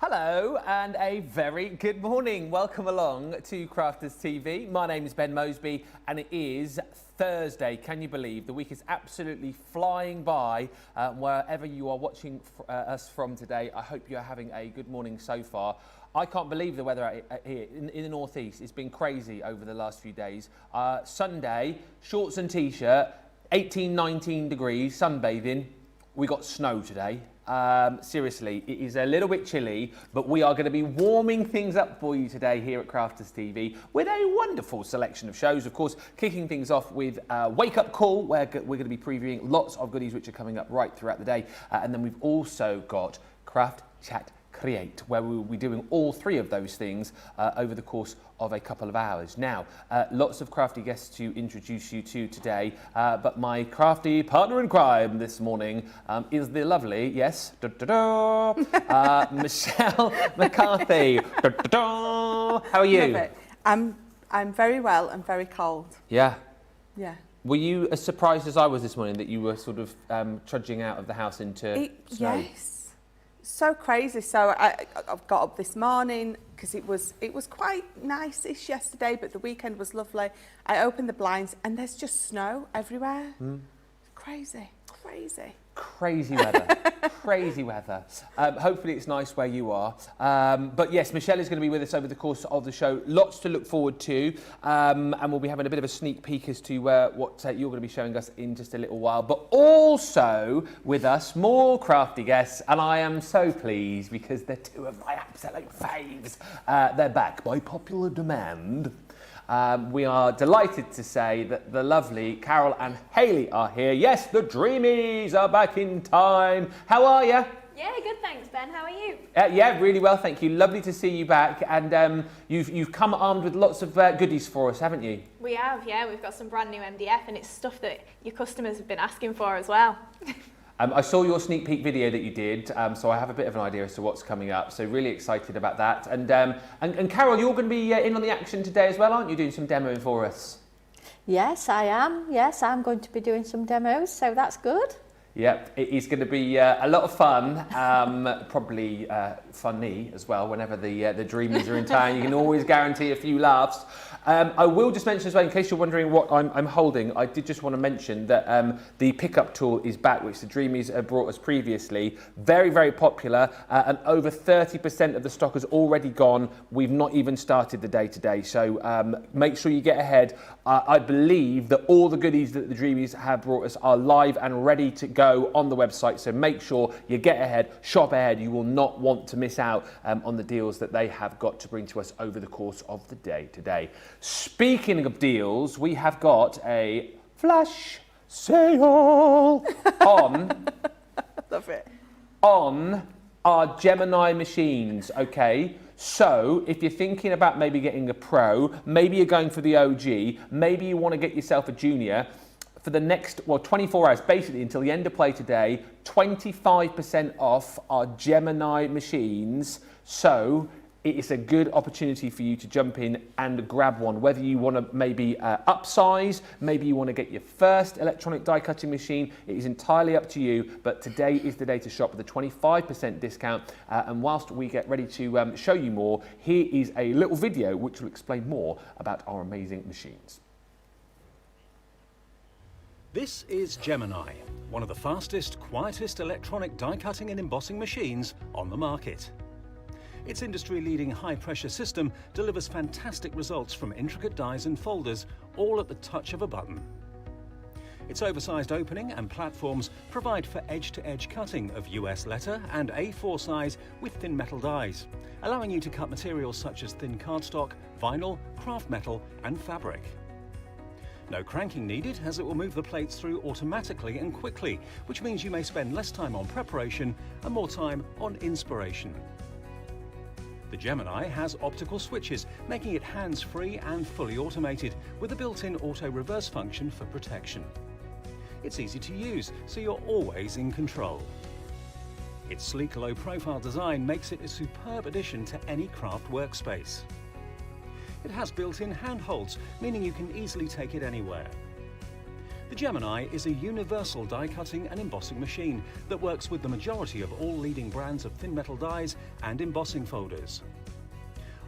Hello and a very good morning. Welcome along to Crafters TV. My name is Ben Moseby and it is Thursday. Can you believe the week is absolutely flying by wherever you are watching us from today. I hope you're having a good morning so far. I can't believe the weather here in the northeast. It's been crazy over the last few days. Sunday, shorts and t-shirt, 18, 19 degrees, sunbathing. We got snow today. Seriously, it is a little bit chilly, but we are going to be warming things up for you today here at Crafters TV with a wonderful selection of shows. Of course, kicking things off with Wake Up Call, where we're going to be previewing lots of goodies which are coming up right throughout the day. And then we've also got Craft, Chat, Create, where we will be doing all three of those things over the course of a couple of hours. Now, lots of crafty guests to introduce you to today, but my crafty partner in crime this morning is the lovely, yes, Michelle McCarthy. How are you? Love it. I'm very well and very cold. Yeah. Yeah. Were you as surprised as I was this morning that you were sort of trudging out of the house into snow? Yes. So crazy. So I've got up this morning because it was quite nice-ish yesterday, but the weekend was lovely. I opened the blinds and there's just snow everywhere. Crazy, crazy. Crazy weather, crazy weather. Hopefully it's nice where you are. But yes, Michelle is going to be with us over the course of the show. Lots to look forward to. And we'll be having a bit of a sneak peek as to what you're going to be showing us in just a little while. But also with us, more crafty guests. And I am so pleased because they're two of my absolute faves. They're back by popular demand. We are delighted to say that the lovely Carol and Hayley are here. Yes, the Dreamees are back in time. How are you? Yeah, good, thanks, Ben. How are you? Yeah, really well, thank you. Lovely to see you back. And you've come armed with lots of goodies for us, haven't you? We have, yeah. We've got some brand new MDF, and it's stuff that your customers have been asking for as well. I saw your sneak peek video that you did, so I have a bit of an idea as to what's coming up. So really excited about that. And Carol, you're going to be in on the action today as well, aren't you? Doing some demoing for us. Yes, I am. Yes, I'm going to be doing some demos, so that's good. Yep, it is going to be a lot of fun, probably funny as well. Whenever the Dreamees are in town, you can always guarantee a few laughs. I will just mention as well, in case you're wondering what I'm holding, I did just want to mention that the pickup tool is back, which the Dreamees have brought us previously. Very, very popular, and over 30% of the stock has already gone. We've not even started the day today, so make sure you get ahead. I believe that all the goodies that the Dreamees have brought us are live and ready to go on the website, so make sure you get ahead, shop ahead. You will not want to miss out on the deals that they have got to bring to us over the course of the day today. Speaking of deals, we have got a flash sale on Love it. on our Gemini machines, okay? So if you're thinking about maybe getting a Pro, maybe you're going for the OG, maybe you want to get yourself a Junior, for the next, 24 hours, basically until the end of play today, 25% off our Gemini machines. So it is a good opportunity for you to jump in and grab one, whether you want to maybe upsize, maybe you want to get your first electronic die cutting machine. It is entirely up to you, but today is the day to shop with a 25% discount. And whilst we get ready to show you more, here is a little video which will explain more about our amazing machines. This is Gemini, one of the fastest, quietest electronic die cutting and embossing machines on the market. Its industry-leading high-pressure system delivers fantastic results from intricate dies and folders, all at the touch of a button. Its oversized opening and platforms provide for edge-to-edge cutting of US letter and A4 size with thin metal dies, allowing you to cut materials such as thin cardstock, vinyl, craft metal and fabric. No cranking needed, as it will move the plates through automatically and quickly, which means you may spend less time on preparation and more time on inspiration. The Gemini has optical switches, making it hands-free and fully automated, with a built-in auto-reverse function for protection. It's easy to use, so you're always in control. Its sleek, low-profile design makes it a superb addition to any craft workspace. It has built-in handholds, meaning you can easily take it anywhere. The Gemini is a universal die cutting and embossing machine that works with the majority of all leading brands of thin metal dies and embossing folders.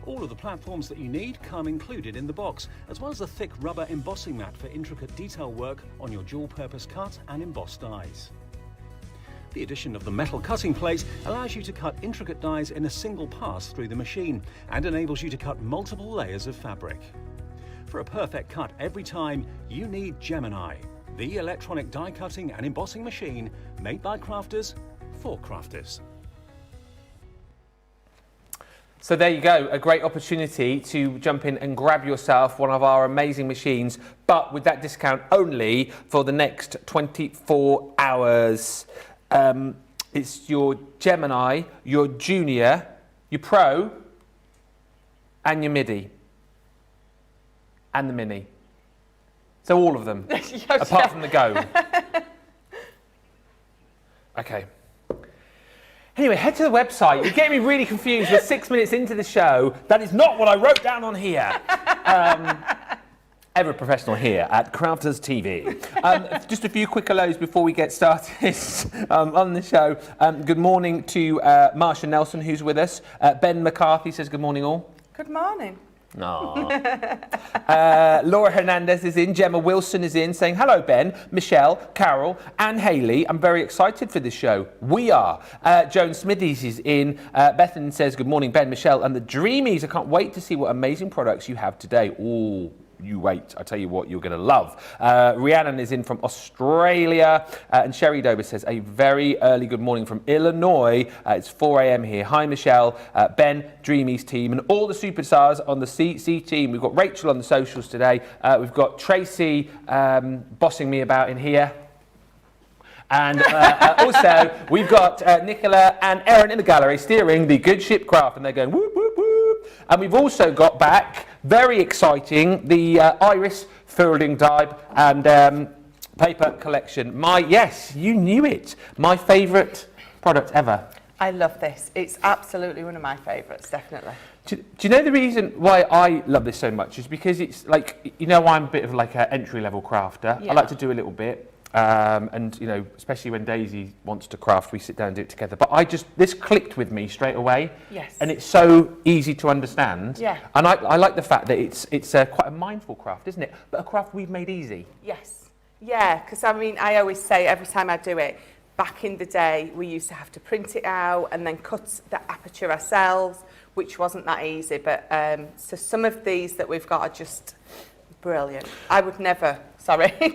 All of the platforms that you need come included in the box, as well as a thick rubber embossing mat for intricate detail work on your dual-purpose cut and embossed dies. The addition of the metal cutting plate allows you to cut intricate dies in a single pass through the machine and enables you to cut multiple layers of fabric. For a perfect cut every time, you need Gemini, the electronic die cutting and embossing machine made by crafters for crafters. So there you go, a great opportunity to jump in and grab yourself one of our amazing machines, but with that discount only for the next 24 hours. It's your Gemini, your Junior, your Pro, and your Midi. And the Mini. So all of them, apart from the Go. Okay. Anyway, head to the website. You're getting me really confused. We're 6 minutes into the show. That is not what I wrote down on here. Ever professional here at Crafters TV. Just a few quick hellos before we get started on the show. Good morning to Marsha Nelson, who's with us. Ben McCarthy says good morning all. Good morning. Laura Hernandez is in, Gemma Wilson is in, saying hello Ben, Michelle, Carol and Hayley. I'm very excited for this show. We are. Joan Smithies is in. Bethan says good morning Ben, Michelle and the Dreamees. I can't wait to see what amazing products you have today. Ooh. You wait, I tell you what, you're going to love. Rhiannon is in from Australia, and Sherry Dover says a very early good morning from Illinois. It's 4 a.m. here. Hi, Michelle, Ben, Dreamees team, and all the superstars on the CC team. We've got Rachel on the socials today. We've got Tracy bossing me about in here. And also, we've got Nicola and Erin in the gallery steering the Good Ship Craft, and they're going whoop, whoop, whoop. And we've also got back, very exciting, the Iris Furling Die and paper collection. Yes, you knew it. My favourite product ever. I love this. It's absolutely one of my favourites, definitely. Do you know the reason why I love this so much is because it's like, you know, I'm a bit of like an entry-level crafter. Yeah. I like to do a little bit. And, you know, especially when Daisy wants to craft, we sit down and do it together. But this clicked with me straight away. Yes. And it's so easy to understand. Yeah. And I like the fact that it's quite a mindful craft, isn't it? But a craft we've made easy. Yes. Yeah, because I mean, I always say every time I do it, back in the day, we used to have to print it out and then cut the aperture ourselves, which wasn't that easy. But so some of these that we've got are just brilliant. I would never,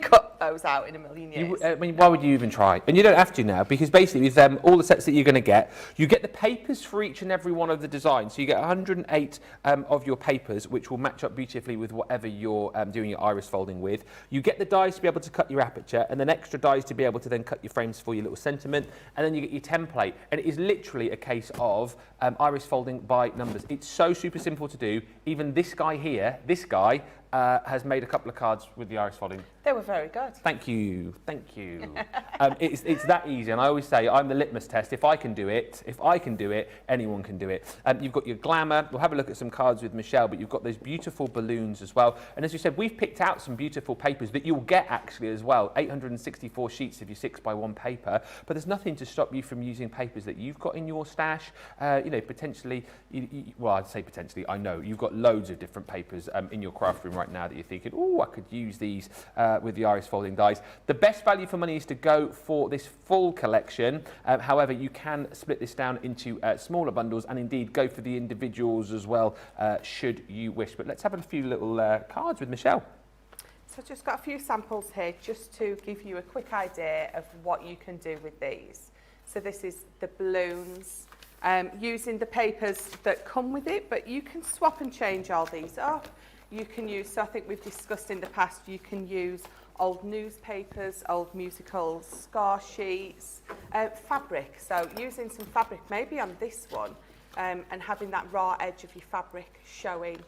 cut those out in a million years. I mean, why would you even try? And you don't have to now, because basically with all the sets that you're going to get, you get the papers for each and every one of the designs. So you get 108 of your papers, which will match up beautifully with whatever you're doing your iris folding with. You get the dies to be able to cut your aperture, and then extra dies to be able to then cut your frames for your little sentiment, and then you get your template. And it is literally a case of iris folding by numbers. It's so super simple to do. Even this guy here, has made a couple of cards with the iris folding. They were very good. Thank you. It's that easy, and I always say I'm the litmus test. If I can do it, anyone can do it. You've got your glamour. We'll have a look at some cards with Michelle, but you've got those beautiful balloons as well. And as you said, we've picked out some beautiful papers that you'll get actually as well. 864 sheets of your 6x1 paper, but there's nothing to stop you from using papers that you've got in your stash. You know, potentially, well, I'd say potentially, I know you've got loads of different papers in your craft room right now that you're thinking, oh, I could use these with the iris folding dies. The best value for money is to go for this full collection. However, you can split this down into smaller bundles and indeed go for the individuals as well, should you wish. But let's have a few little cards with Michelle. So I've just got a few samples here just to give you a quick idea of what you can do with these. So this is the balloons, using the papers that come with it, but you can swap and change all these up. You can use, so I think we've discussed in the past, you can use old newspapers, old musicals, score sheets, fabric. So using some fabric maybe on this one and having that raw edge of your fabric showing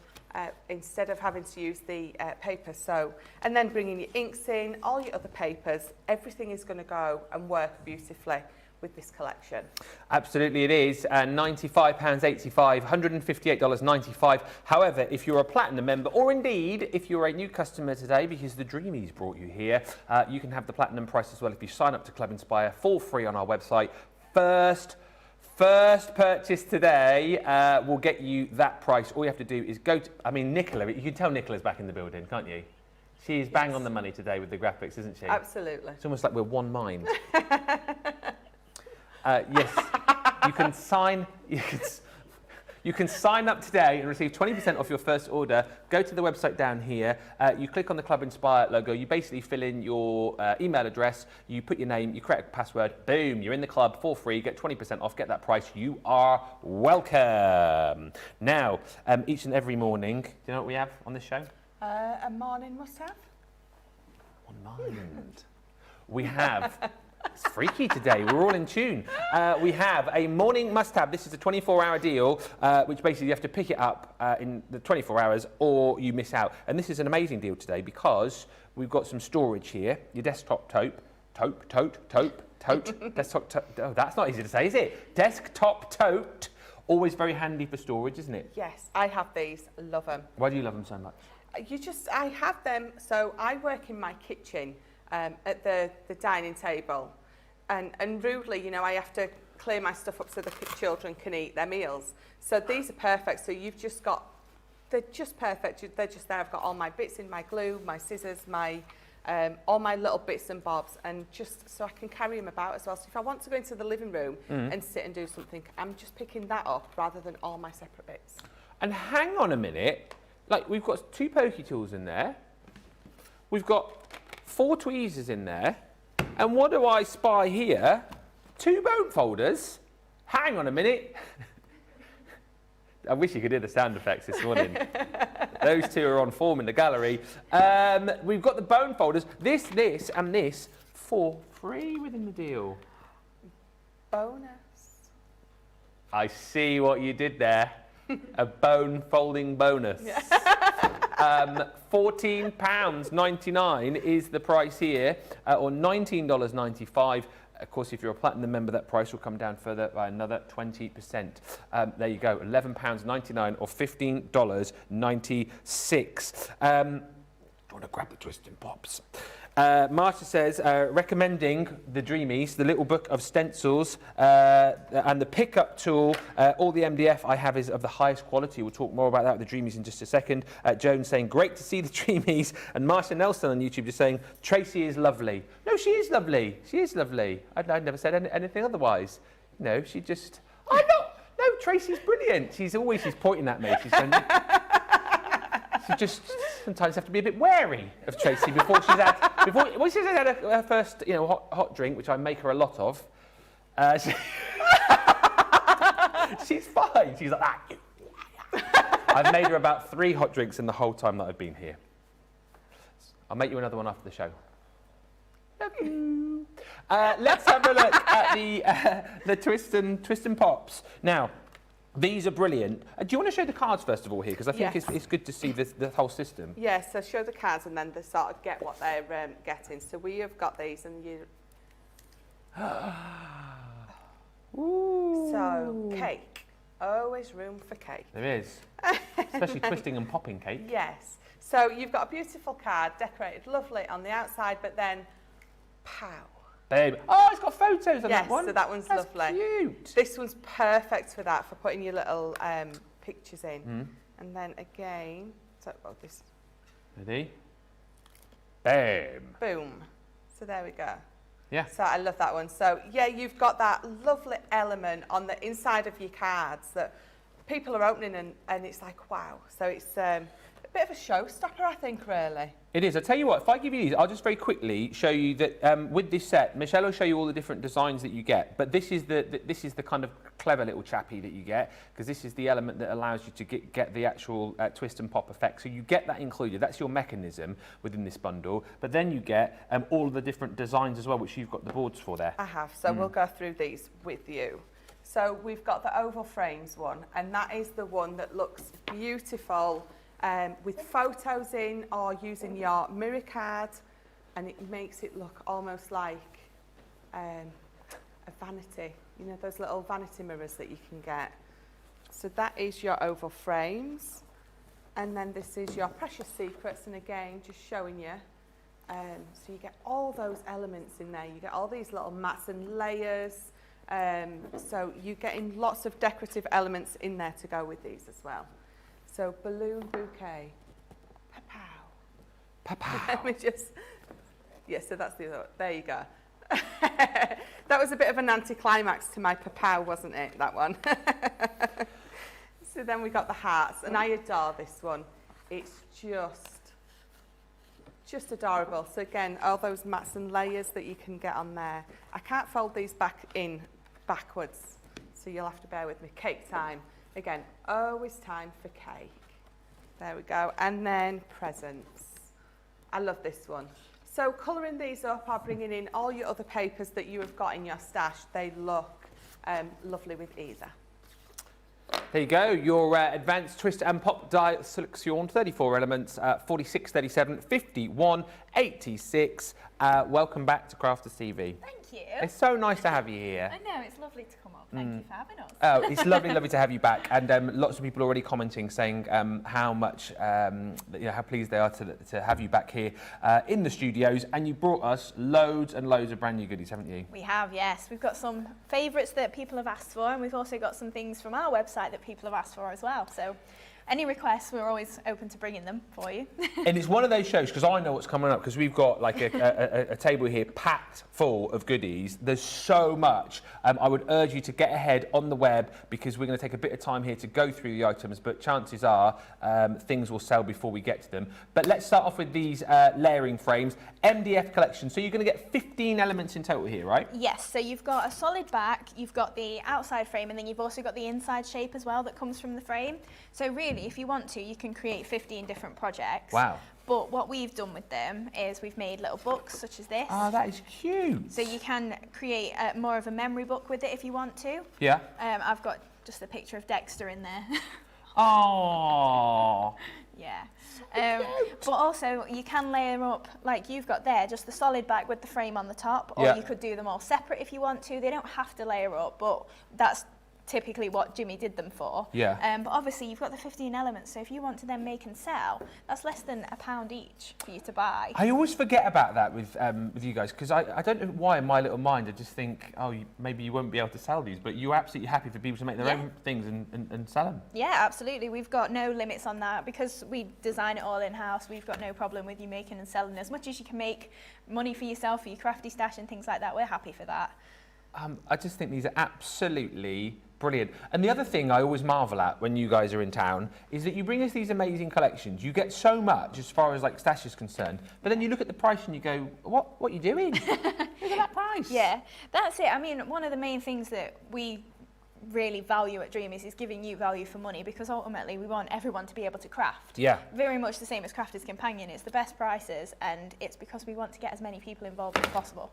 instead of having to use the paper. So, and then bringing your inks in, all your other papers, everything is going to go and work beautifully with this collection. Absolutely it is. £95.85, $158.95. However, if you're a Platinum member, or indeed if you're a new customer today because the Dreamees brought you here, you can have the Platinum price as well if you sign up to Club Inspire for free on our website. First purchase today will get you that price. All you have to do is go to, I mean, Nicola, you can tell Nicola's back in the building, can't you? She's bang on the money today with the graphics, isn't she? Absolutely. It's almost like we're one mind. Yes, you can sign up today and receive 20% off your first order. Go to the website down here. You click on the Club Inspire logo. You basically fill in your email address. You put your name. You create a password. Boom! You're in the club for free. Get 20% off. Get that price. You are welcome. Now, each and every morning, do you know what we have on this show? A morning must-have. One mind. We have. It's freaky today. We're all in tune. We have a morning must-have. This is a 24-hour deal, which basically you have to pick it up in the 24 hours or you miss out. And this is an amazing deal today because we've got some storage here. Your desktop tote. Desktop tote. Oh, that's not easy to say, is it? Desktop tote. Always very handy for storage, isn't it? Yes, I have these. Love them. Why do you love them so much? I have them, so I work in my kitchen at the dining table, and rudely, you know, I have to clear my stuff up so the children can eat their meals. So these are perfect. So you've just got, they're just perfect. They're just there. I've got all my bits in, my glue, my scissors, my all my little bits and bobs, and just so I can carry them about as well. So if I want to go into the living room and sit and do something, I'm just picking that up rather than all my separate bits. And hang on a minute. Like, we've got 2 pokey tools in there. We've got 4 tweezers in there. And what do I spy here? 2 bone folders. Hang on a minute. I wish you could hear the sound effects this morning. Those 2 are on form in the gallery. We've got the bone folders. This, and this for free within the deal. Bonus. I see what you did there. A bone folding bonus. Yeah. £14.99 is the price here, or $19.95. Of course, if you're a Platinum member, that price will come down further by another 20%. There you go, £11.99 or $15.96. I want to grab the twist and pops. Marcia says, recommending the Dreamees, the little book of stencils and the pickup tool. All the MDF I have is of the highest quality. We'll talk more about that with the Dreamees in just a second. Joan saying, great to see the Dreamees. And Marcia Nelson on YouTube just saying, Tracy is lovely. No, she is lovely. She is lovely. I'd never said anything otherwise. You know, she just, no, Tracy's brilliant. She's pointing at me. She's going, you just sometimes have to be a bit wary of Tracy before she's had her first, you know, hot drink, which I make her a lot of. She's fine. She's like that. I've made her about 3 hot drinks in the whole time that I've been here. I'll make you another one after the show. Love you. Let's have a look at the twist and pops now. These are brilliant. Do you want to show the cards first of all here? Because I think it's good to see the whole system. Yes, so show the cards and then they sort of get what they're getting. So we have got these and you... Ooh. So, cake. Always room for cake. There is. Especially twisting and popping cake. Yes. So you've got a beautiful card, decorated lovely on the outside, but then, pow. Babe. Oh, it's got photos on that one. Yes, so that one's That's lovely. Cute. This one's perfect for that, for putting your little pictures in. And then again, so this. Ready? Bam. Boom. So there we go. Yeah. So I love that one. So yeah, you've got that lovely element on the inside of your cards that people are opening and it's like, wow. So it's a bit of a showstopper, I think, really. It is. I'll tell you what, if I give you these, I'll just very quickly show you that with this set, Michelle will show you all the different designs that you get. But this is the kind of clever little chappy that you get, because this is the element that allows you to get the actual twist and pop effect. So you get that included. That's your mechanism within this bundle. But then you get all of the different designs as well, which you've got the boards for there. I have. So we'll go through these with you. So we've got the oval frames one, and that is the one that looks beautiful. With photos in or using your mirror card, and it makes it look almost like a vanity, you know, those little vanity mirrors that you can get. So that is your oval frames. And then this is your Precious Secrets, and again, just showing you. So you get all those elements in there. You get all these little mats and layers. So you're getting lots of decorative elements in there to go with these as well. So balloon bouquet. Pa-pow. Pa-pow. Let me just... Yeah, so that's the other... There you go. That was a bit of an anticlimax to my pa-pow, wasn't it, that one? So then we got the hearts, and I adore this one. It's just adorable. So again, all those mats and layers that you can get on there. I can't fold these backwards, so you'll have to bear with me. Cake time. Again, always time for cake. There we go. And then presents. I love this one. So colouring these up or bringing in all your other papers that you have got in your stash, they look lovely with either. There you go, your advanced twist and pop die selection, 34 elements, 46, 37, 51, 86. Welcome back to Crafters TV. Thank you. It's so nice to have you here. I know, it's lovely to come up. Thank you for having us. Oh, it's lovely, lovely to have you back. And lots of people already commenting, saying how much, how pleased they are to have you back here in the studios. And you brought us loads and loads of brand new goodies, haven't you? We have, yes. We've got some favourites that people have asked for, and we've also got some things from our website that people have asked for as well. So any requests, we're always open to bringing them for you. And it's one of those shows, because I know what's coming up, because we've got like a table here packed full of goodies. There's so much. I would urge you to get ahead on the web, because we're going to take a bit of time here to go through the items, but chances are things will sell before we get to them. But let's start off with these layering frames. MDF collection. So you're going to get 15 elements in total here, right? Yes, so you've got a solid back, you've got the outside frame, and then you've also got the inside shape as well that comes from the frame. So really, if you want to, you can create 15 different projects. Wow. But what we've done with them is we've made little books such as this. Oh, that is cute. So you can create more of a memory book with it if you want to. Yeah. I've got just a picture of Dexter in there. Oh. Yeah. But also you can layer up, like you've got there, just the solid back with the frame on the top, or you could do them all separate if you want to. They don't have to layer up, but that's typically what Jimmy did them for. Yeah. But obviously you've got the 15 elements, so if you want to then make and sell, that's less than £1 each for you to buy. I always forget about that with you guys, because I don't know why in my little mind I just think, oh, maybe you won't be able to sell these, but you're absolutely happy for people to make their own things and sell them. Yeah, absolutely. We've got no limits on that because we design it all in-house. We've got no problem with you making and selling as much as you can make money for yourself, for your crafty stash and things like that. We're happy for that. I just think these are absolutely brilliant. And the other thing I always marvel at when you guys are in town is that you bring us these amazing collections. You get so much as far as like stash is concerned, but then you look at the price and you go, what are you doing? Look at that price. Yeah, that's it. I mean, one of the main things that we really value at Dreamees is giving you value for money, because ultimately we want everyone to be able to craft. Yeah. Very much the same as Crafters Companion. It's the best prices, and it's because we want to get as many people involved as possible.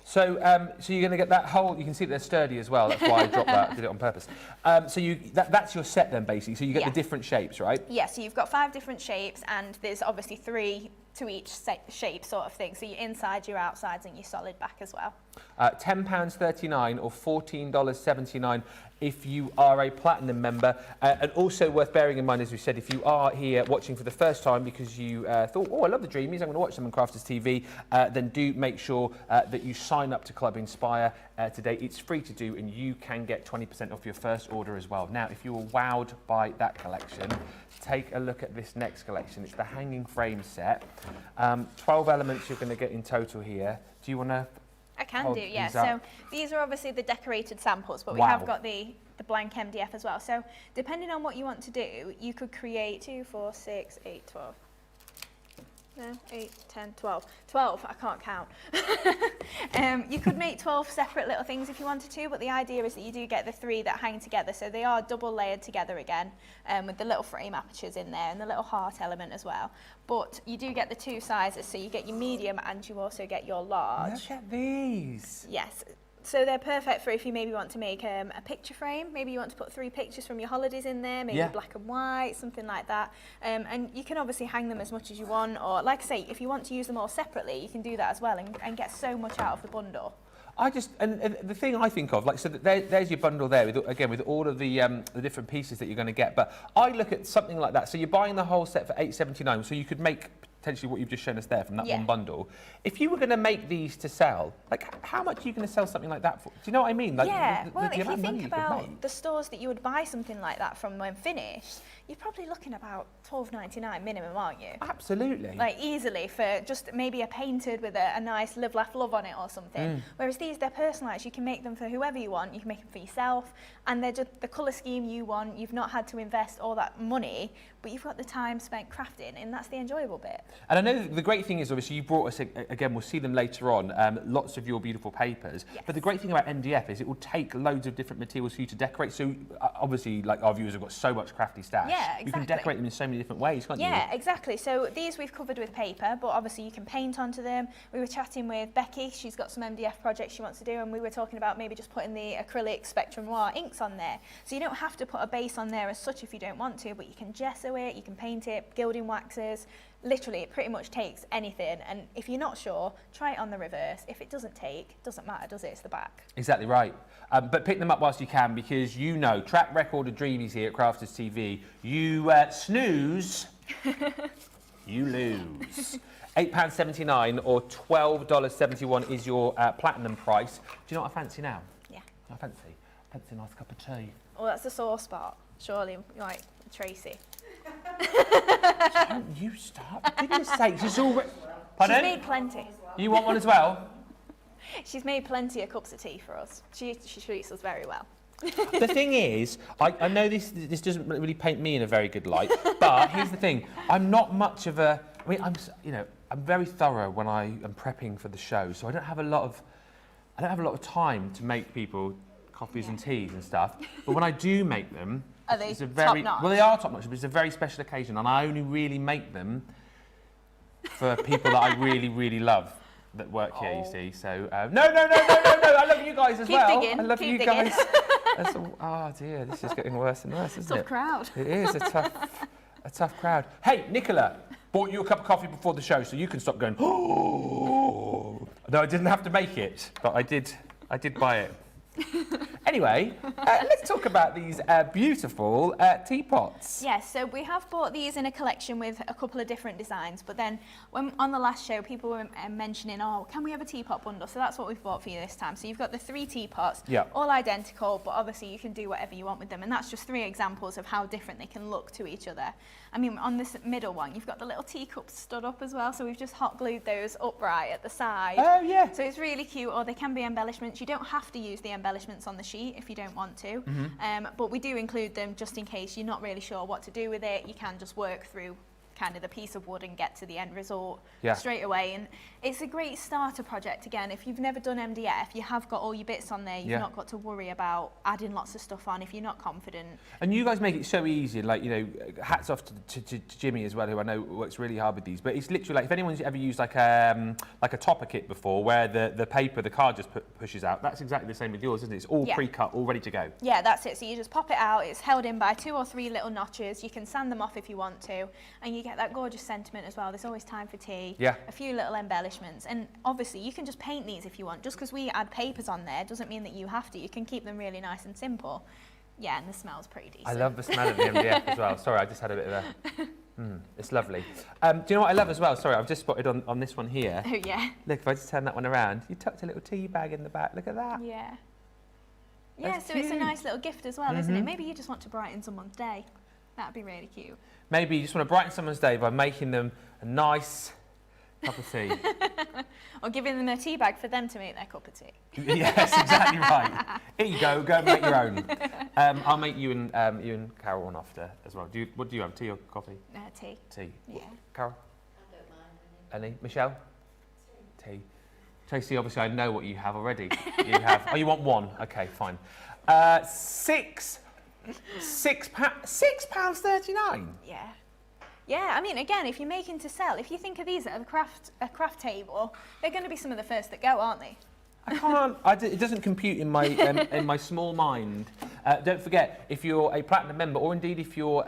So, so you're going to get that whole. You can see they're sturdy as well. That's why I dropped that. I did it on purpose. So that's your set then, basically. So you get the different shapes, right? Yeah. So you've got 5 different shapes, and there's obviously 3 to each shape, sort of thing. So your inside, your outsides, and your solid back as well. £10.39 or $14.79 if you are a platinum member. And also worth bearing in mind, as we said, if you are here watching for the first time because you thought, oh, I love the Dreamees, I'm going to watch them on Crafters TV, then do make sure that you sign up to Club Inspire today. It's free to do, and you can get 20% off your first order as well. Now, if you were wowed by that collection, take a look at this next collection. It's the hanging frame set. 12 elements you're going to get in total here. Do you want to... I can do, yeah. So these are obviously the decorated samples, but we have got the blank MDF as well. So depending on what you want to do, you could create 2, 4, 6, 8, 12. No, 8, 10, 12. 12, I can't count. You could make 12 separate little things if you wanted to, but the idea is that you do get the 3 that hang together. So they are double layered together again, with the little frame apertures in there and the little heart element as well. But you do get the 2 sizes, so you get your medium and you also get your large. Look at these. Yes. So they're perfect for if you maybe want to make a picture frame. Maybe you want to put 3 pictures from your holidays in there, maybe black and white, something like that. And you can obviously hang them as much as you want, or like I say, if you want to use them all separately, you can do that as well and get so much out of the bundle. And the thing I think of, like, so there's your bundle there, with all of the different pieces that you're going to get. But I look at something like that. So you're buying the whole set for £8.79. So you could make potentially what you've just shown us there from that one bundle. If you were going to make these to sell, like, how much are you going to sell something like that for? Do you know what I mean? Like, well, if you think about the stores that you would buy something like that from when finished, you're probably looking about £12.99 minimum, aren't you? Absolutely. Like, easily, for just maybe a painted with a nice live, laugh, love on it or something. Whereas these, they're personalised. You can make them for whoever you want. You can make them for yourself. And they're just the colour scheme you want. You've not had to invest all that money, but you've got the time spent crafting, and that's the enjoyable bit. And I know the great thing is, obviously, you brought us, again, we'll see them later on, lots of your beautiful papers. Yes. But the great thing about MDF is it will take loads of different materials for you to decorate. So, obviously, like, our viewers have got so much crafty stash. Yeah, exactly. You can decorate them in so many different ways, can't you? Yeah, exactly. So these we've covered with paper, but obviously you can paint onto them. We were chatting with Becky. She's got some MDF projects she wants to do, and we were talking about maybe just putting the acrylic Spectrum Noir inks on there. So you don't have to put a base on there as such if you don't want to, but you can gesso it, you can paint it, gilding waxes. Literally, it pretty much takes anything, and if you're not sure, try it on the reverse. If it doesn't matter, does it? It's the back. Exactly right. But pick them up whilst you can, because you know, track record of Dreamees here at Crafters TV. You snooze, you lose. £8.79 or $12.71 is your platinum price. Do you know what I fancy now? Yeah. I fancy a nice cup of tea. Oh, that's the sore spot. Surely, like Tracy. Don't you start? For goodness sake, she's already... Pardon? She's made plenty. You want one as well? She's made plenty of cups of tea for us. She treats us very well. The thing is, I know this doesn't really paint me in a very good light, but here's the thing. I'm not much of a... I mean, I'm very thorough when I am prepping for the show, so I don't have a lot of time to make people coffees and teas and stuff. But when I do make them, are they top-notch? Well, they are top-notch, but it's a very special occasion, and I only really make them for people that I really, really love that work here, you see. So, no, I love you guys as well. Digging. I love Keep you digging. guys. Oh dear, this is getting worse and worse, isn't it? Tough crowd. It is a tough crowd. Hey, Nicola, bought you a cup of coffee before the show, so you can stop going, oh. No, I didn't have to make it, but I did buy it. Anyway, let's talk about these beautiful teapots. Yes, so we have bought these in a collection with a couple of different designs, but then when on the last show people were mentioning, oh, can we have a teapot bundle? So that's what we've bought for you this time. So you've got the 3 teapots, all identical, but obviously you can do whatever you want with them, and that's just 3 examples of how different they can look to each other. I mean, on this middle one, you've got the little teacups stood up as well, so we've just hot glued those upright at the side. Oh, yeah. So it's really cute, or they can be embellishments. You don't have to use the embellishments on the sheet if you don't want to, but we do include them just in case you're not really sure what to do with it. You can just work through kind of the piece of wood and get to the end result straight away. And it's a great starter project. Again, if you've never done MDF, you have got all your bits on there. You've not got to worry about adding lots of stuff on if you're not confident. And you guys make it so easy. Like, you know, hats off to Jimmy as well, who I know works really hard with these. But it's literally like, if anyone's ever used like a topper kit before, where the paper, the card just pushes out, that's exactly the same with yours, isn't it? It's all pre-cut, all ready to go. Yeah, that's it. So you just pop it out. It's held in by 2 or 3 little notches. You can sand them off if you want to, and you get that gorgeous sentiment as well. There's always time for tea. Yeah. A few little embellishments, and obviously you can just paint these if you want. Just because we add papers on there doesn't mean that you have to. You can keep them really nice and simple. Yeah, and the smell's pretty decent. I love the smell of the MDF as well. Sorry, I just had a bit of a... it's lovely. Do you know what I love as well? Sorry, I've just spotted on this one here. Oh, yeah. Look, if I just turn that one around, you tucked a little tea bag in the back. Look at that. Yeah. Yeah, That's so cute. It's a nice little gift as well, isn't it? Maybe you just want to brighten someone's day. That'd be really cute. Maybe you just want to brighten someone's day by making them a nice cup of tea. Or giving them a tea bag for them to make their cup of tea. Yes, exactly right. Here you go and make your own. I'll make you and Carol one after as well. What do you have, tea or coffee? Tea. Tea. Yeah. Carol? I don't mind. Any? Michelle? Tea. Tracy, obviously I know what you have already. You have, oh, you want one? Okay, fine. £6.39. Yeah. Yeah, I mean, again, if you're making to sell, if you think of these at a craft table, they're going to be some of the first that go, aren't they? I can't. It doesn't compute in my in my small mind. Don't forget, if you're a platinum member, or indeed if you're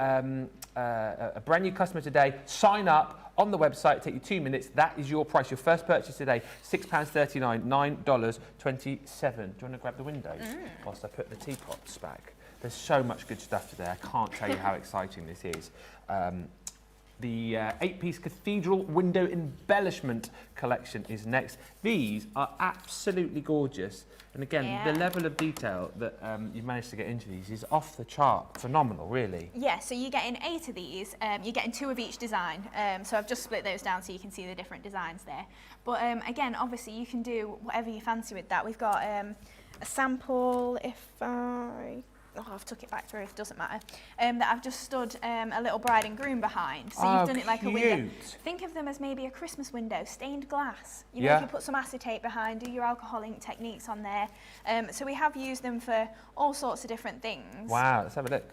a brand new customer today, sign up on the website, take you 2 minutes. That is your price. Your first purchase today, £6.39, $9.27. Do you want to grab the windows whilst I put the teapots back? There's so much good stuff today. I can't tell you how exciting this is. The 8-piece Cathedral window embellishment collection is next. These are absolutely gorgeous. And again, the level of detail that you've managed to get into these is off the chart. Phenomenal, really. Yeah, so you're getting 8 of these. You're getting 2 of each design. So I've just split those down so you can see the different designs there. But again, obviously, you can do whatever you fancy with that. We've got a sample, I've took it back through, it doesn't matter, that I've just stood a little bride and groom behind. So you've done it like a window. Think of them as maybe a Christmas window, stained glass. You know, if you put some acetate behind, do your alcohol ink techniques on there. So we have used them for all sorts of different things. Wow, let's have a look.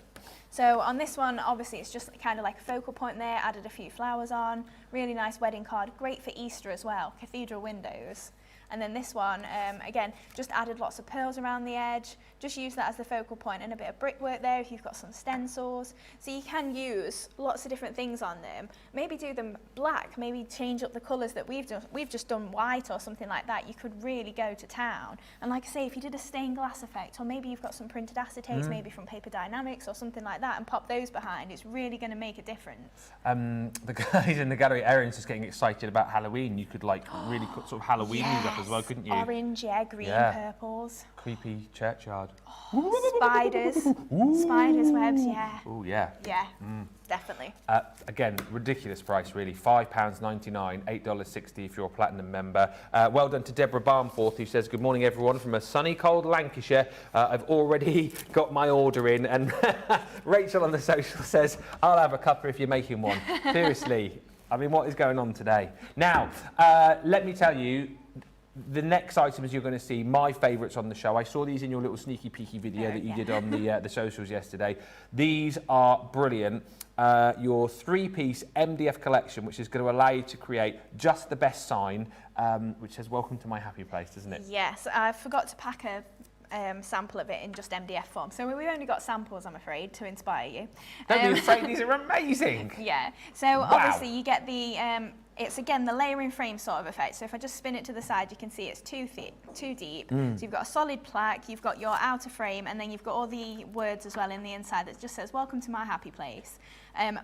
So on this one, obviously it's just kind of like a focal point there, added a few flowers on, really nice wedding card, great for Easter as well, cathedral windows. And then this one, again, just added lots of pearls around the edge. Just use that as the focal point and a bit of brickwork there if you've got some stencils. So you can use lots of different things on them. Maybe do them black, maybe change up the colours that we've done. We've just done white or something like that. You could really go to town. And like I say, if you did a stained glass effect, or maybe you've got some printed acetates, maybe from Paper Dynamics or something like that, and pop those behind, it's really going to make a difference. The guys in the gallery, Erin's just getting excited about Halloween. You could like really put sort of Halloween up as well, couldn't you? Orange, green, purples. Creepy churchyard. Spiders. Spiders, webs, Oh, yeah. Yeah, definitely. Again, ridiculous price, really. £5.99, $8.60 if you're a platinum member. Well done to Deborah Barnforth, who says, good morning, everyone, from a sunny, cold Lancashire. I've already got my order in. And Rachel on the social says, I'll have a cuppa if you're making one. Seriously. I mean, what is going on today? Now, let me tell you, the next items you're going to see, my favourites on the show. I saw these in your little sneaky peeky video that you did on the socials yesterday. These are brilliant. Your 3-piece MDF collection, which is going to allow you to create just the best sign, which says, welcome to my happy place, doesn't it? Yes, I forgot to pack a sample of it in just MDF form. So we've only got samples, I'm afraid, to inspire you. Don't be afraid, these are amazing. Yeah, so obviously you get the, it's again the layering frame sort of effect. So if I just spin it to the side, you can see it's too deep. So you've got a solid plaque, you've got your outer frame, and then you've got all the words as well in the inside that just says, welcome to my happy place.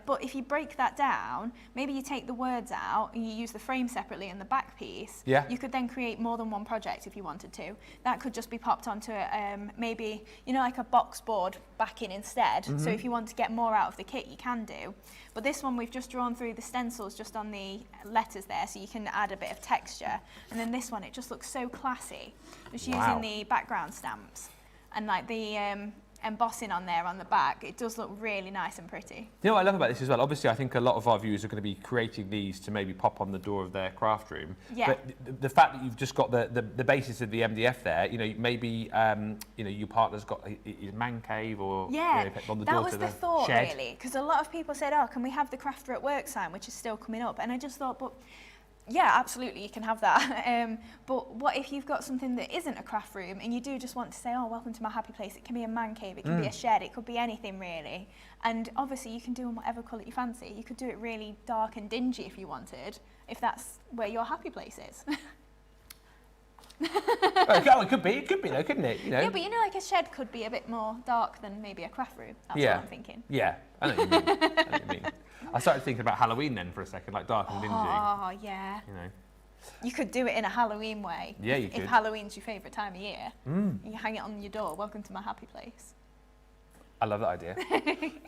But if you break that down, maybe you take the words out and you use the frame separately in the back piece. You could then create more than one project if you wanted to. That could just be popped onto maybe, you know, like a box board backing instead. So if you want to get more out of the kit, you can do. But this one we've just drawn through the stencils just on the letters there, so you can add a bit of texture. And then this one, it just looks so classy. Just using the background stamps and like the embossing on there on the back, it does look really nice and pretty. You know what I love about this as well? Obviously, I think a lot of our viewers are going to be creating these to maybe pop on the door of their craft room. But the fact that you've just got the basis of the MDF there, you know, maybe you know, your partner's got his man cave or you know, on the door to the shed. That was the thought, really, because a lot of people said, oh, can we have the craft at work sign, which is still coming up? And I just thought, but yeah, absolutely, you can have that. But what if you've got something that isn't a craft room and you do just want to say, oh, welcome to my happy place. It can be a man cave, it can be a shed, it could be anything really. And obviously you can do in whatever colour you fancy. You could do it really dark and dingy if you wanted, if that's where your happy place is. Oh, it could be though, couldn't it? You know? Yeah, but you know, like a shed could be a bit more dark than maybe a craft room. That's what I'm thinking. Yeah, I know what you mean. I know what you mean. I started thinking about Halloween then for a second, like dark and dingy. Oh, yeah. You know. You could do it in a Halloween way. Yeah, you could. If Halloween's your favourite time of year, you hang it on your door, welcome to my happy place. I love that idea.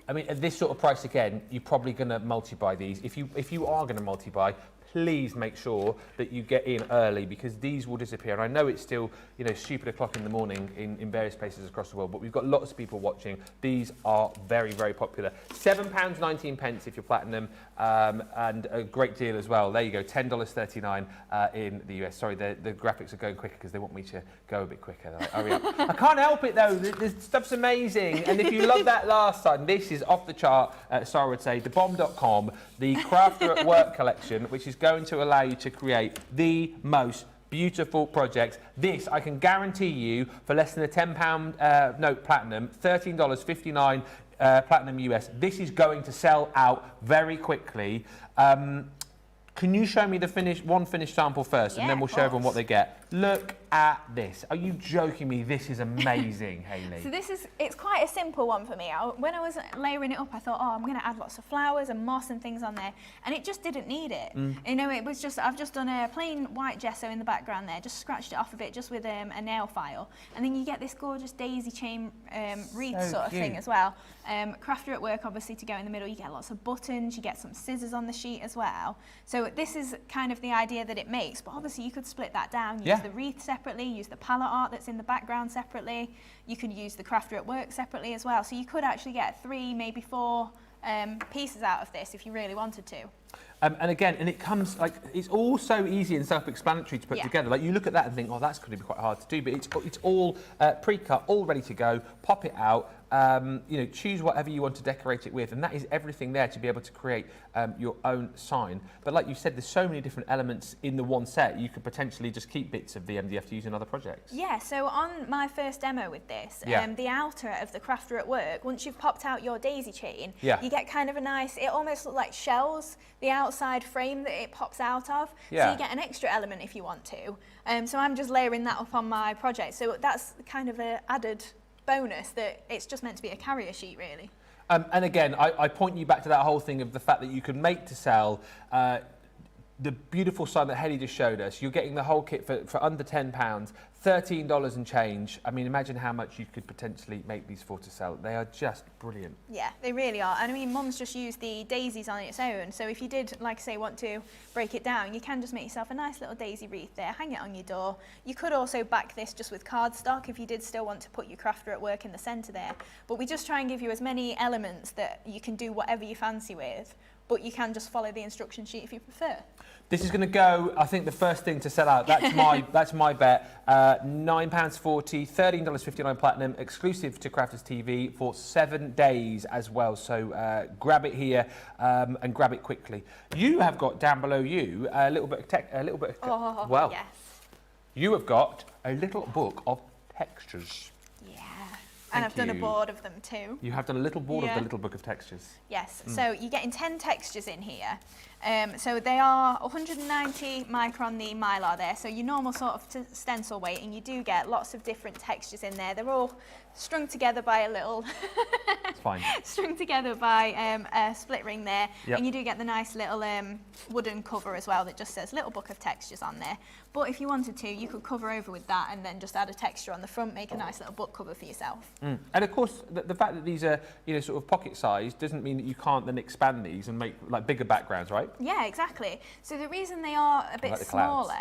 I mean, at this sort of price again, you're probably going to multi-buy these. If you are going to multi-buy, please make sure that you get in early because these will disappear. And I know it's still, you know, stupid o'clock in the morning in various places across the world, but we've got lots of people watching. These are very, very popular. £7.19 if you're platinum, and a great deal as well. There you go, $10.39 in the US. Sorry, the graphics are going quicker because they want me to go a bit quicker. They're like, hurry up. I can't help it though. This stuff's amazing. And if you love that last time, this is off the chart. Sarah would say, thebomb.com, the Crafter at Work collection, which is going to allow you to create the most beautiful projects. This, I can guarantee you, for less than a £10 note platinum, $13.59, Platinum US. This is going to sell out very quickly. Can you show me the finished sample first, and then we'll show everyone what they get? Look at this. Are you joking me? This is amazing, Hayley. So it's quite a simple one for me. When I was layering it up, I thought, oh, I'm going to add lots of flowers and moss and things on there, and it just didn't need it. You know, it was just, I've just done a plain white gesso in the background there, just scratched it off a bit just with a nail file, and then you get this gorgeous daisy chain wreath sort of thing as well. Crafter at work, obviously, to go in the middle. You get lots of buttons, you get some scissors on the sheet as well. So this is kind of the idea that it makes, but obviously you could split that down, use the wreath separately, use the palette art that's in the background separately. You could use the Crafter at work separately as well. So you could actually get 3, maybe 4 pieces out of this if you really wanted to. And again, and it comes like, it's all so easy and self-explanatory to put together. Like you look at that and think, oh, that's going to be quite hard to do, but it's all pre-cut, all ready to go. Pop it out. You know, choose whatever you want to decorate it with, and that is everything there to be able to create your own sign. But like you said, there's so many different elements in the one set. You could potentially just keep bits of the MDF to use in other projects. Yeah. So on my first demo with this, the outer of the Crafter at work, once you've popped out your daisy chain, you get kind of a nice. It almost looks like shells. The outside frame that it pops out of, so you get an extra element if you want to. So I'm just layering that up on my project. So that's kind of an added bonus that it's just meant to be a carrier sheet, really. And again, I point you back to that whole thing of the fact that you can make to sell the beautiful sign that Hayley just showed us. You're getting the whole kit for under £10, $13 and change. I mean, imagine how much you could potentially make these for to sell. They are just brilliant. Yeah, they really are. And I mean, Mum's just used the daisies on its own. So if you did, like I say, want to break it down, you can just make yourself a nice little daisy wreath there, hang it on your door. You could also back this just with cardstock if you did still want to put your Crafter at work in the centre there. But we just try and give you as many elements that you can do whatever you fancy with, but you can just follow the instruction sheet if you prefer. This is going to go, I think, the first thing to sell out. That's my bet. £9.40, $13.59 platinum, exclusive to Crafters TV for 7 days as well. So grab it here and grab it quickly. You have got down below you a little bit of well, yes. You have got a little book of textures. And I've done a board of them too. You have done a little board of the little book of textures. Yes, so you're getting 10 textures in here. So they are 190 micron, the mylar there, so your normal sort of stencil weight, and you do get lots of different textures in there. They're all strung together by a little... It's fine. Strung together by a split ring there, and you do get the nice little wooden cover as well that just says little book of textures on there. But if you wanted to, you could cover over with that and then just add a texture on the front, make a nice little book cover for yourself. And of course, the fact that these are, you know, sort of pocket size doesn't mean that you can't then expand these and make like bigger backgrounds, right? Yeah, exactly. So the reason they are a bit smaller,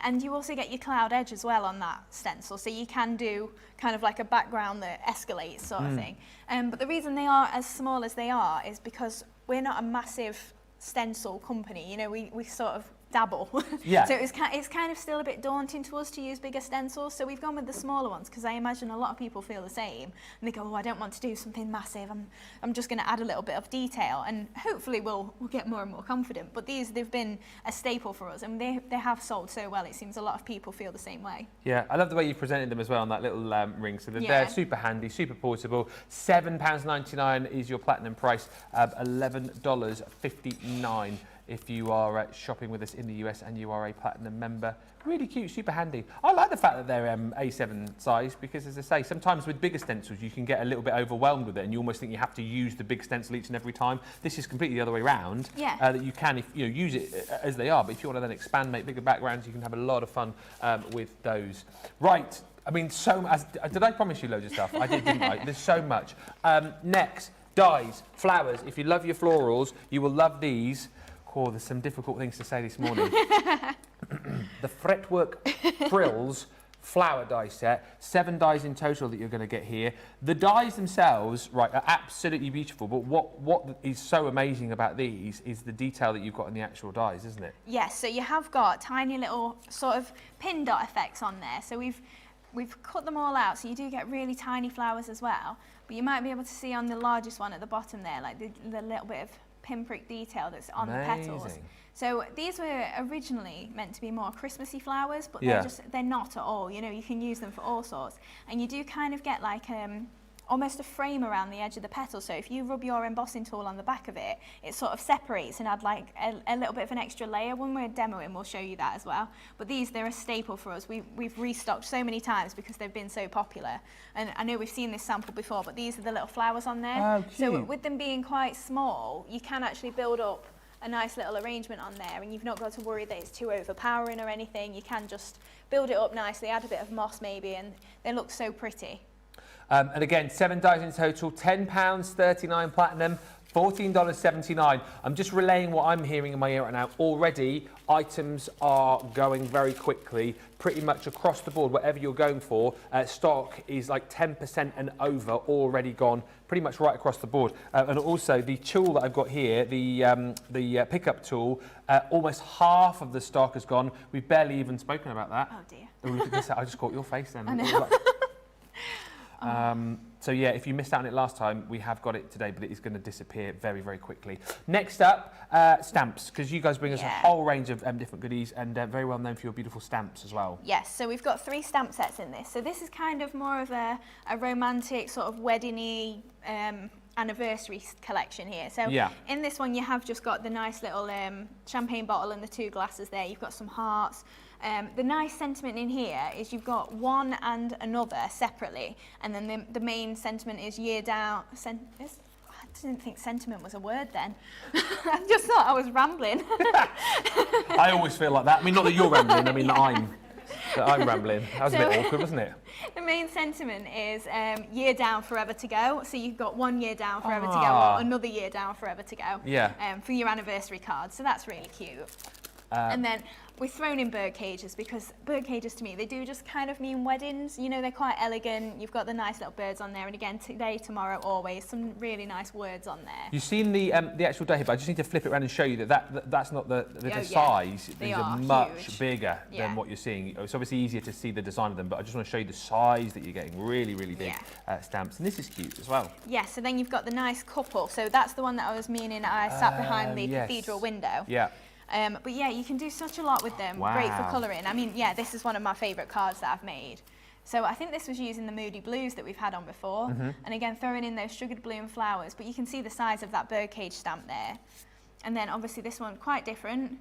and you also get your cloud edge as well on that stencil, so you can do kind of like a background that escalates sort of thing. But the reason they are as small as they are is because we're not a massive stencil company. You know, we sort of dabble. So it's kind of still a bit daunting to us to use bigger stencils, so we've gone with the smaller ones because I imagine a lot of people feel the same and they go, oh, I don't want to do something massive, I'm just going to add a little bit of detail, and hopefully we'll get more and more confident. But they've been a staple for us, and they have sold so well. It seems a lot of people feel the same way. Yeah, I love the way you presented them as well on that little ring. So they're super handy, super portable. £7.99 is your platinum price, $11.59 if you are shopping with us in the US and you are a platinum member. Really cute, super handy. I like the fact that they're A7 size because, as I say, sometimes with bigger stencils you can get a little bit overwhelmed with it and you almost think you have to use the big stencil each and every time. This is completely the other way around. That you can, if you know, use it as they are, but if you want to then expand, make bigger backgrounds, you can have a lot of fun with those. Right, I mean, did I promise you loads of stuff? I did, didn't I? There's so much. Next, dies, flowers. If you love your florals, you will love these. Oh, there's some difficult things to say this morning. The Fretwork Frills flower die set, 7 dies in total that you're going to get here. The dies themselves, right, are absolutely beautiful, but what is so amazing about these is the detail that you've got in the actual dies, isn't it? Yes, so you have got tiny little sort of pin dot effects on there. So we've cut them all out, so you do get really tiny flowers as well. But you might be able to see on the largest one at the bottom there, like the little bit of pinprick detail that's on the petals. So these were originally meant to be more Christmassy flowers, but they're not at all. You know, you can use them for all sorts, and you do kind of get like almost a frame around the edge of the petal. So if you rub your embossing tool on the back of it, it sort of separates and add like a little bit of an extra layer. When we're demoing, we'll show you that as well. But they're a staple for us. We've restocked so many times because they've been so popular. And I know we've seen this sample before, but these are the little flowers on there. Oh, cute. So with them being quite small, you can actually build up a nice little arrangement on there, and you've not got to worry that it's too overpowering or anything. You can just build it up nicely, add a bit of moss maybe, and they look so pretty. And again, 7 dies in total, £10.39 platinum, $14.79. I'm just relaying what I'm hearing in my ear right now. Already, items are going very quickly, pretty much across the board, whatever you're going for. Stock is like 10% and over, already gone, pretty much right across the board. And also, the tool that I've got here, the pickup tool, almost half of the stock has gone. We've barely even spoken about that. Oh dear. Oh, look at this. I just caught your face then. I know. So yeah, if you missed out on it last time, we have got it today, but it is going to disappear very, very quickly. Next up, stamps, because you guys bring us a whole range of different goodies, and very well known for your beautiful stamps as well. Yes, so we've got 3 stamp sets in this. So this is kind of more of a romantic sort of wedding-y anniversary collection here. So in this one, you have just got the nice little champagne bottle and the 2 glasses there. You've got some hearts. The nice sentiment in here is you've got one and another separately, and then the main sentiment is year down. I didn't think sentiment was a word then. I just thought I was rambling. I always feel like that. I mean, not that you're rambling, I mean that I'm rambling. That was a bit awkward, wasn't it? The main sentiment is year down, forever to go. So you've got 1 year down, forever to go, or another year down, forever to go for your anniversary card. So that's really cute. And then we've thrown in bird cages, because bird cages to me, they do just kind of mean weddings. You know, they're quite elegant. You've got the nice little birds on there. And again, today, tomorrow, always, some really nice words on there. You've seen the actual day here, but I just need to flip it around and show you that's not the size. They These are much bigger than what you're seeing. It's obviously easier to see the design of them, but I just want to show you the size that you're getting. Really, really big stamps. And this is cute as well. Yeah, so then you've got the nice couple. So that's the one that I was meaning I sat behind the cathedral window. Yeah. But yeah, you can do such a lot with them. Wow. Great for colouring. I mean, yeah, this is one of my favourite cards that I've made. So I think this was using the Moody Blues that we've had on before. And again, throwing in those sugared bloom flowers. But you can see the size of that birdcage stamp there. And then obviously this one, quite different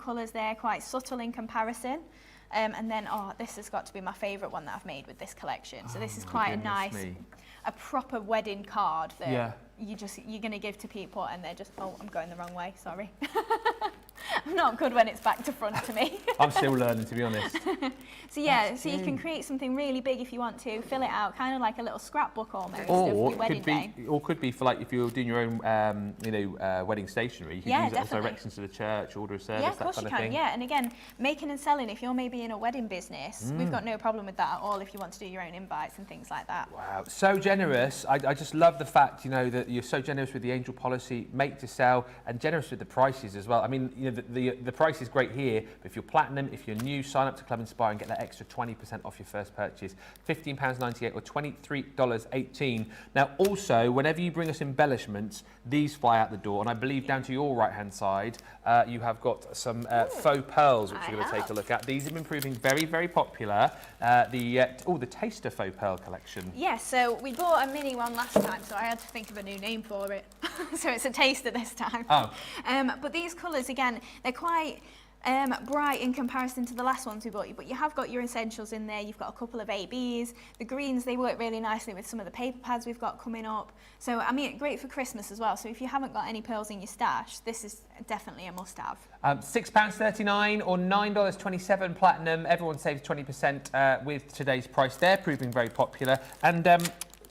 colours there, quite subtle in comparison. And then, this has got to be my favourite one that I've made with this collection. So this is quite a nice, a proper wedding card that you're going to give to people, and they're just, I'm going the wrong way, sorry. I'm not good when it's back to front to me. I'm still learning, to be honest. So yeah, so you can create something really big if you want to, fill it out, kind of like a little scrapbook almost of your wedding day. Or could be for like if you're doing your own, wedding stationery. You can use it as directions to the church, order of service, that kind of thing. Yeah, and again, making and selling. If you're maybe in a wedding business, we've got no problem with that at all. If you want to do your own invites and things like that. Wow, so generous. I just love the fact, that you're so generous with the angel policy, make to sell, and generous with the prices as well. I mean, the price is great here, but if you're platinum, if you're new, sign up to Club Inspire and get that extra 20% off your first purchase. £15.98 or $23.18. Now, also, whenever you bring us embellishments, these fly out the door, and I believe down to your right-hand side, you have got some faux pearls, which we're going to take a look at. These have been proving very, very popular. The Taster Faux Pearl collection. Yeah, so we bought a mini one last time, so I had to think of a new name for it. So it's a taster this time. But these colours, again, they're quite bright in comparison to the last ones we bought you, but you have got your essentials in there. You've got a couple of ABs. The greens, they work really nicely with some of the paper pads we've got coming up. So, I mean, great for Christmas as well. So if you haven't got any pearls in your stash, this is definitely a must-have. £6.39 or $9.27 platinum. Everyone saves 20% with today's price. They're proving very popular. And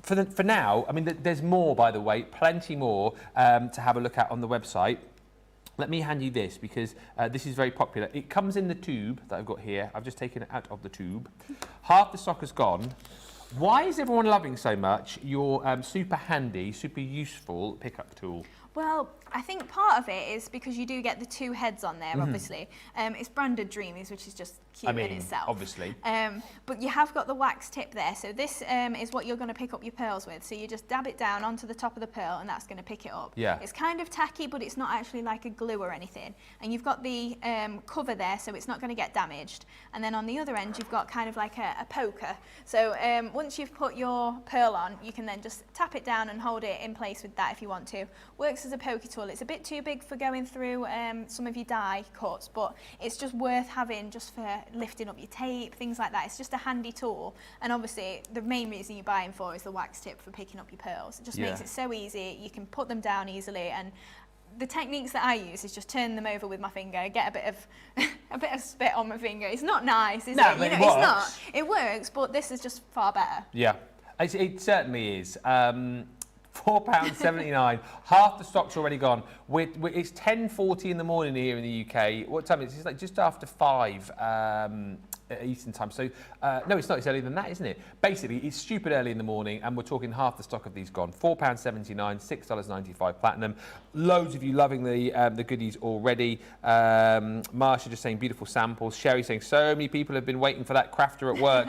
for now, I mean, there's more, by the way, plenty more to have a look at on the website. Let me hand you this, because this is very popular. It comes in the tube that I've got here. I've just taken it out of the tube. Half the stock has gone. Why is everyone loving so much your super handy, super useful pickup tool? Well, I think part of it is because you do get the 2 heads on there, obviously. It's branded Dreamees, which is just cute in itself. Obviously. But you have got the wax tip there. So this is what you're going to pick up your pearls with. So you just dab it down onto the top of the pearl and that's going to pick it up. Yeah. It's kind of tacky, but it's not actually like a glue or anything. And you've got the cover there, so it's not going to get damaged. And then on the other end, you've got kind of like a poker. So once you've put your pearl on, you can then just tap it down and hold it in place with that if you want to. Works as a poker tool. It's a bit too big for going through some of your die cuts, but it's just worth having just for lifting up your tape, things like that. It's just a handy tool. And obviously, the main reason you're buying for is the wax tip for picking up your pearls. It just makes it so easy. You can put them down easily, and the techniques that I use is just turn them over with my finger, get a bit of spit on my finger. It's not nice, is it? But It's not. It works, but this is just far better. Yeah, it certainly is. £4.79. Half the stock's already gone. It's 10:40 in the morning here in the UK. What time is it? It's like just after 5 Eastern time. So, no, it's not. It's earlier than that, isn't it? Basically, it's stupid early in the morning, and we're talking half the stock of these gone. £4.79, $6.95 platinum. Loads of you loving the goodies already. Marsha just saying beautiful samples. Sherry saying so many people have been waiting for that crafter at work.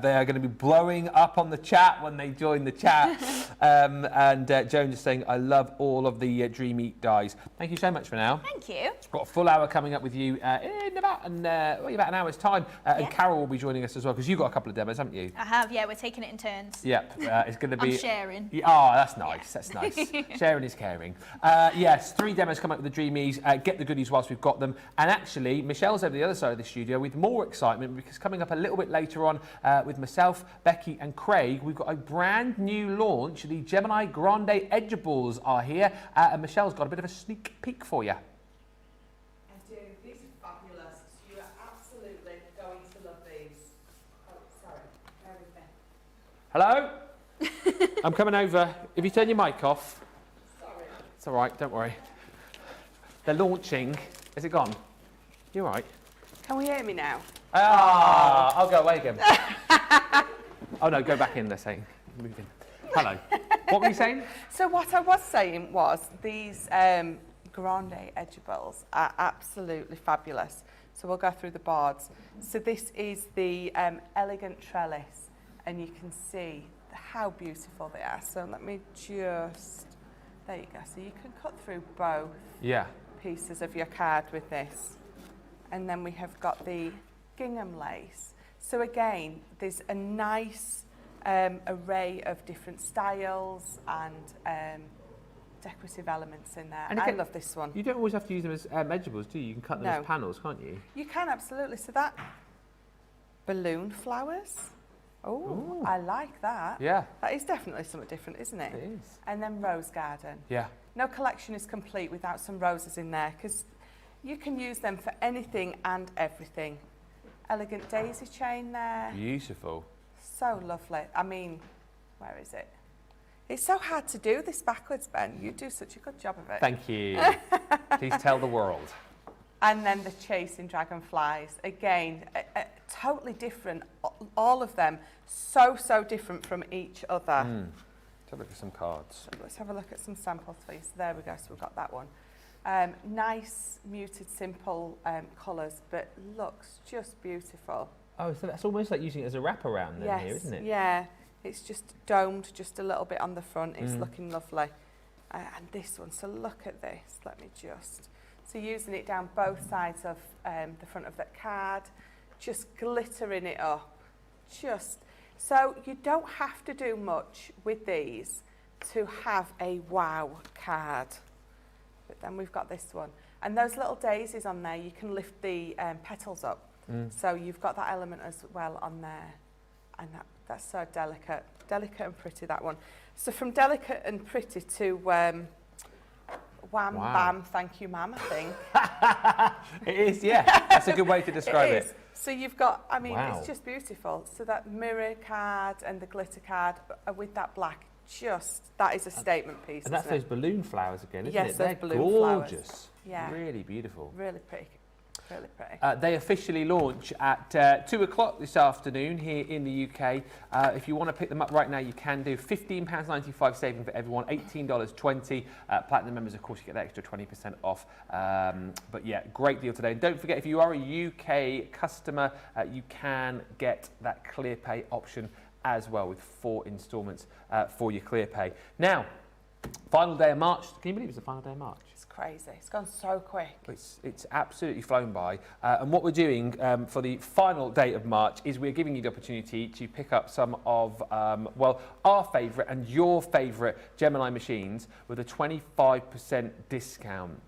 They are going to be blowing up on the chat when they join the chat. And Joan just saying, I love all of the Dreamy dies. Thank you so much for now. Thank you. Got a full hour coming up with you in about an hour's time. And Carol will be joining us as well, because you've got a couple of demos, haven't you? I have, yeah. We're taking it in turns. Yep, it's going to be... I'm sharing. Oh, that's nice. That's nice. Sharing is caring. Yes, 3 demos coming up with the Dreamies. Get the goodies whilst we've got them. And actually, Michelle's over the other side of the studio with more excitement, because coming up a little bit later on with myself, Becky and Craig, we've got a brand new launch. The Gemini Grande Edgeables are here. And Michelle's got a bit of a sneak peek for you. These are fabulous. You are absolutely going to love these. Oh, sorry. Bear with me. Hello? I'm coming over. If you turn your mic off. Sorry. It's all right, don't worry. They're launching. Is it gone? You all right? Can we hear me now? I'll go away again. Oh no, go back in, they're saying. Move in. Hello. What were you saying? So what I was saying was these Grande Edgeables are absolutely fabulous. So we'll go through the boards. So this is the elegant trellis, and you can see how beautiful they are. So let me just, there you go. So you can cut through both pieces of your card with this. And then we have got the Gingham Lace. So again, there's a nice array of different styles and decorative elements in there. And again, I love this one. You don't always have to use them as edgeables, do you? You can cut them as panels, can't you? You can, absolutely. So that balloon flowers. Oh, I like that. Yeah. That is definitely something different, isn't it? It is. And then rose garden. Yeah. No collection is complete without some roses in there, because you can use them for anything and everything. Elegant daisy chain there. Beautiful. So lovely. I mean, where is it? It's so hard to do this backwards, Ben. You do such a good job of it. Thank you. Please tell the world. And then the chasing dragonflies. Again, totally different. All of them so different from each other. Let's have a look at some cards. So let's have a look at some samples, please. So there we go. So we've got that one. Nice, muted, simple colours, but looks just beautiful. Oh, so that's almost like using it as a wraparound then here, isn't it? Yeah. It's just domed just a little bit on the front. It's looking lovely. And this one, so look at this. Let me just... So using it down both sides of the front of that card, just glittering it up. So you don't have to do much with these to have a wow card. But then we've got this one. And those little daisies on there, you can lift the petals up. So you've got that element as well on there. And that's so delicate. Delicate and pretty, that one. So from delicate and pretty to wham, bam, thank you, ma'am, I think. It is, yeah. That's a good way to describe it. So you've got, I mean, it's just beautiful. So that mirror card and the glitter card with that black, that is a statement piece. And that's those balloon flowers again, isn't it? Yes, those balloon gorgeous. Flowers. Yeah. Really beautiful. Really pretty. Really pretty. They officially launch at 2 o'clock this afternoon here in the UK. If you want to pick them up right now, you can do. £15.95 saving for everyone, $18.20. Platinum members, of course, you get that extra 20% off. But yeah, great deal today. And don't forget, if you are a UK customer, you can get that clear pay option as well with 4 instalments for your clear pay. Now, final day of March. Can you believe it's the final day of March? It's crazy. It's gone so quick. It's absolutely flown by. And what we're doing for the final day of March is we're giving you the opportunity to pick up some of, well, our favourite and your favourite Gemini machines with a 25% discount.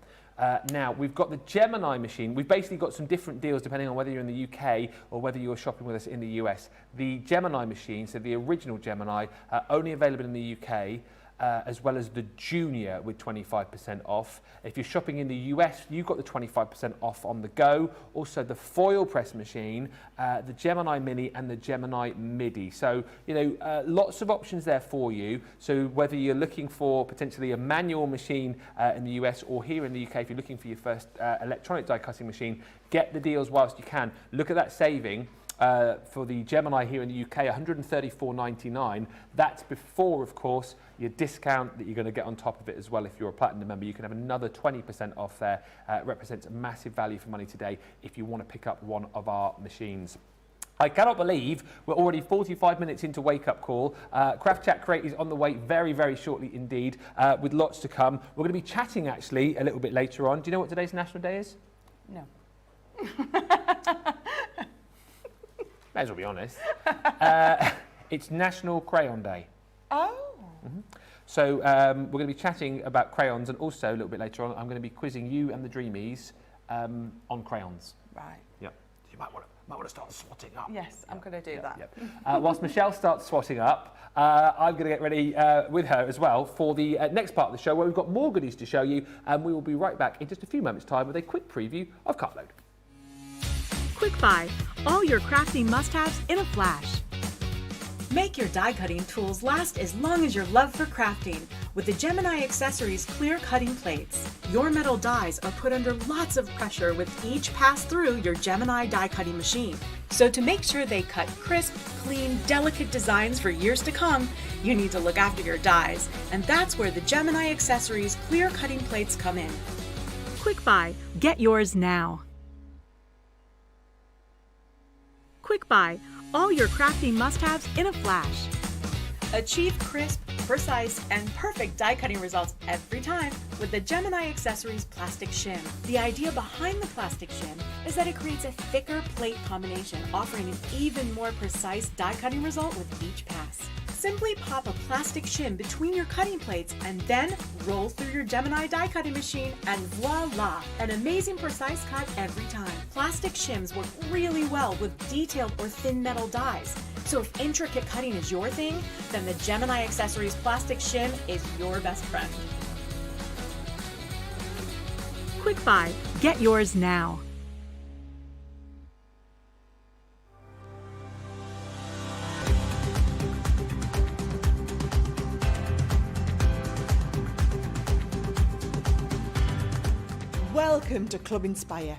Now, we've got the Gemini machine. We've basically got some different deals depending on whether you're in the UK or whether you're shopping with us in the US. The Gemini machine, so the original Gemini, only available in the UK. As well as the Junior with 25% off. If you're shopping in the US, you've got the 25% off on the go. Also the foil press machine, the Gemini Mini and the Gemini Midi. So, you know, lots of options there for you. So whether you're looking for potentially a manual machine in the US or here in the UK, if you're looking for your first electronic die cutting machine, get the deals whilst you can. Look at that saving. For the Gemini here in the UK, $134.99. That's before, of course, your discount that you're going to get on top of it as well. If you're a Platinum member, you can have another 20% off there. It represents a massive value for money today if you want to pick up one of our machines. I cannot believe we're already 45 minutes into Wake Up Call. Craft Chat Crate is on the way very, very shortly indeed, with lots to come. We're going to be chatting actually a little bit later on. Do you know what today's National Day is? No. May as well be honest. It's National Crayon Day. Oh. Mm-hmm. So we're going to be chatting about crayons, and also a little bit later on, I'm going to be quizzing you and the Dreamees on crayons. Right. Yep. You might want to start swatting up. Yes, I'm going to do that. Yep. Whilst Michelle starts swatting up, I'm going to get ready with her as well for the next part of the show, where we've got more goodies to show you, and we will be right back in just a few moments' time with a quick preview of Cartload. Quick Buy, all your crafting must-haves in a flash. Make your die cutting tools last as long as your love for crafting with the Gemini Accessories clear cutting plates. Your metal dies are put under lots of pressure with each pass through your Gemini die cutting machine. So to make sure they cut crisp, clean, delicate designs for years to come, you need to look after your dies, and that's where the Gemini Accessories clear cutting plates come in. Quick Buy, get yours now. Quick Buy, all your crafting must-haves in a flash. Achieve crisp, precise, and perfect die cutting results every time with the Gemini Accessories Plastic Shim. The idea behind the Plastic Shim is that it creates a thicker plate combination, offering an even more precise die cutting result with each pass. Simply pop a plastic shim between your cutting plates and then roll through your Gemini die cutting machine and voila! An amazing precise cut every time. Plastic shims work really well with detailed or thin metal dies. So if intricate cutting is your thing, then the Gemini Accessories Plastic Shim is your best friend. Quick Buy, get yours now. Welcome to Club Inspire,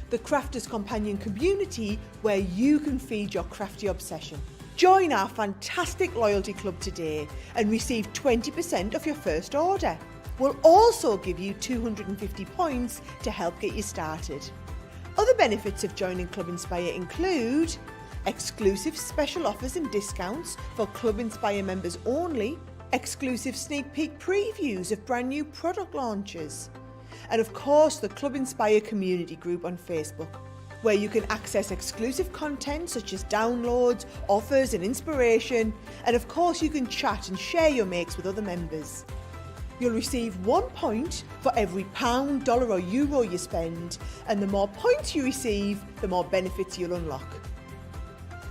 the crafters' companion community where you can feed your crafty obsession. Join our fantastic loyalty club today and receive 20% off your first order. We'll also give you 250 points to help get you started. Other benefits of joining Club Inspire include exclusive special offers and discounts for Club Inspire members only, exclusive sneak peek previews of brand new product launches, and of course the Club Inspire community group on Facebook, where you can access exclusive content such as downloads, offers and inspiration, and of course you can chat and share your makes with other members. You'll receive 1 point for every £1, dollar or euro you spend, and the more points you receive, the more benefits you'll unlock.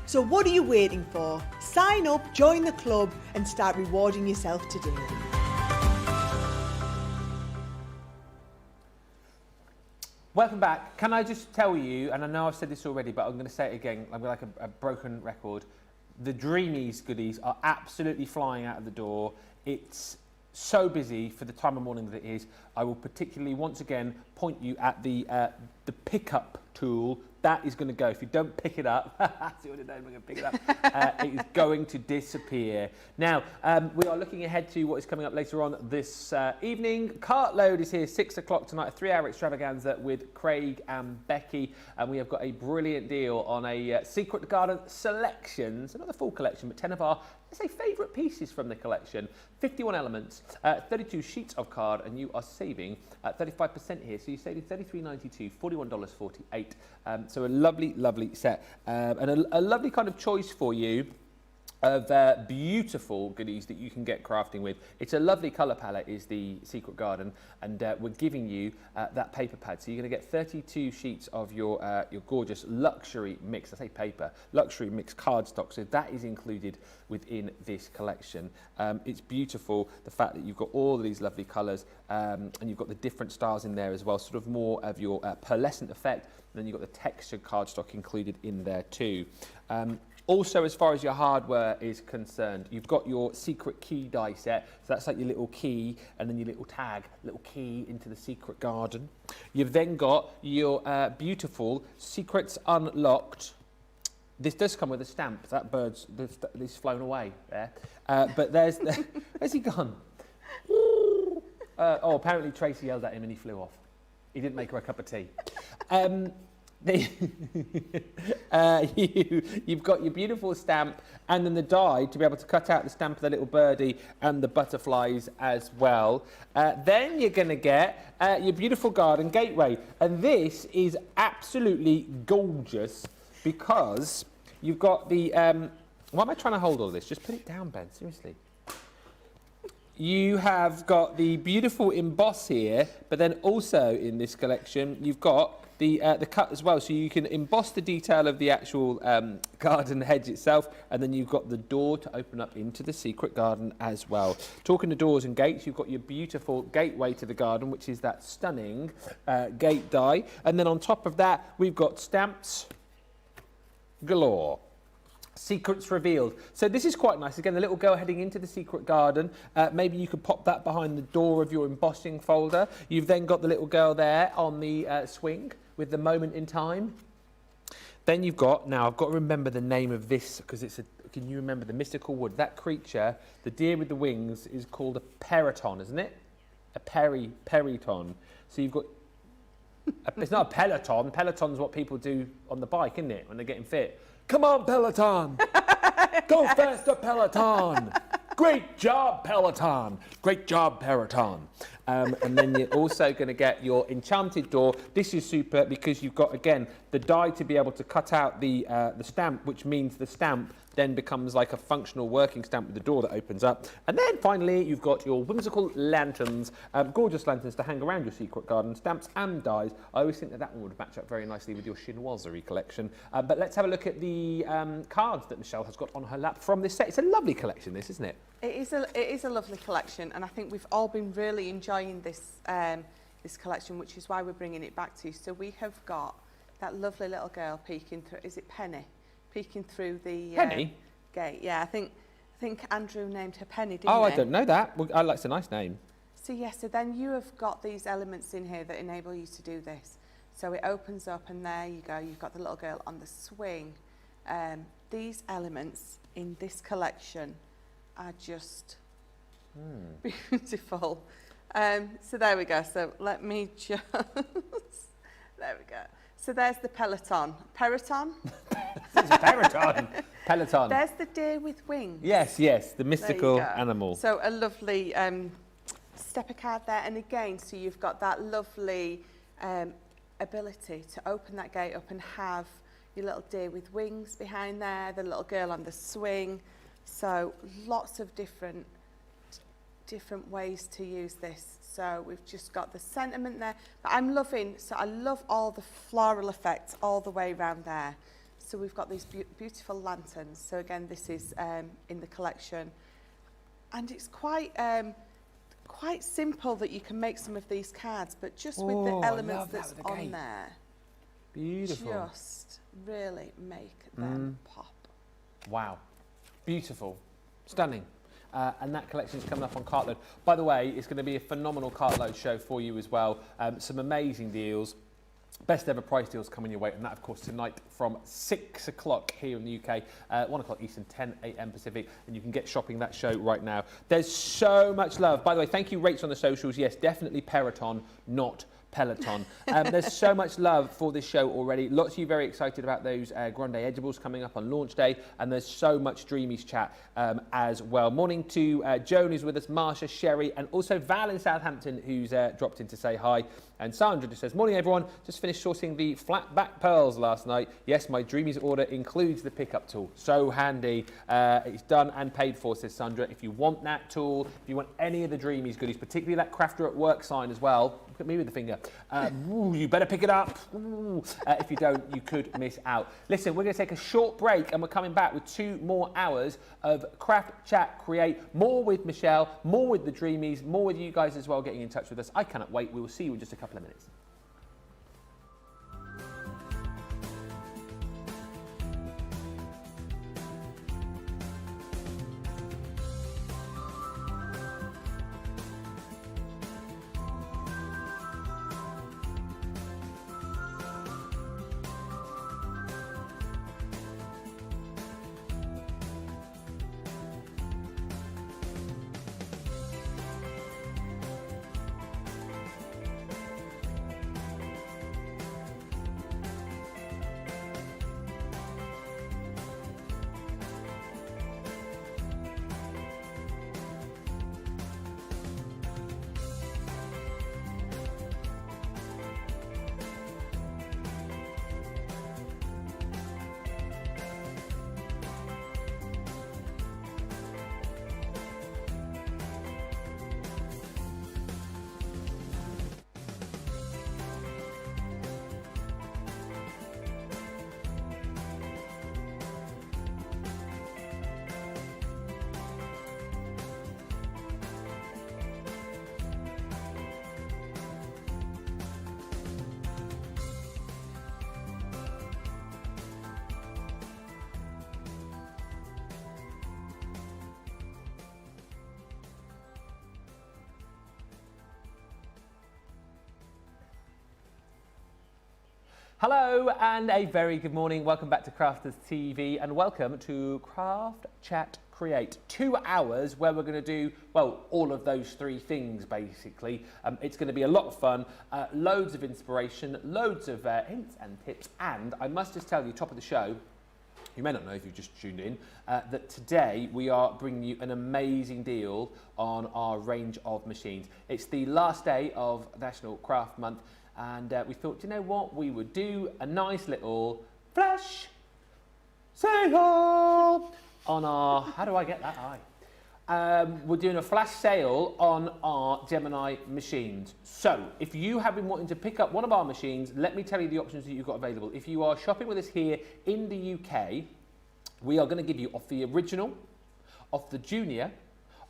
So what are you waiting for? Sign up, join the club and start rewarding yourself today. Welcome back. Can I just tell you, and I know I've said this already, but I'm going to say it again, I'm like a broken record. The Dreamees goodies are absolutely flying out of the door. It's so busy for the time of morning that it is. I will particularly once again point you at the pickup tool. That is going to go. If you don't pick it up, see what it does, we're going to pick it up. It is going to disappear. Now, we are looking ahead to what is coming up later on this evening. Cartload is here, 6 o'clock tonight, a 3-hour extravaganza with Craig and Becky. And we have got a brilliant deal on a Secret Garden selection. So not the full collection, but 10 of our, let's say, favourite pieces from the collection. 51 elements, 32 sheets of card, and you are saving 35% here. So you're saving $33.92, $41.48. So a lovely, lovely set, and a lovely kind of choice for you of beautiful goodies that you can get crafting with. It's a lovely colour palette, is the Secret Garden, and we're giving you that paper pad. So you're going to get 32 sheets of your gorgeous luxury mix. I say paper, luxury mix cardstock. So that is included within this collection. It's beautiful, the fact that you've got all of these lovely colours, and you've got the different styles in there as well, sort of more of your pearlescent effect. And then you've got the textured cardstock included in there too. Also, as far as your hardware is concerned, you've got your secret key die set. So that's like your little key and then your little tag, little key into the Secret Garden. You've then got your beautiful Secrets Unlocked. This does come with a stamp. That bird's flown away there. But there's where's he gone? Oh, apparently Tracy yelled at him and he flew off. He didn't make her a cup of tea. You've got your beautiful stamp and then the die to be able to cut out the stamp of the little birdie and the butterflies as well. Then you're going to get your beautiful garden gateway. And this is absolutely gorgeous because you've got the... why am I trying to hold all this? Just put it down, Ben, seriously. You have got the beautiful emboss here, but then also in this collection, you've got the cut as well. So you can emboss the detail of the actual garden hedge itself, and then you've got the door to open up into the Secret Garden as well. Talking to doors and gates, you've got your beautiful gateway to the garden, which is that stunning gate die. And then on top of that, we've got stamps galore. Secrets revealed. So this is quite nice. Again, the little girl heading into the Secret Garden. Maybe you could pop that behind the door of your embossing folder. You've then got the little girl there on the swing with the moment in time. Then you've got, now I've got to remember the name of this because it's a, can you remember the mystical wood? That creature, the deer with the wings, is called a periton, isn't it? A periton. So you've got, it's not a peloton. Peloton's what people do on the bike, isn't it, when they're getting fit? Come on, Peloton! Go faster, Peloton! Great job, Peloton! Great job, Peloton! And then you're also going to get your enchanted door. This is super because you've got, again, the die to be able to cut out the stamp, which means the stamp then becomes like a functional working stamp with the door that opens up. And then finally, you've got your whimsical lanterns, gorgeous lanterns to hang around your Secret Garden, stamps and dies. I always think that that one would match up very nicely with your chinoiserie collection. But let's have a look at the cards that Michelle has got on her lap from this set. It's a lovely collection, this, isn't it? It is a lovely collection, and I think we've all been really enjoying this this collection, which is why we're bringing it back to you. So we have got that lovely little girl peeking through. Is it Penny? Peeking through the gate. Yeah, I think Andrew named her Penny, didn't he? Oh, I don't know that. Well, it's a nice name. So yeah, so then you have got these elements in here that enable you to do this. So it opens up and there you go. You've got the little girl on the swing. These elements in this collection are just beautiful. So there we go. So let me just... there we go. So there's the peloton. Peloton? It's a peloton. Peloton. There's the deer with wings. Yes, yes, the mystical animal. So a lovely stepper card there. And again, so you've got that lovely ability to open that gate up and have your little deer with wings behind there, the little girl on the swing. So lots of different ways to use this. So we've just got the sentiment there, but I'm loving, so I love all the floral effects all the way around there. So we've got these beautiful lanterns. So again, this is in the collection, and it's quite simple that you can make some of these cards, but just with the elements that's on there, beautiful, just really make them pop. Wow, beautiful, stunning. and that collection is coming up on Cartload. By the way, it's going to be a phenomenal Cartload show for you as well. Some amazing deals. Best ever price deals coming your way, and that, of course, tonight from 6 o'clock here in the UK, 1 o'clock Eastern, 10 a.m. Pacific, and you can get shopping that show right now. There's so much love. By the way, thank you, Rachel, on the socials. Yes, definitely Peloton, not Peloton. There's so much love for this show already. Lots of you very excited about those Grande Edibles coming up on launch day, and there's so much Dreamees chat as well. Morning to Joan, who's with us, Marsha, Sherry, and also Val in Southampton, who's dropped in to say hi. And Sandra just says, morning everyone, just finished sourcing the flat back pearls last night. Yes, my Dreamees order includes the pickup tool. So handy. It's done and paid for, says Sandra. If you want that tool, if you want any of the Dreamees goodies, particularly that Crafter at Work sign as well, look at me with the finger. You better pick it up. If you don't, you could miss out. Listen, we're going to take a short break and we're coming back with 2 more hours of Craft, Chat, Create. More with Michelle, more with the Dreamees, more with you guys as well getting in touch with us. I cannot wait. We will see you in just a couple of minutes. Hello and a very good morning. Welcome back to Crafters TV and welcome to Craft, Chat, Create. 2 hours where we're going to do, well, all of those 3 things basically. It's going to be a lot of fun, loads of inspiration, loads of hints and tips, and I must just tell you, top of the show, you may not know if you've just tuned in, that today we are bringing you an amazing deal on our range of machines. It's the last day of National Craft Month, and we thought, you know what, we would do a nice little flash sale on our, how do I get that eye? We're doing a flash sale on our Gemini machines. So if you have been wanting to pick up one of our machines, let me tell you the options that you've got available. If you are shopping with us here in the UK, we are going to give you off the original, off the junior,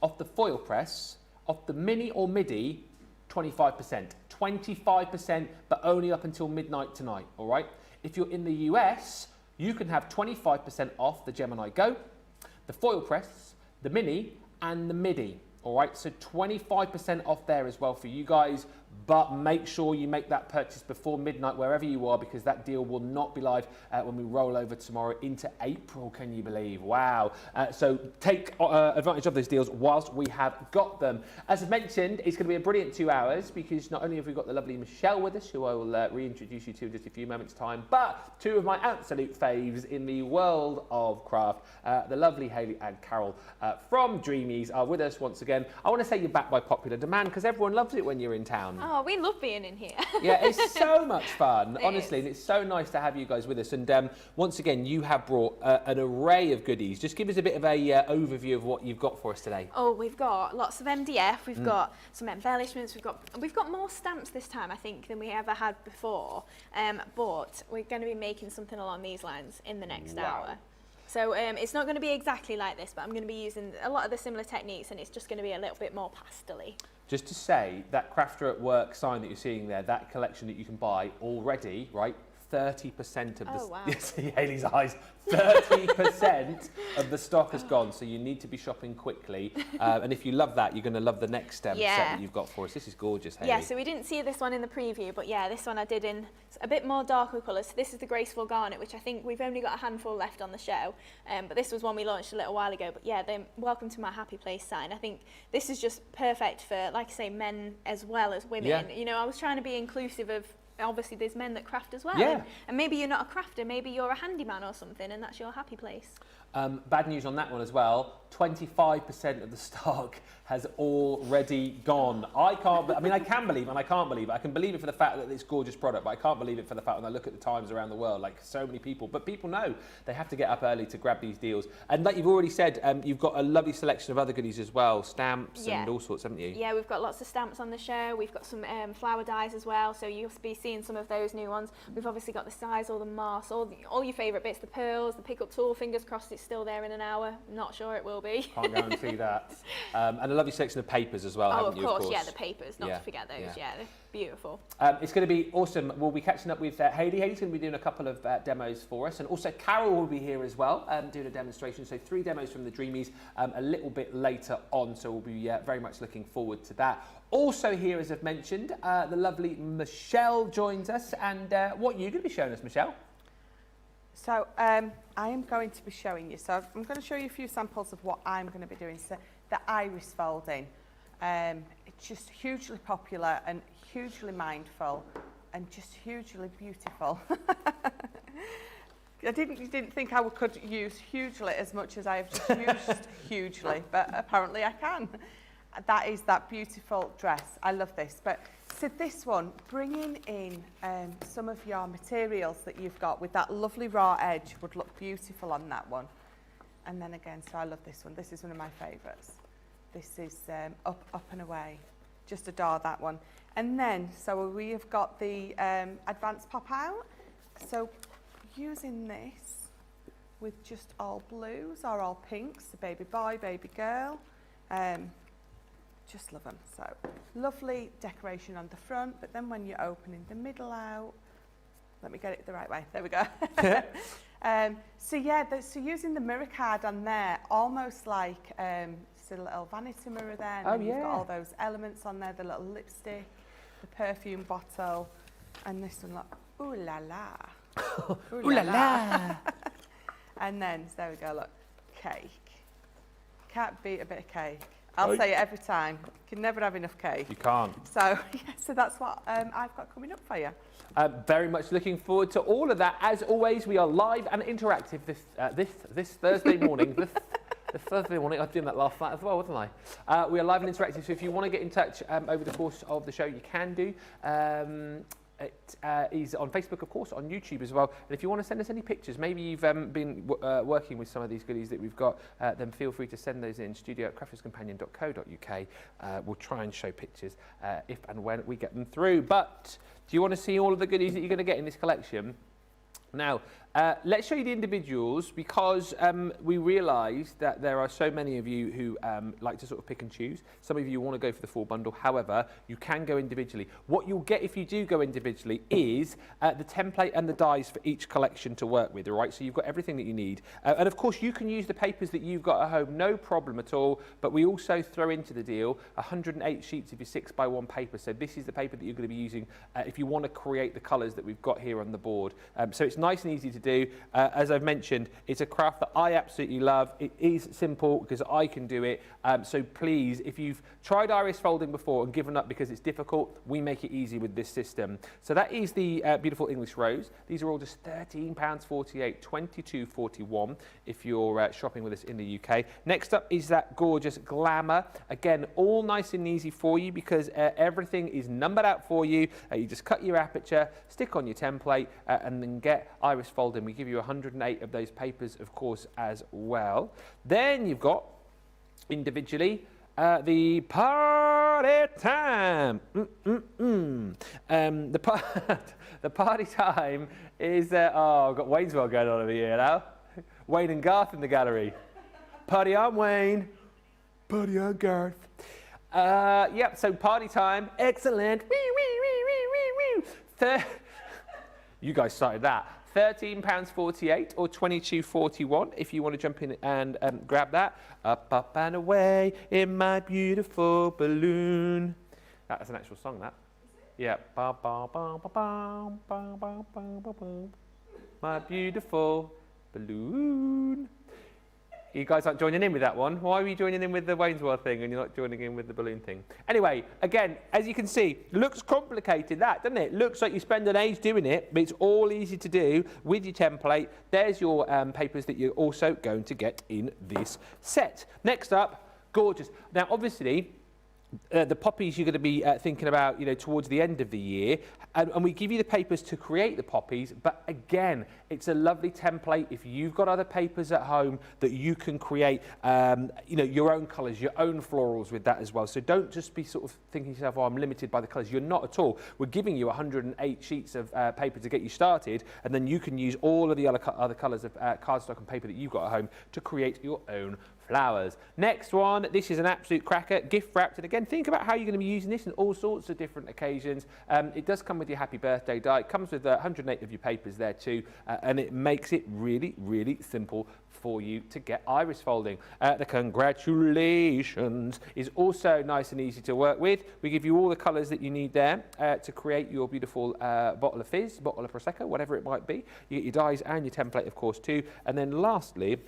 off the foil press, off the mini or midi, 25%. 25%, but only up until midnight tonight, all right? If you're in the US, you can have 25% off the Gemini Go, the foil press, the mini, and the midi, all right? So 25% off there as well for you guys, but make sure you make that purchase before midnight wherever you are, because that deal will not be live when we roll over tomorrow into April, can you believe? Wow. So take advantage of those deals whilst we have got them. As I've mentioned, it's going to be a brilliant 2 hours, because not only have we got the lovely Michelle with us, who I will reintroduce you to in just a few moments' time, but 2 of my absolute faves in the world of craft, the lovely Hayley and Carol from Dreamees are with us once again. I want to say you're back by popular demand, because everyone loves it when you're in town. Oh, we love being in here. Yeah, it's so much fun, honestly, and it's so nice to have you guys with us. And once again, you have brought an array of goodies. Just give us a bit of a overview of what you've got for us today. Oh, we've got lots of MDF. We've got some embellishments. We've got more stamps this time, I think, than we ever had before. But we're going to be making something along these lines in the next hour. So it's not going to be exactly like this, but I'm going to be using a lot of the similar techniques, and it's just going to be a little bit more pastel-y. Just to say, that Crafter at Work sign that you're seeing there, that collection that you can buy already, right, 30% of the... Oh, wow. See Hayley's eyes. 30% of the stock has gone, so you need to be shopping quickly. And if you love that, you're going to love the next set that you've got for us. This is gorgeous, Hayley. Yeah, so we didn't see this one in the preview, but yeah, this one I did in a bit more darker colours. So this is the Graceful Garnet, which I think we've only got a handful left on the show. But this was one we launched a little while ago. But yeah, the Welcome to My Happy Place sign. I think this is just perfect for, like I say, men as well as women. Yeah. You know, I was trying to be inclusive of, obviously there's men that craft as well. Yeah. And maybe you're not a crafter, maybe you're a handyman or something, and that's your happy place. Bad news on that one as well. 25% of the stock has already gone. I mean, I can believe and I can't believe it. I can believe it for the fact that it's a gorgeous product, but I can't believe it for the fact when I look at the times around the world, like so many people. But people know they have to get up early to grab these deals. And like you've already said, you've got a lovely selection of other goodies as well, stamps and all sorts, haven't you? Yeah, we've got lots of stamps on the show. We've got some flower dyes as well, so you'll be seeing some of those new ones. We've obviously got the size, all the moss, all your favourite bits, the pearls, the pickup tool. Fingers crossed it's still there in an hour. Not sure it will be. Can't guarantee that. And a lovely selection of papers as well, haven't you? Of course, yeah, the papers, not to forget those. Yeah, they're beautiful. It's going to be awesome. We'll be catching up with Hayley. Hayley's going to be doing a couple of demos for us, and also Carol will be here as well, doing a demonstration. So 3 demos from the Dreamees a little bit later on, so we'll be very much looking forward to that. Also here, as I've mentioned, the lovely Michelle joins us, and what are you going to be showing us, Michelle? So I am going to be showing you, so I'm going to show you a few samples of what I'm going to be doing. So the iris folding, it's just hugely popular and hugely mindful and just hugely beautiful. You didn't think I could use hugely as much as I have just used hugely, but apparently I can. That is that beautiful dress. I love this. But so this one, bringing in some of your materials that you've got with that lovely raw edge would look beautiful on that one. And then again, so I love this one. This is one of my favourites. This is up and away. Just adore that one. And then, so we have got the advanced pop out. So using this with just all blues or all pinks, the baby boy, baby girl. Just love them. So lovely decoration on the front, but then when you're opening the middle out, let me get it the right way. There we go. So yeah, so using the mirror card on there, almost like just a little vanity mirror there. And then you've got all those elements on there, the little lipstick, the perfume bottle, and this one, like, ooh la la. Ooh la la. And then, so there we go, look, cake. Can't beat a bit of cake. I'll say it every time. You can never have enough cake. You can't. So, yeah, so that's what I've got coming up for you. Very much looking forward to all of that. As always, we are live and interactive this Thursday morning. This Thursday morning, I was doing that last night as well, wasn't I? We are live and interactive, so if you want to get in touch over the course of the show, you can do. It is on Facebook, of course, on YouTube as well. And if you want to send us any pictures, maybe you've been working with some of these goodies that we've got, then feel free to send those in, studio@crafterscompanion.co.uk. We'll try and show pictures if and when we get them through. But do you want to see all of the goodies that you're going to get in this collection? Now, let's show you the individuals, because we realise that there are so many of you who like to sort of pick and choose. Some of you want to go for the full bundle. However, you can go individually. What you'll get if you do go individually is the template and the dies for each collection to work with, all right? So you've got everything that you need. And of course, you can use the papers that you've got at home, no problem at all. But we also throw into the deal 108 sheets of your 6x1 paper. So this is the paper that you're going to be using if you want to create the colours that we've got here on the board. So it's nice and easy to do. As I've mentioned, it's a craft that I absolutely love. It is simple because I can do it. So please, if you've tried iris folding before and given up because it's difficult, we make it easy with this system. So that is the beautiful English rose. These are all just £13.48, £22.41 if you're shopping with us in the UK. Next up is that gorgeous glamour. Again, all nice and easy for you because everything is numbered out for you. You just cut your aperture, stick on your template, and then get iris folding. We give you 108 of those papers, of course, as well. Then you've got individually the party time. The party time is oh, I've got Waynesville going on over here now. Wayne and Garth in the gallery. Party on, Wayne. Party on, Garth. Yep, so party time. Excellent. Wee, wee, wee, wee, wee, wee. You guys started that. £13.48 or £22.41 if you want to jump in and grab that. Up, up and away in my beautiful balloon. That's an actual song, that. Yeah. Ba, ba, ba, ba, ba, ba, ba, ba, ba, ba. My beautiful balloon. You guys aren't joining in with that one. Why are you joining in with the Waynesworth thing and you're not joining in with the balloon thing? Anyway, again, as you can see, looks complicated, that, doesn't it? Looks like you spend an age doing it, but it's all easy to do with your template. There's your papers that you're also going to get in this set. Next up, gorgeous. Now, obviously, the poppies you're going to be thinking about, you know, towards the end of the year, and we give you the papers to create the poppies. But again, it's a lovely template if you've got other papers at home that you can create, you know, your own colours, your own florals with that as well. So don't just be sort of thinking to yourself, oh, I'm limited by the colours. You're not at all. We're giving you 108 sheets of paper to get you started, and then you can use all of the other colours of cardstock and paper that you've got at home to create your own flowers. Next one, this is an absolute cracker, gift wrapped, and again, think about how you're going to be using this in all sorts of different occasions. It does come with your happy birthday die. It comes with 108 of your papers there too, and it makes it really, really simple for you to get iris folding. The congratulations is also nice and easy to work with. We give you all the colours that you need there to create your beautiful bottle of fizz, bottle of Prosecco, whatever it might be. You get your dies and your template, of course, too. And then lastly,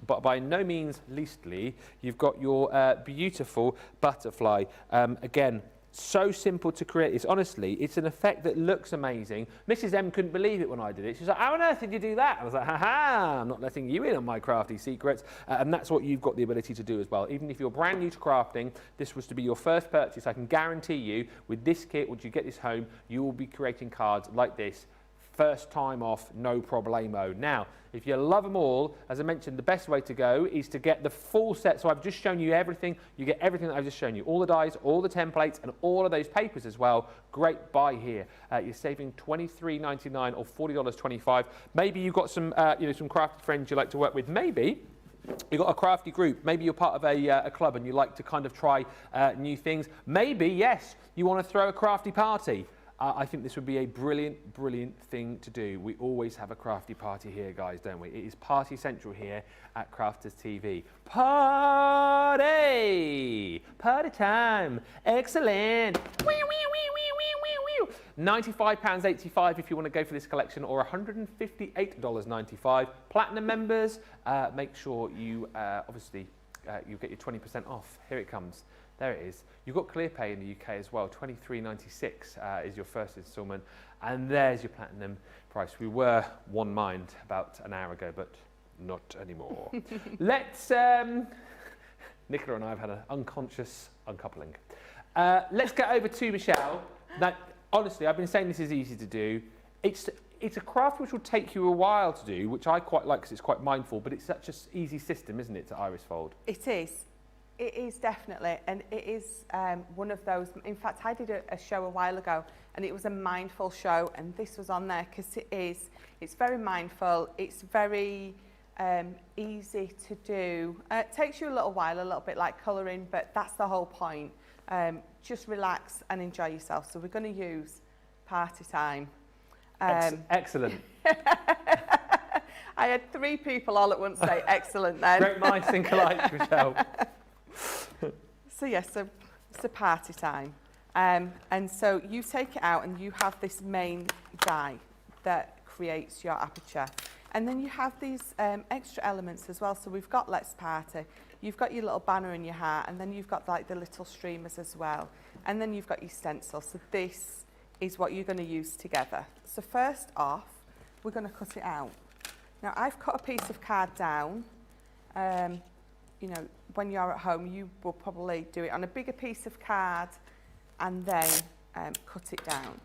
but by no means leastly, you've got your beautiful butterfly. Again, so simple to create this. Honestly, it's an effect that looks amazing. Mrs. M couldn't believe it when I did it. She was like, how on earth did you do that? I was like, ha-ha, I'm not letting you in on my crafty secrets. And that's what you've got the ability to do as well. Even if you're brand new to crafting, this was to be your first purchase. I can guarantee you, with this kit, once you get this home, you will be creating cards like this. First time off, no problemo. Now, if you love them all, as I mentioned, the best way to go is to get the full set. So I've just shown you everything. You get everything that I've just shown you. All the dies, all the templates, and all of those papers as well. Great buy here. You're saving $23.99 or $40.25. Maybe you've got some, you know, some crafty friends you like to work with. Maybe you've got a crafty group. Maybe you're part of a club and you like to kind of try new things. Maybe, yes, you want to throw a crafty party. I think this would be a brilliant, brilliant thing to do. We always have a crafty party here, guys, don't we? It is party central here at Crafters TV. Party! Party time! Excellent! £95.85 if you want to go for this collection, or $158.95. Platinum members, make sure you obviously you get your 20% off. Here it comes. There it is. You've got ClearPay in the UK as well. $23.96 is your first instalment. And there's your platinum price. We were one mind about an hour ago, but not anymore. Let's, Nicola and I have had an unconscious uncoupling. Let's get over to Michelle. Now, honestly, I've been saying this is easy to do. It's a craft which will take you a while to do, which I quite like because it's quite mindful, but it's such an easy system, isn't it, to iris fold? It is. It is definitely, and it is one of those. In fact, I did a show a while ago, and it was a mindful show, and this was on there because it's very mindful. It's very easy to do. It takes you a little while, a little bit like colouring, but that's the whole point. Just relax and enjoy yourself. So we're going to use Party Time. Excellent. I had 3 people all at once say excellent then. Great minds think alike, Michelle. So yes, so it's a party time. And so you take it out and you have this main die that creates your aperture. And then you have these extra elements as well. So we've got Let's Party, you've got your little banner in your heart, and then you've got like the little streamers as well. And then you've got your stencil. So this is what you're going to use together. So first off, we're going to cut it out. Now I've cut a piece of card down. You know, when you're at home, you will probably do it on a bigger piece of card and then cut it down.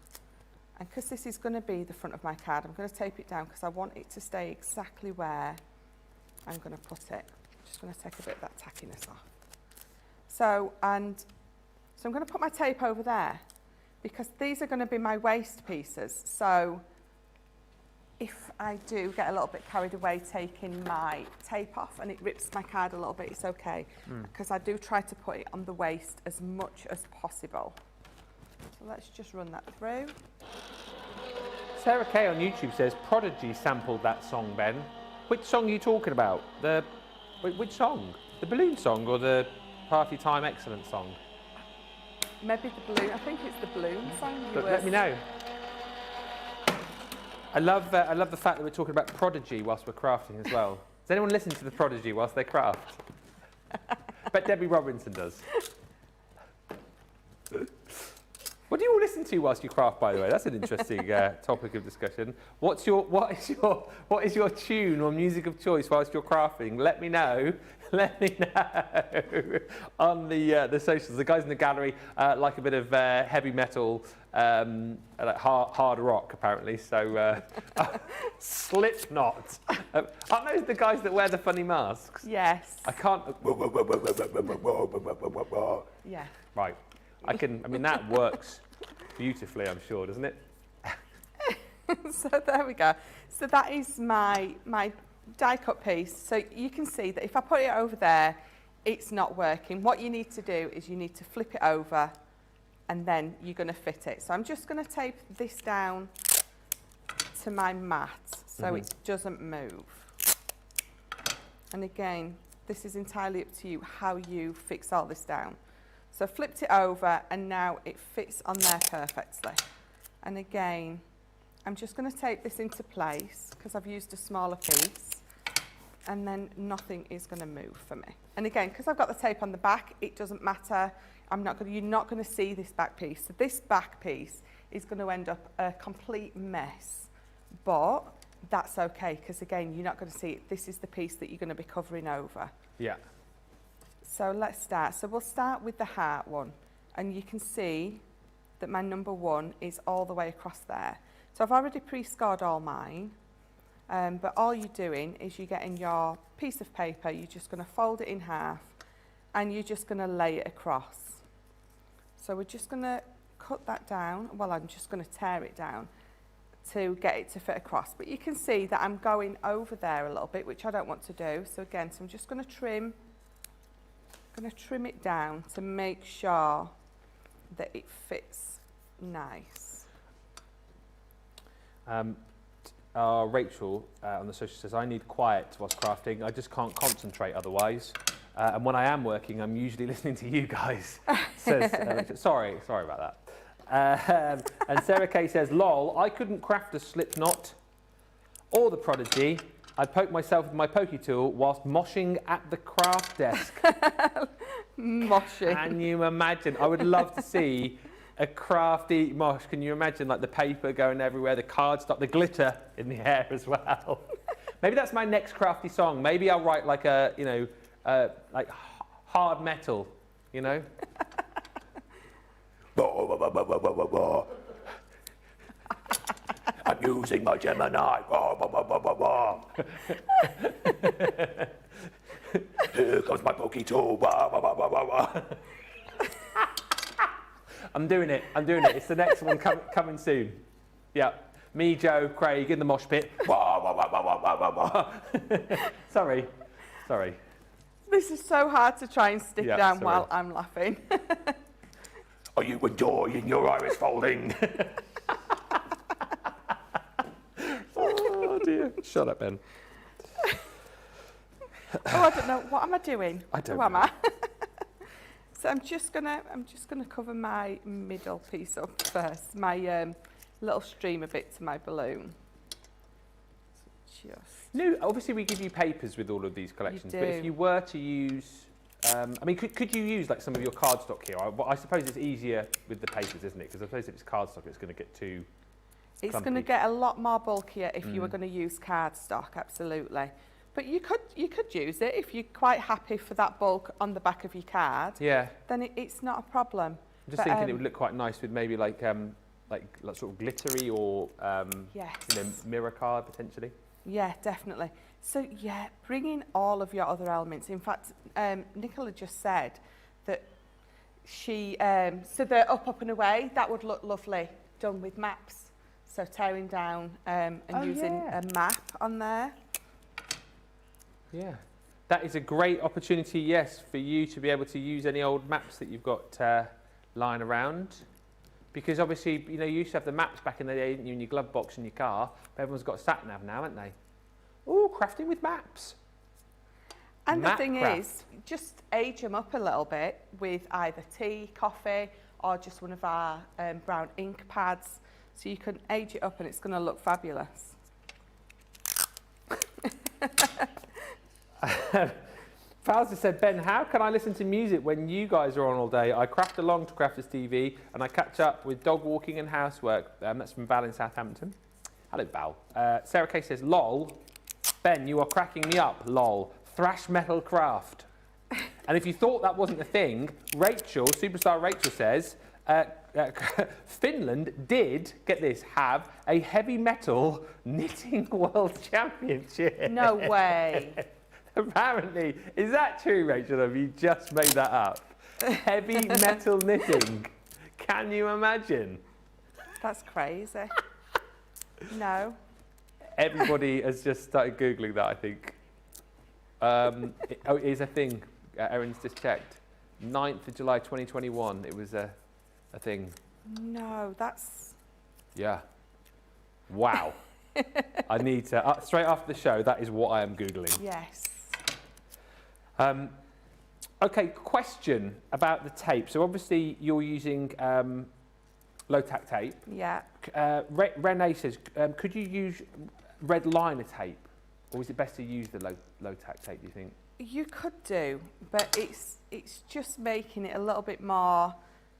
And because this is going to be the front of my card, I'm going to tape it down because I want it to stay exactly where I'm going to put it. I'm just going to take a bit of that tackiness off. So I'm going to put my tape over there because these are going to be my waste pieces. So if I do get a little bit carried away taking my tape off and it rips my card a little bit, it's okay, because I do try to put it on the waist as much as possible. So let's just run that through. Sarah Kay on YouTube says Prodigy sampled that song, Ben. Which song are you talking about? Which song? The balloon song or the Party Time Excellent song? Maybe the balloon. I think it's the balloon song. But let me know. I love the fact that we're talking about Prodigy whilst we're crafting as well. Does anyone listen to the Prodigy whilst they craft? Bet Debbie Robinson does. What do you all listen to whilst you craft, by the way? That's an interesting topic of discussion. What is your tune or music of choice whilst you're crafting? Let me know. Let me know on the socials. The guys in the gallery like a bit of heavy metal, like hard rock, apparently. So Slipknot. Aren't those the guys that wear the funny masks? Yes. I can't. Yeah. Right. I mean, that works beautifully, I'm sure, doesn't it? So there we go. So that is my die cut piece. So you can see that if I put it over there, it's not working. What you need to do is you need to flip it over and then you're going to fit it. So I'm just going to tape this down to my mat so it doesn't move. And again, this is entirely up to you how you fix all this down. So flipped it over and now it fits on there perfectly. And again, I'm just going to tape this into place because I've used a smaller piece and then nothing is going to move for me. And again, because I've got the tape on the back, it doesn't matter. You're not going to see this back piece. So this back piece is going to end up a complete mess, but that's okay because again, you're not going to see it. This is the piece that you're going to be covering over. Yeah. So let's start. So we'll start with the heart one. And you can see that my number 1 is all the way across there. So I've already pre-scored all mine. But all you're doing is you're getting your piece of paper, you're just going to fold it in half and you're just going to lay it across. So we're just going to cut that down. Well, I'm just going to tear it down to get it to fit across. But you can see that I'm going over there a little bit, which I don't want to do. So again, I'm just going to trim it down to make sure that it fits nice. Rachel on the social says, I need quiet whilst crafting. I just can't concentrate otherwise. And when I am working, I'm usually listening to you guys. Says, Rachel. Sorry about that. And Sarah Kay says, lol, I couldn't craft a Slipknot or the Prodigy. I poked myself with my pokey tool whilst moshing at the craft desk. Moshing. Can you imagine? I would love to see a crafty mosh. Can you imagine like the paper going everywhere, the cardstock, the glitter in the air as well? Maybe that's my next crafty song. Maybe I'll write like a, like hard metal, you know? I'm using my Gemini. Here comes my pokey tool. I'm doing it. It's the next one coming soon. Yeah. Me, Joe, Craig in the mosh pit. Sorry. This is so hard to try and stick down while I'm laughing. Are you enjoying your iris folding? Oh dear. Shut up, Ben. Oh, I don't know. What am I doing? I don't know. Am I? So I'm just gonna cover my middle piece up first. My little streamer bit to my balloon. No, obviously we give you papers with all of these collections, but if you were to use, I mean, could you use like some of your cardstock here? I suppose it's easier with the papers, isn't it? Because I suppose if it's cardstock, it's going to get too It's clumpy. going to get a lot more bulkier if you were going to use cardstock, absolutely. But you could use it if you're quite happy for that bulk on the back of your card. Yeah. Then it's not a problem. I'm just thinking it would look quite nice with maybe like sort of glittery or mirror card potentially. Yeah, definitely. So yeah, bring in all of your other elements. In fact, Nicola just said that she so the up and away, that would look lovely done with maps. So tearing down and using a map on there. Yeah, that is a great opportunity, yes, for you to be able to use any old maps that you've got lying around. Because obviously, you know, you used to have the maps back in the day, didn't you, in your glove box in your car, but everyone's got a sat-nav now, haven't they? Ooh, crafting with maps. And Map the thing craft. is, just age them up a little bit with either tea, coffee, or just one of our brown ink pads. So you can age it up and it's going to look fabulous. Fowler said, Ben, how can I listen to music when you guys are on all day? I craft along to Crafters TV and I catch up with dog walking and housework. That's from Val in Southampton. Hello, Val. Sarah Kay says, lol, Ben, you are cracking me up, lol. Thrash metal craft. And if you thought that wasn't a thing, Rachel, superstar Rachel says, Finland did, get this, have a heavy metal knitting world championship. No way. Apparently. Is that true, Rachel, or have you just made that up? Heavy metal knitting. Can you imagine? That's crazy. No. Everybody has just started Googling that, I think. It is a thing. Erin's just checked. 9th of July 2021, it was a thing. No, that's... Yeah. Wow. I need to, straight after the show, that is what I am Googling. Yes. Okay, question about the tape. So obviously you're using low-tack tape. Yeah. Renee says, could you use red liner tape? Or is it best to use the low-tack tape, do you think? You could do, but it's just making it a little bit more,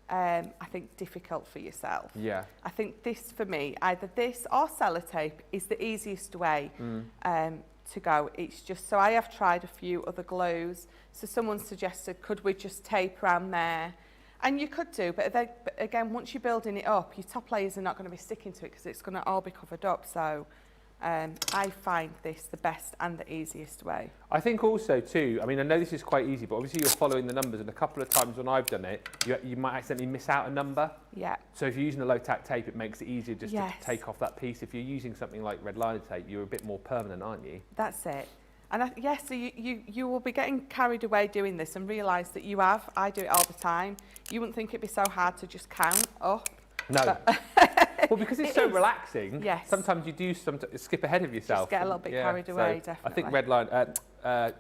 I think, difficult for yourself. Yeah. I think this, for me, either this or sellotape is the easiest way to go. It's just, so I have tried a few other glues. So someone suggested, could we just tape around there? And you could do, but again, once you're building it up, your top layers are not going to be sticking to it because it's going to all be covered up. So I find this the best and the easiest way. I think also too, I mean, I know this is quite easy, but obviously you're following the numbers, and a couple of times when I've done it, you might accidentally miss out a number. Yeah. So if you're using a low-tack tape, it makes it easier just Yes. to take off that piece. If you're using something like red liner tape, you're a bit more permanent, aren't you? That's it. And yes, so you will be getting carried away doing this and realise that I do it all the time. You wouldn't think it'd be so hard to just count up. No. Well, because it's so relaxing, yes. sometimes you do skip ahead of yourself. Just get a little bit carried away, definitely. I think red line,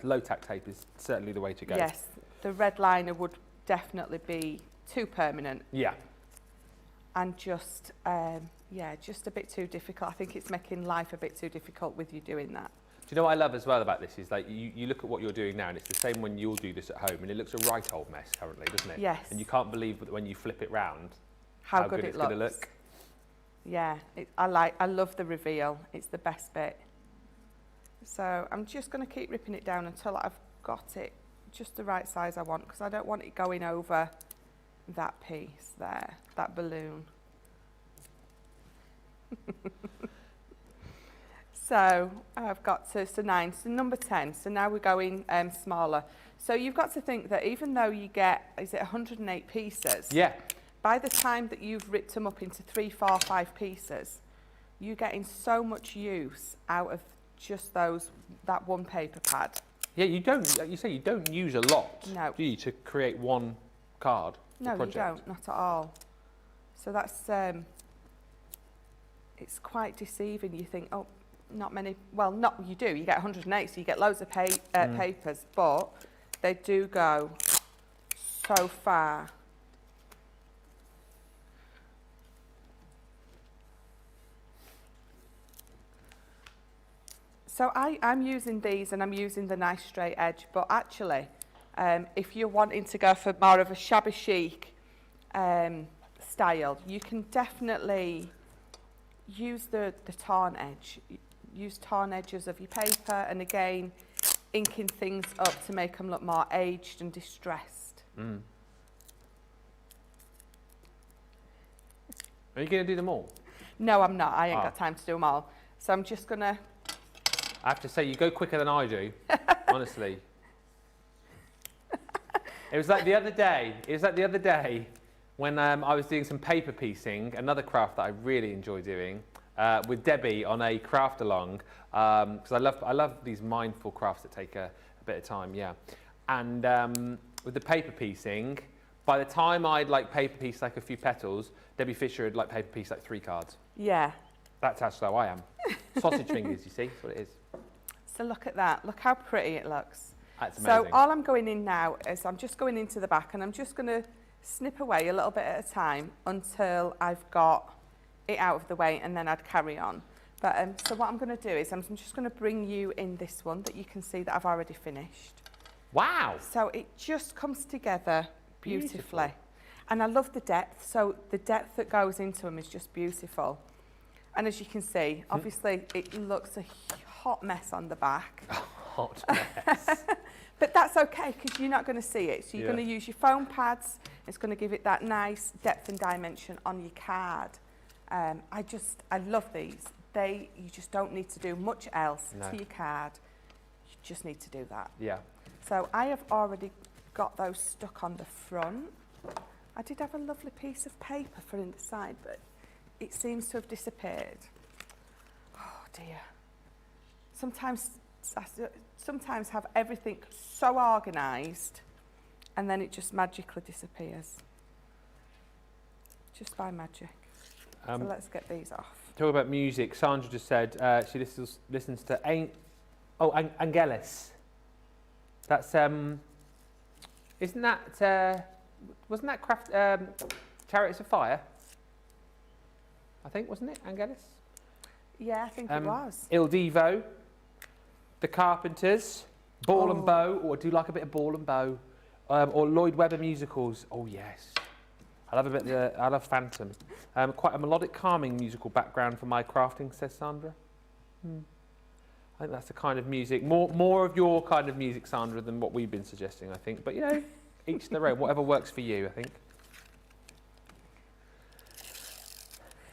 low-tack tape is certainly the way to go. Yes, the red liner would definitely be too permanent. Yeah. And just, just a bit too difficult. I think it's making life a bit too difficult with you doing that. Do you know what I love as well about this is like you look at what you're doing now, and it's the same when you'll do this at home, and it looks a right old mess currently, doesn't it? Yes. And you can't believe that when you flip it round how good it's it going to looks. look. Yeah, I love the reveal. It's the best bit. So I'm just going to keep ripping it down until I've got it just the right size I want, because I don't want it going over that piece there, that balloon. So I've got to 9, so number 10. So now we're going smaller. So you've got to think that even though you get, is it 108 pieces? Yeah. By the time that you've ripped them up into 3, 4, 5 pieces, you're getting so much use out of just that one paper pad. Yeah, you say you don't use a lot, No. do you, to create one card? No, project? you don't, not at all. So that's, it's quite deceiving. You think, oh, not many, well, not, you do, you get 108, so you get loads of papers, but they do go so far. So I'm using these and I'm using the nice straight edge, but actually, if you're wanting to go for more of a shabby chic style, you can definitely use the torn edge. Use torn edges of your paper, and again, inking things up to make them look more aged and distressed. Mm. Are you going to do them all? No, I'm not. I ain't got time to do them all. So I'm just going to... I have to say, you go quicker than I do, honestly. It was like the other day when I was doing some paper piecing, another craft that I really enjoy doing, with Debbie on a craft along, because I love these mindful crafts that take a bit of time, yeah. And with the paper piecing, By the time I'd like paper piece like a few petals, Debbie Fisher had like paper piece like 3 cards. Yeah. That's how slow I am. Sausage fingers, you see, that's what it is. So look at that. Look how pretty it looks. That's amazing. So all I'm going in now is I'm just going into the back and I'm just going to snip away a little bit at a time until I've got it out of the way, and then I'd carry on. But so what I'm going to do is I'm just going to bring you in this one that you can see that I've already finished. Wow. So it just comes together beautifully. And I love the depth. So the depth that goes into them is just beautiful. And as you can see, obviously it looks a hot mess on the back. Hot mess. But that's okay because you're not going to see it. So you're going to use your foam pads. It's going to give it that nice depth and dimension on your card. I love these. You just don't need to do much else to your card. You just need to do that. Yeah. So I have already got those stuck on the front. I did have a lovely piece of paper for in the side, but it seems to have disappeared. Oh dear. Sometimes have everything so organised and then it just magically disappears. Just by magic. So let's get these off. Talk about music. Sandra just said she listens to Angelus. That's isn't that wasn't that Chariots of Fire? I think, wasn't it, Angelus? Yeah, I think it was. Il Divo, The Carpenters, Ball and Bow, or I do like a bit of Ball and Bow, or Lloyd Webber musicals. Oh yes, I love a bit. I love Phantom. Quite a melodic, calming musical background for my crafting, says Sandra. I think that's the kind of music, more of your kind of music, Sandra, than what we've been suggesting, I think. But you know, each their own. Whatever works for you, I think.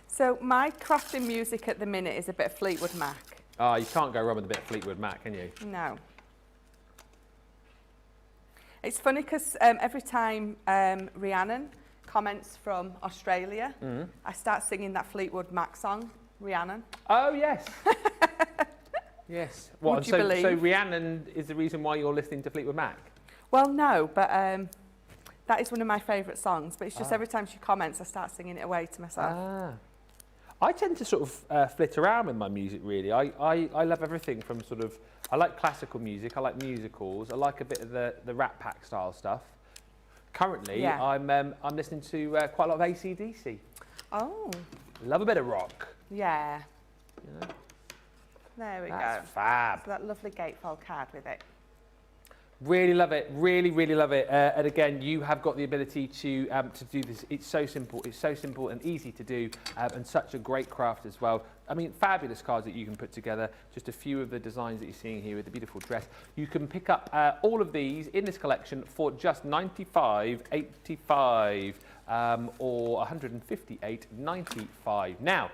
So my crafting music at the minute is a bit of Fleetwood Mac. Oh, you can't go wrong with a bit of Fleetwood Mac, can you? No. It's funny because every time Rhiannon comments from Australia, I start singing that Fleetwood Mac song, Rhiannon. Oh, yes. Yes. What, Would you believe? So Rhiannon is the reason why you're listening to Fleetwood Mac? Well, no, but that is one of my favourite songs. But it's just every time she comments, I start singing it away to myself. I tend to sort of flit around with my music, really. I love everything from sort of, I like classical music, I like musicals, I like a bit of the Rat Pack style stuff. Currently, I'm listening to quite a lot of AC/DC. Oh. Love a bit of rock. Yeah. You know? There we go. That's fab. So that lovely gatefold card with it. Really love it, really, really love it. And again, you have got the ability to do this. It's so simple and easy to do, and such a great craft as well. I mean, fabulous cards that you can put together. Just a few of the designs that you're seeing here with the beautiful dress. You can pick up all of these in this collection for just $95.85 or $158.95. Now,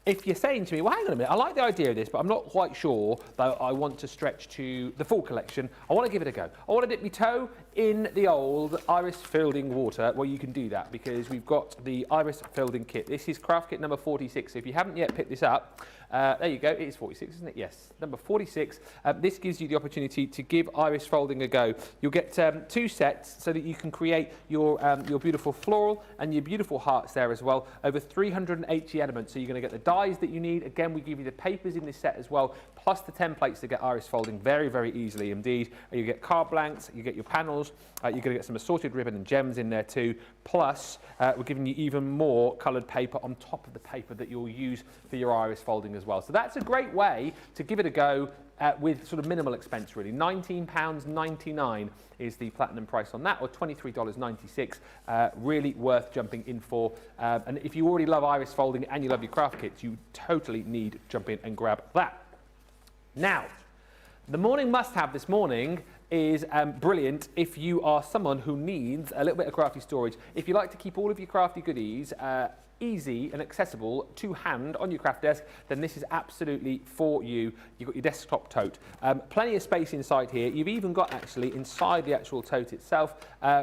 if you're saying to me, well, hang on a minute, I like the idea of this, but I'm not quite sure that I want to stretch to the full collection, I want to give it a go. I want to dip my toe in the old Iris Fielding water. Well, you can do that because we've got the Iris Fielding kit. This is craft kit number 46. So if you haven't yet picked this up, there you go. It is 46, isn't it? Yes, number 46. This gives you the opportunity to give Iris Folding a go. You'll get 2 sets so that you can create your beautiful floral and your beautiful hearts there as well. Over 380 elements. So you're going to get the dyes that you need. Again, we give you the papers in this set as well, plus the templates to get Iris Folding very, very easily indeed. You get card blanks, you get your panels, you're going to get some assorted ribbon and gems in there too. Plus, we're giving you even more coloured paper on top of the paper that you'll use for your Iris Folding as well. So that's a great way to give it a go with sort of minimal expense really. £19.99 is the platinum price on that, or $23.96. Really worth jumping in for. And if you already love Iris Folding and you love your craft kits, you totally need to jump in and grab that. Now, the morning must-have this morning is brilliant if you are someone who needs a little bit of crafty storage. If you like to keep all of your crafty goodies easy and accessible to hand on your craft desk, then this is absolutely for you. You've got your desktop tote. Plenty of space inside here. You've even got actually inside the actual tote itself,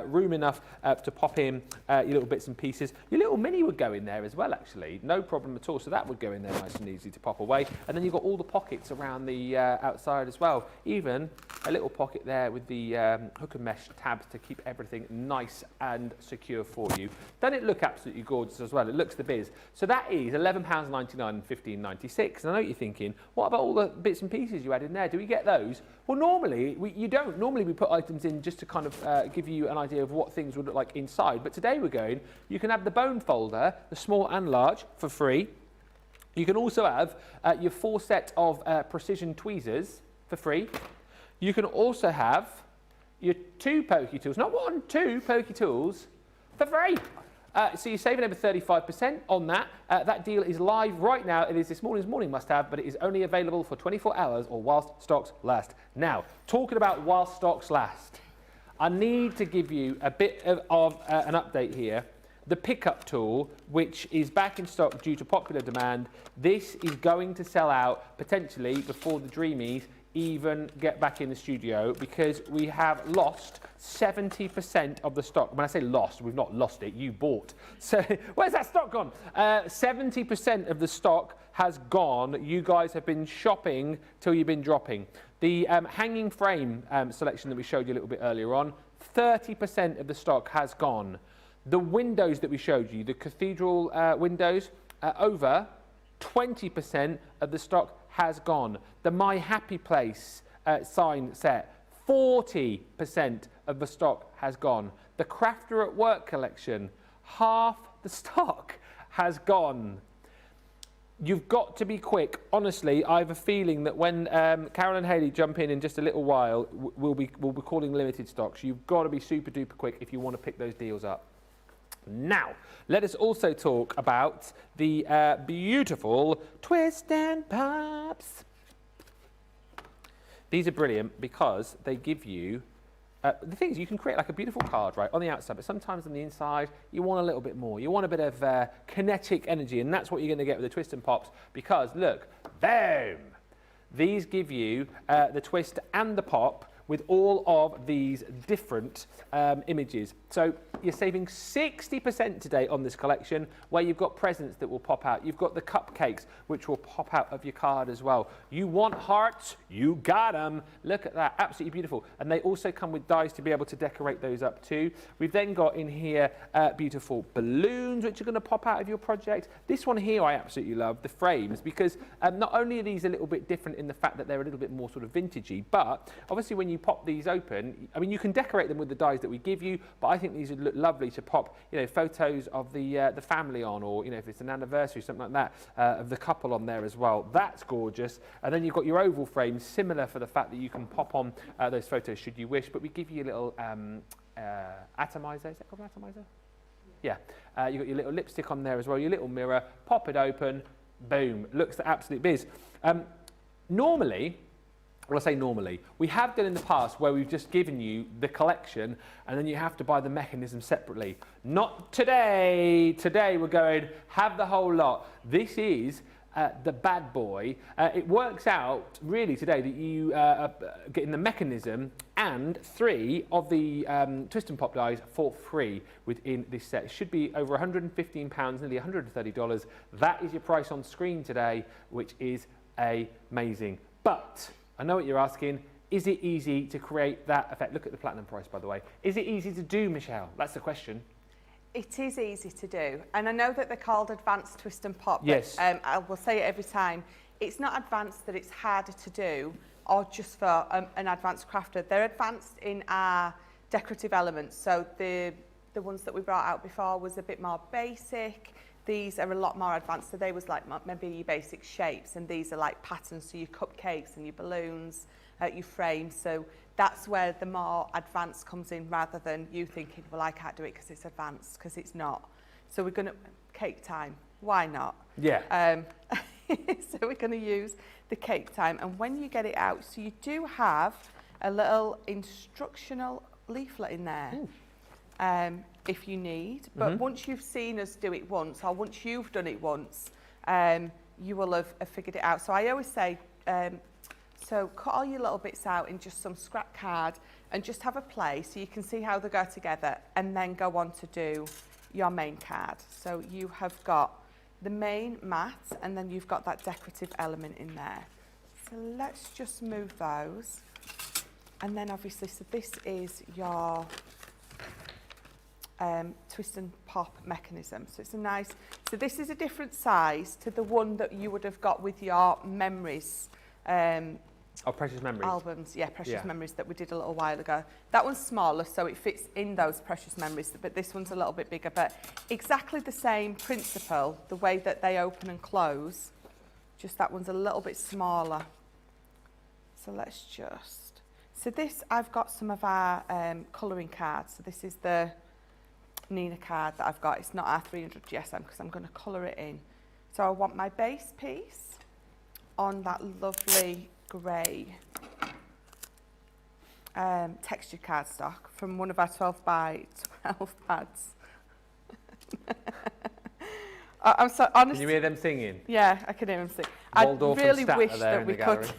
room enough to pop in your little bits and pieces. Your little mini would go in there as well, actually. No problem at all. So that would go in there nice and easy to pop away. And then you've got all the pockets around the outside as well. Even a little pocket there with the hook and mesh tabs to keep everything nice and secure for you. Doesn't it look absolutely gorgeous as well? It looks the biz. So that is £11.99 and £15.96. And I know what you're thinking, what about all the bits and pieces you had in there? Do we get those? Well, normally, you don't. Normally, we put items in just to kind of give you an idea of what things would look like inside. But today we're going, you can have the bone folder, the small and large, for free. You can also have your 4 set of precision tweezers for free. You can also have your 2 pokey tools, not 1, 2 pokey tools for free. So you're saving over 35% on that. That deal is live right now. It is this morning's morning must-have, but it is only available for 24 hours or whilst stocks last. Now, talking about whilst stocks last, I need to give you a bit of an update here. The pickup tool, which is back in stock due to popular demand, this is going to sell out potentially before the Dreamees even get back in the studio, because we have lost 70% of the stock. When I say lost, we've not lost it, you bought. So where's that stock gone? 70% of the stock has gone. You guys have been shopping till you've been dropping. The hanging frame selection that we showed you a little bit earlier on, 30% of the stock has gone. The windows that we showed you, the Cathedral windows, over 20% of the stock has gone. The My Happy Place sign set, 40% of the stock has gone. The Crafter at Work collection, half the stock has gone. You've got to be quick. Honestly, I have a feeling that when Carol and Hayley jump in just a little while, we'll be calling limited stocks. You've got to be super duper quick if you want to pick those deals up. Now, let us also talk about the beautiful Twist and Pops. These are brilliant because they give you, the thing is, you can create like a beautiful card, right, on the outside, but sometimes on the inside, you want a little bit more. You want a bit of kinetic energy, and that's what you're going to get with the Twist and Pops, because, look, boom! These give you the twist and the pop with all of these different images. So you're saving 60% today on this collection, where you've got presents that will pop out. You've got the cupcakes, which will pop out of your card as well. You want hearts? You got them. Look at that, absolutely beautiful. And they also come with dies to be able to decorate those up too. We've then got in here beautiful balloons, which are gonna pop out of your project. This one here I absolutely love, the frames, because not only are these a little bit different in the fact that they're a little bit more sort of vintagey, but obviously when you pop these open, I mean, you can decorate them with the dies that we give you, but I think these would look lovely to pop, you know, photos of the family on, or, you know, if it's an anniversary, something like that, of the couple on there as well. That's gorgeous. And then you've got your oval frames, similar for the fact that you can pop on those photos should you wish, but we give you a little atomizer. Is that called an atomizer? Yeah. You've got your little lipstick on there as well, your little mirror, pop it open, boom, looks the absolute biz. Normally, well, I say normally, we have done in the past where we've just given you the collection and then you have to buy the mechanism separately. Not today. Today we're going, have the whole lot. This is the bad boy. It works out really today that you are getting the mechanism and 3 of the Twist and Pop dies for free within this set. It should be over £115, nearly $130. That is your price on screen today, which is amazing. But I know what you're asking. Is it easy to create that effect? Look at the platinum price, by the way. Is it easy to do, Michelle? That's the question. It is easy to do. And I know that they're called Advanced Twist and Pop. Yes. But, I will say it every time. It's not advanced that it's harder to do or just for an advanced crafter. They're advanced in our decorative elements. So the ones that we brought out before was a bit more basic. These are a lot more advanced. So they was like maybe your basic shapes, and these are like patterns, so your cupcakes and your balloons, your frames. So that's where the more advanced comes in, rather than you thinking, well, I can't do it because it's advanced, because it's not. So we're going to, cake time, why not? Yeah. So we're going to use the cake time. And when you get it out, so you do have a little instructional leaflet in there. if you need. But once you've seen us do it once, or once you've done it once, you will have figured it out. So I always say, so cut all your little bits out in just some scrap card and just have a play so you can see how they go together, and then go on to do your main card. So you have got the main mat, and then you've got that decorative element in there. So let's just move those. And then obviously, so this is your twist and pop mechanism. So it's a nice, so this is a different size to the one that you would have got with your memories. Precious Memories. Albums, yeah, Precious Memories that we did a little while ago. That one's smaller, so it fits in those Precious Memories, but this one's a little bit bigger. But exactly the same principle, the way that they open and close, just that one's a little bit smaller. So let's just, so this, I've got some of our colouring cards. So this is the Nina card that I've got. It's not our 300 GSM because I'm going to colour it in. So I want my base piece on that lovely grey textured cardstock from one of our 12 by 12 pads. I'm so honest. Can you hear them singing? Yeah, I can hear them sing. Waldorf I really and Statler wish there that in we the could.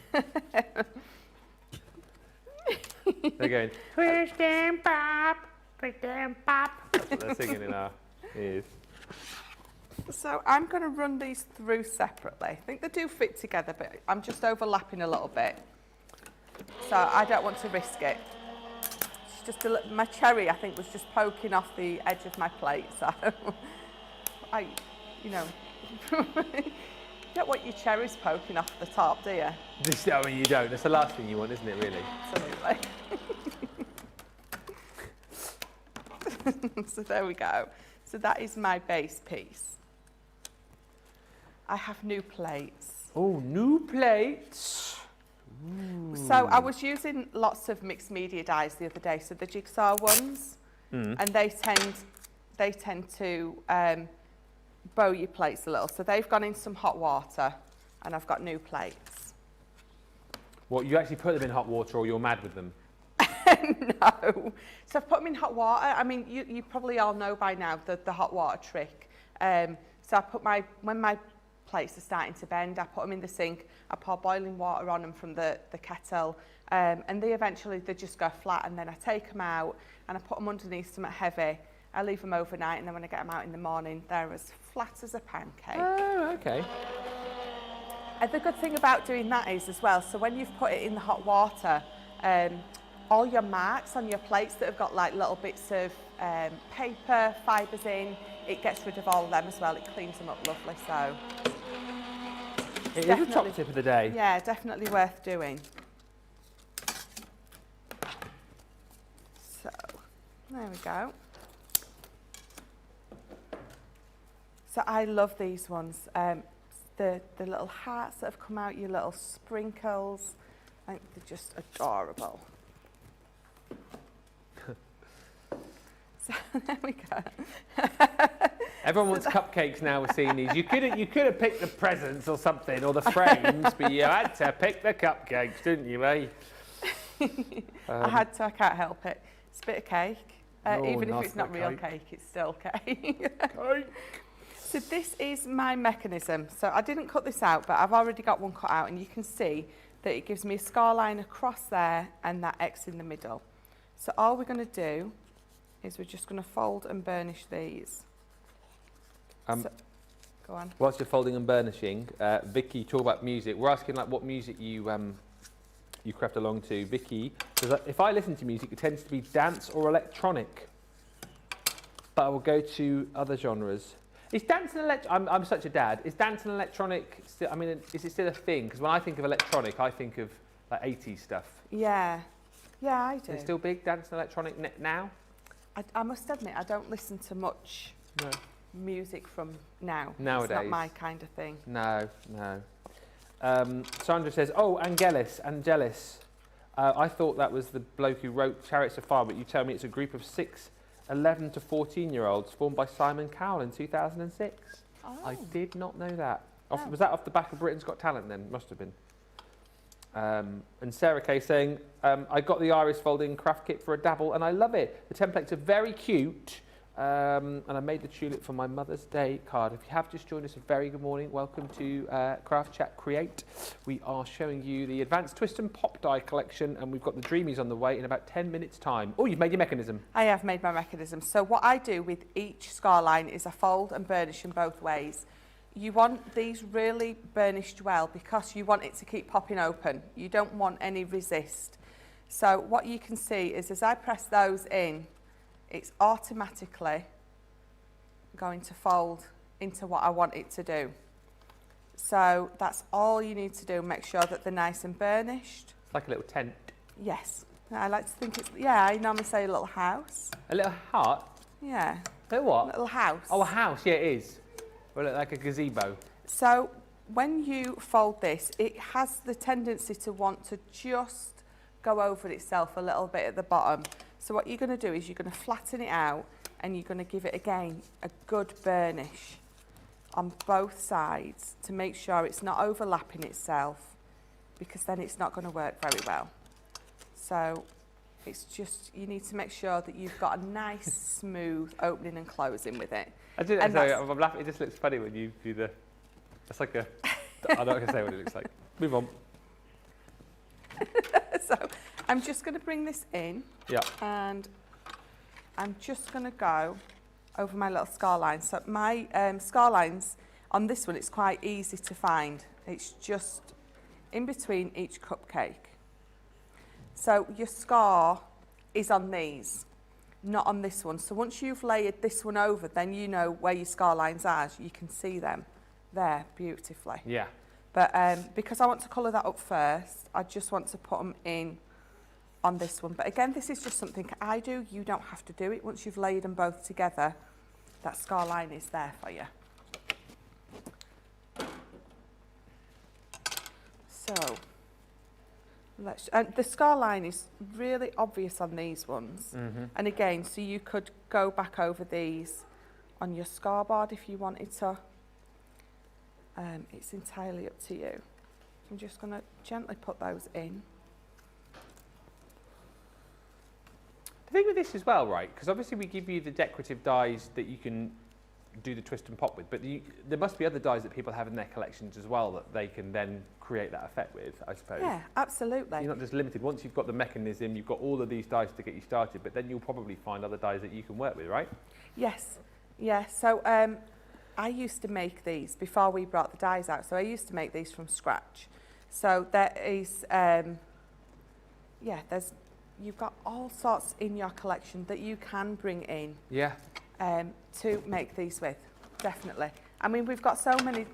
They're going, twist and pop, twist and pop. That's what they're singing in our ears. So I'm going to run these through separately. I think they do fit together, but I'm just overlapping a little bit. So I don't want to risk it. It's just my cherry, I think, was just poking off the edge of my plate. So you know, you don't want your cherries poking off the top, do you? I mean, you don't. That's the last thing you want, isn't it, really? Absolutely. So there we go. So that is my base piece. I have new plates. Oh, new plates. Ooh. So I was using lots of mixed media dies the other day, so the jigsaw ones, and they tend to bow your plates a little. So they've gone in some hot water, and I've got new plates. What, you actually put them in hot water, or you're mad with them? No. So I've put them in hot water. I mean, you probably all know by now the hot water trick. So I put when my plates are starting to bend, I put them in the sink, I pour boiling water on them from the kettle, and they just go flat, and then I take them out and I put them underneath something heavy. I leave them overnight, and then when I get them out in the morning, they're as flat as a pancake. Oh, okay. And the good thing about doing that is as well, so when you've put it in the hot water, all your marks on your plates that have got like little bits of paper, fibres in, it gets rid of all of them as well. It cleans them up lovely, so. It is a top tip of the day. Yeah, definitely worth doing. So, there we go. So I love these ones. The little hearts that have come out, your little sprinkles, I think they're just adorable. So there we go. Everyone wants cupcakes now. We're seeing these. You could have picked the presents or something, or the frames, but you had to pick the cupcakes, didn't you, eh? I had to. I can't help it. It's a bit of cake. Even if nice it's not bit real of cake, it's still cake. So this is my mechanism. So I didn't cut this out, but I've already got one cut out, and you can see that it gives me a scar line across there and that X in the middle. So all we're going to do is we're just going to fold and burnish these. So, go on. Whilst you're folding and burnishing, Vicky, talk about music. We're asking like what music you craft along to. Vicky says, if I listen to music, it tends to be dance or electronic, but I will go to other genres. Is dance and electronic? I'm such a dad. Is dance and electronic still? I mean, is it still a thing? Because when I think of electronic, I think of like 80s stuff. Yeah, I do. Is it still big dance and electronic now? I must admit, I don't listen to much music from now. Nowadays. It's not my kind of thing. No. Sandra says, oh, Angelis. I thought that was the bloke who wrote Chariots of Fire, but you tell me it's a group of 6 11 to 14-year-olds formed by Simon Cowell in 2006. Oh. I did not know that. Was that off the back of Britain's Got Talent then? Must have been. And Sarah Kay saying, I got the iris folding craft kit for a dabble and I love it. The templates are very cute. And I made the tulip for my Mother's Day card. If you have just joined us, a very good morning. Welcome to Craft Chat Create. We are showing you the Advanced Twist and Pop Die collection, and we've got the Dreamees on the way in about 10 minutes' time. Oh, you've made your mechanism. I have made my mechanism. So what I do with each scar line is I fold and burnish them both ways. You want these really burnished well because you want it to keep popping open. You don't want any resist. So what you can see is as I press those in, it's automatically going to fold into what I want it to do. So that's all you need to do. Make sure that they're nice and burnished. It's like a little tent. Yes. I like to think it's, yeah, I normally say a little house. A little hut? Yeah. A what? A little house. Oh, a house, yeah, it is. Or like a gazebo. So when you fold this, it has the tendency to want to just go over itself a little bit at the bottom. So what you're going to do is you're going to flatten it out and you're going to give it again a good burnish on both sides to make sure it's not overlapping itself, because then it's not going to work very well. So it's just, you need to make sure that you've got a nice smooth opening and closing with it. I'm laughing, it just looks funny when you do the, it's like a, I'm not going to say what it looks like. Move on. So I'm just going to bring this in. Yeah. And I'm just going to go over my little scar lines. So my scar lines on this one, it's quite easy to find. It's just in between each cupcake. So your scar is on these, not on this one. So once you've layered this one over, then you know where your scar lines are. You can see them there beautifully. Yeah. But because I want to colour that up first, I just want to put them in on this one. But again, this is just something I do. You don't have to do it. Once you've layered them both together, that scar line is there for you. So, the scar line is really obvious on these ones. Mm-hmm. And again, so you could go back over these on your scar board if you wanted to. It's entirely up to you. I'm just going to gently put those in. The thing with this as well, right, because obviously we give you the decorative dies that you can do the twist and pop with, but there must be other dies that people have in their collections as well that they can then create that effect with, I suppose. Yeah, absolutely. You're not just limited. Once you've got the mechanism, you've got all of these dies to get you started, but then you'll probably find other dies that you can work with, right? Yes. Yeah, so I used to make these before we brought the dies out, so I used to make these from scratch. So there is, you've got all sorts in your collection that you can bring in. Yeah. To make these with, definitely. I mean, we've got so many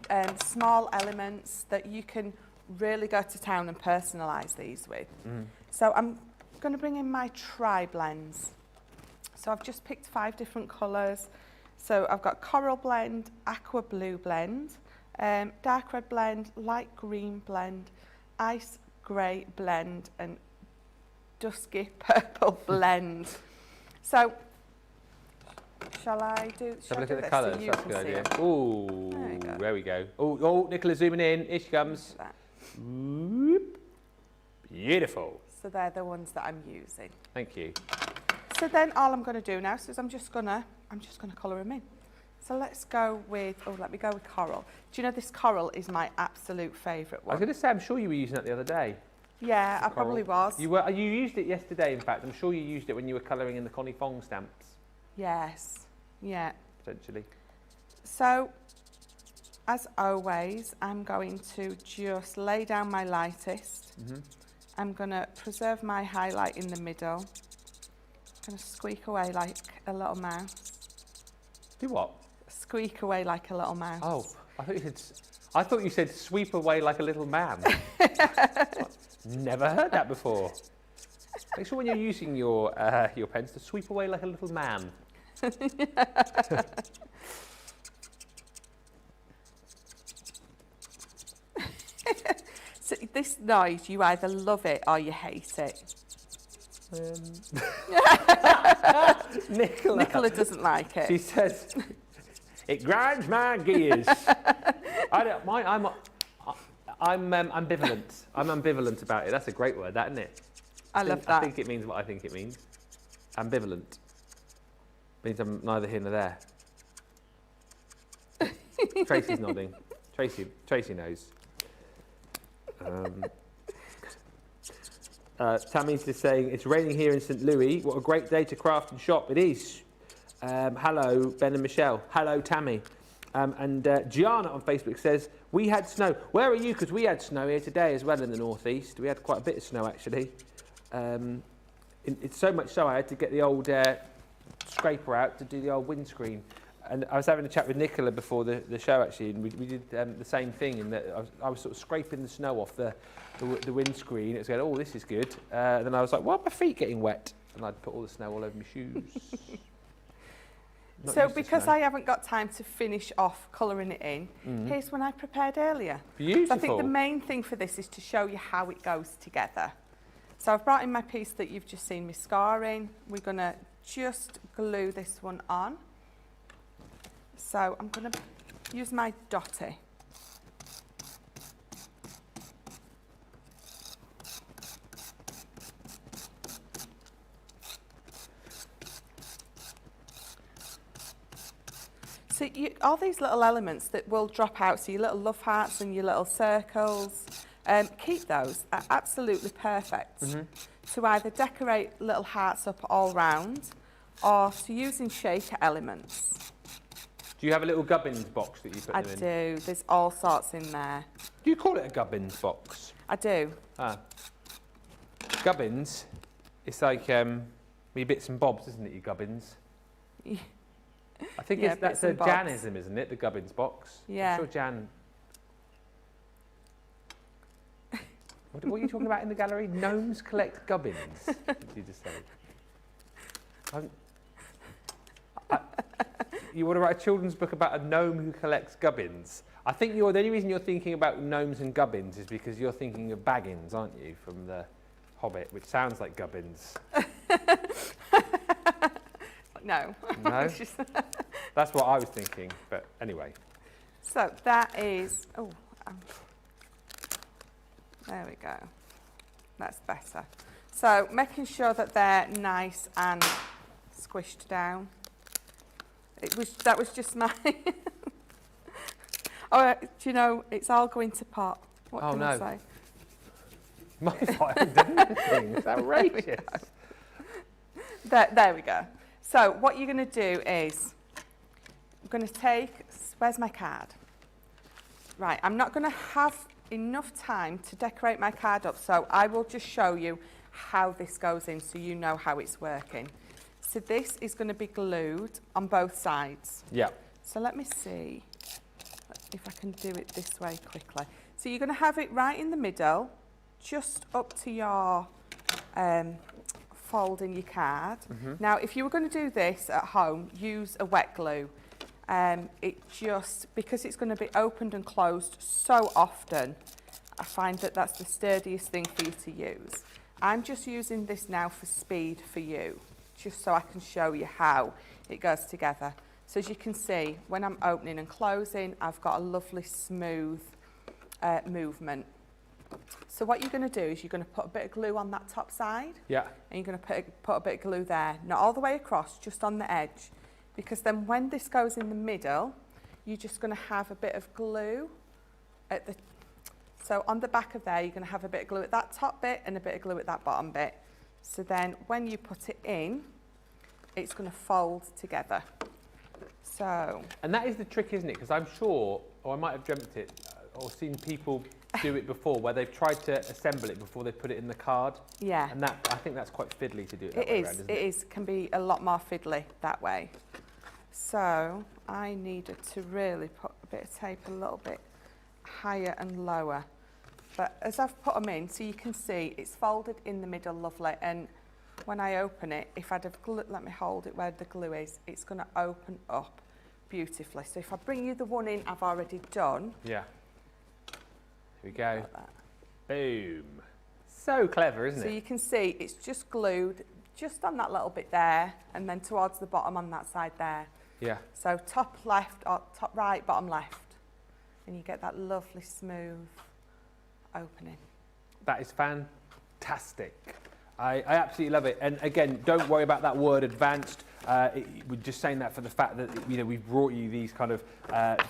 small elements that you can really go to town and personalise these with. Mm. So I'm going to bring in my tri-blends. So I've just picked 5 different colours. So I've got coral blend, aqua blue blend, dark red blend, light green blend, ice grey blend, and dusky purple blend. So shall I do? Have a look at the colours. That's a good idea. Oh, there we go. Oh, Nicola's zooming in. Here she comes. Whoop. Beautiful. So they're the ones that I'm using. Thank you. So then all I'm going to do now is I'm just going to colour them in. So let's go with, let me go with coral. Do you know this coral is my absolute favourite one? I was going to say, I'm sure you were using that the other day. Yeah, I probably was. You used it yesterday, in fact. I'm sure you used it when you were colouring in the Connie Fong stamps. Yes, yeah. Potentially. So, as always, I'm going to just lay down my lightest. Mm-hmm. I'm going to preserve my highlight in the middle. I'm going to squeak away like a little mouse. Do what? Squeak away like a little mouse. Oh, I thought you said sweep away like a little man. Never heard that before. Make sure when you're using your pens to sweep away like a little man. So this noise, you either love it or you hate it. Nicola doesn't like it. She says, I'm ambivalent. I'm ambivalent about it. That's a great word, that, isn't it? I love that. I think it means what I think it means. Ambivalent. Means I'm neither here nor there. Tracy's nodding. Tracy knows. Tammy's just saying, it's raining here in St. Louis. What a great day to craft and shop. It is. Hello, Ben and Michelle. Hello, Tammy. And Gianna on Facebook says, we had snow. Where are you? Because we had snow here today as well in the northeast. We had quite a bit of snow, actually. It's so much so I had to get the old scraper out to do the old windscreen. And I was having a chat with Nicola before the show, actually, and we did the same thing, in that I was sort of scraping the snow off the windscreen. It was going, oh, this is good. Then I was like, why are my feet getting wet? And I'd put all the snow all over my shoes. So because I haven't got time to finish off colouring it in, here's one I prepared earlier. Beautiful. So I think the main thing for this is to show you how it goes together. So I've brought in my piece that you've just seen me scarring. We're going to just glue this one on. So I'm going to use my dotty. So all these little elements that will drop out, so your little love hearts and your little circles, keep those. Are absolutely perfect to either decorate little hearts up all round or to use in shaker elements. Do you have a little gubbins box that you put them in? I do. There's all sorts in there. Do you call it a gubbins box? I do. Ah. Gubbins, it's like your bits and bobs, isn't it, your gubbins? I think Yeah, that's bits a and bobs. Janism, isn't it, the gubbins box? Yeah. I'm sure Jan... What are you talking about in the gallery? Gnomes collect gubbins, did you just say? You want to write a children's book about a gnome who collects gubbins? I think the only reason you're thinking about gnomes and gubbins is because you're thinking of Baggins, aren't you, from The Hobbit, which sounds like gubbins. No. No? That's what I was thinking, but anyway. So that is, there we go. That's better. So making sure that they're nice and squished down. That was just my, do you know, it's all going to pot. What can I say? My fault, I haven't done anything. It's outrageous. There we go. So what you're going to do is, I'm going to take, where's my card? Right, I'm not going to have enough time to decorate my card up, so I will just show you how this goes in so you know how it's working. So this is going to be glued on both sides. Yeah. So let me see if I can do it this way quickly. So you're going to have it right in the middle, just up to your fold in your card. Now, if you were going to do this at home, use a wet glue. Because it's going to be opened and closed so often, I find that that's the sturdiest thing for you to use. I'm just using this now for speed for you, just so I can show you how it goes together. So as you can see, when I'm opening and closing, I've got a lovely smooth movement. So what you're going to do is you're going to put a bit of glue on that top side. Yeah. And you're going to put a bit of glue there, not all the way across, just on the edge. Because then when this goes in the middle, you're just going to have a bit of glue at the... So on the back of there, you're going to have a bit of glue at that top bit and a bit of glue at that bottom bit. So then when you put it in, it's going to fold together. So... And that is the trick, isn't it? Because I'm sure, or I might have dreamt it, or seen people do it before, where they've tried to assemble it before they put it in the card. Yeah. And that, I think that's quite fiddly to do it that way around, isn't it? It is. It can be a lot more fiddly that way. So I needed to really put a bit of tape a little bit higher and lower. But as I've put them in, so you can see it's folded in the middle lovely. And when I open it, if I'd have glue, let me hold it where the glue is, it's going to open up beautifully. So if I bring you the one in I've already done. Yeah. Here we go. Boom. So clever, isn't it? So you can see it's just glued just on that little bit there and then towards the bottom on that side there. Yeah. So top left or top right, bottom left. And you get that lovely smooth opening. That is fantastic. I absolutely love it. And again, don't worry about that word advanced. We're just saying that for the fact that, you know, we've brought you these kind of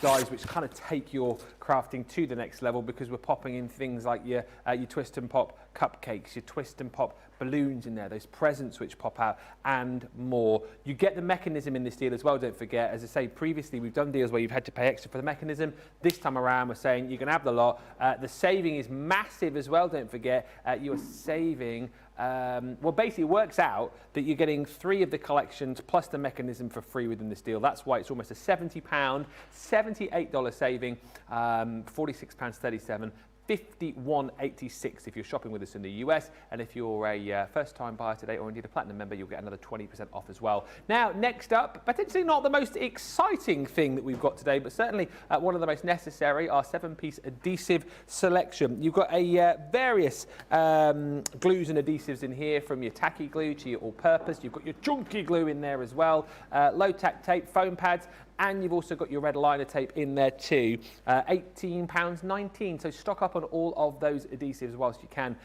dies which kind of take your crafting to the next level, because we're popping in things like your twist and pop cupcakes, your twist and pop balloons in there, those presents which pop out, and more. You get the mechanism in this deal as well, don't forget. As I say, previously we've done deals where you've had to pay extra for the mechanism. This time around we're saying you can have the lot. The saving is massive as well, don't forget. You are saving, well, basically it works out that you're getting 3 of the collections plus the mechanism for free within this deal. That's why it's almost a £70, $78 saving, £46.37. $51.86 if you're shopping with us in the US, and if you're a first-time buyer today or indeed a platinum member, you'll get another 20% off as well. Now, next up, potentially not the most exciting thing that we've got today, but certainly one of the most necessary, our 7-piece adhesive selection. You've got a various glues and adhesives in here, from your tacky glue to your all-purpose. You've got your chunky glue in there as well, low-tack tape, foam pads, and you've also got your red liner tape in there too. £18.19, so stock up on all of those adhesives whilst you can.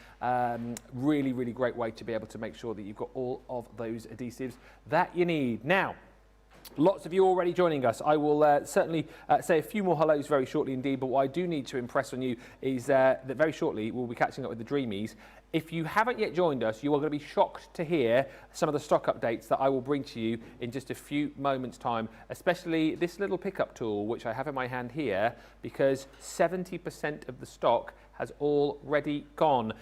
Really, really great way to be able to make sure that you've got all of those adhesives that you need. Now, lots of you already joining us. I will certainly say a few more hellos very shortly indeed, but what I do need to impress on you is that very shortly we'll be catching up with the Dreamees. If you haven't yet joined us, you are going to be shocked to hear some of the stock updates that I will bring to you in just a few moments' time, especially this little pickup tool, which I have in my hand here, because 70% of the stock has already gone.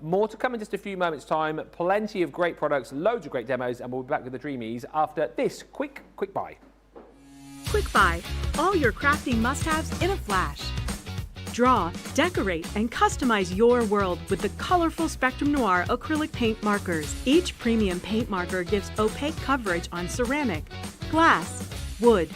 More to come in just a few moments' time. Plenty of great products, loads of great demos, and we'll be back with the Dreamees after this quick buy. Quick Buy, all your crafting must-haves in a flash. Draw, decorate, and customize your world with the colorful Spectrum Noir acrylic paint markers. Each premium paint marker gives opaque coverage on ceramic, glass, wood,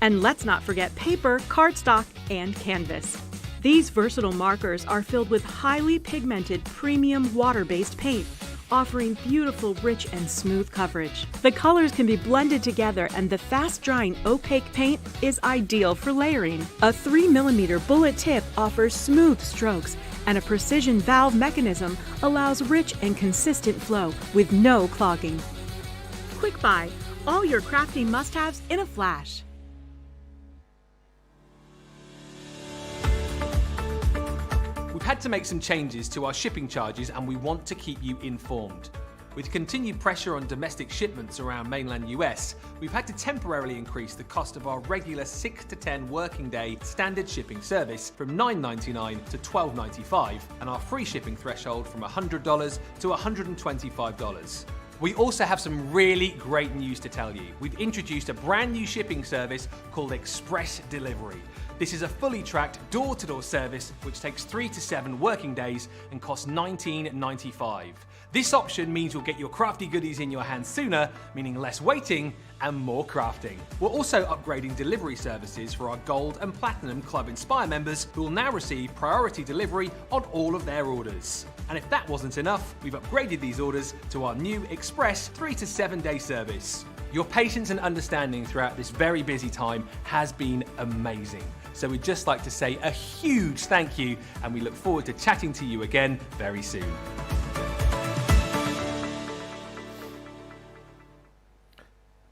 and let's not forget paper, cardstock, and canvas. These versatile markers are filled with highly pigmented premium water-based paint, offering beautiful, rich, and smooth coverage. The colors can be blended together, and the fast-drying opaque paint is ideal for layering. A 3mm bullet tip offers smooth strokes, and a precision valve mechanism allows rich and consistent flow with no clogging. Quick Buy, all your crafting must-haves in a flash. We've had to make some changes to our shipping charges, and we want to keep you informed. With continued pressure on domestic shipments around mainland US, we've had to temporarily increase the cost of our regular 6 to 10 working day standard shipping service from $9.99 to $12.95, and our free shipping threshold from $100 to $125. We also have some really great news to tell you. We've introduced a brand new shipping service called Express Delivery. This is a fully tracked door-to-door service which takes 3 to 7 working days and costs $19.95. This option means you'll get your crafty goodies in your hands sooner, meaning less waiting and more crafting. We're also upgrading delivery services for our Gold and Platinum Club Inspire members, who will now receive priority delivery on all of their orders. And if that wasn't enough, we've upgraded these orders to our new Express 3 to 7 day service. Your patience and understanding throughout this very busy time has been amazing. So we'd just like to say a huge thank you, and we look forward to chatting to you again very soon.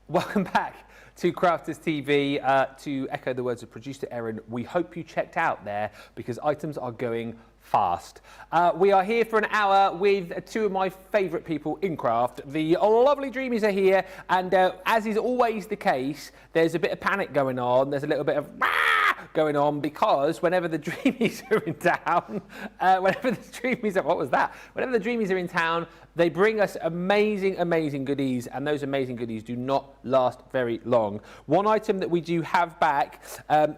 Welcome back to Crafters TV. To echo the words of producer Erin, we hope you checked out there, because items are going fast. We are here for an hour with 2 of my favourite people in craft. The lovely Dreamees are here, and as is always the case, there's a bit of panic going on. There's a little bit of going on, because whenever the Dreamees are in town, whenever the Dreamees are in town, they bring us amazing goodies, and those amazing goodies do not last very long. One item that we do have back,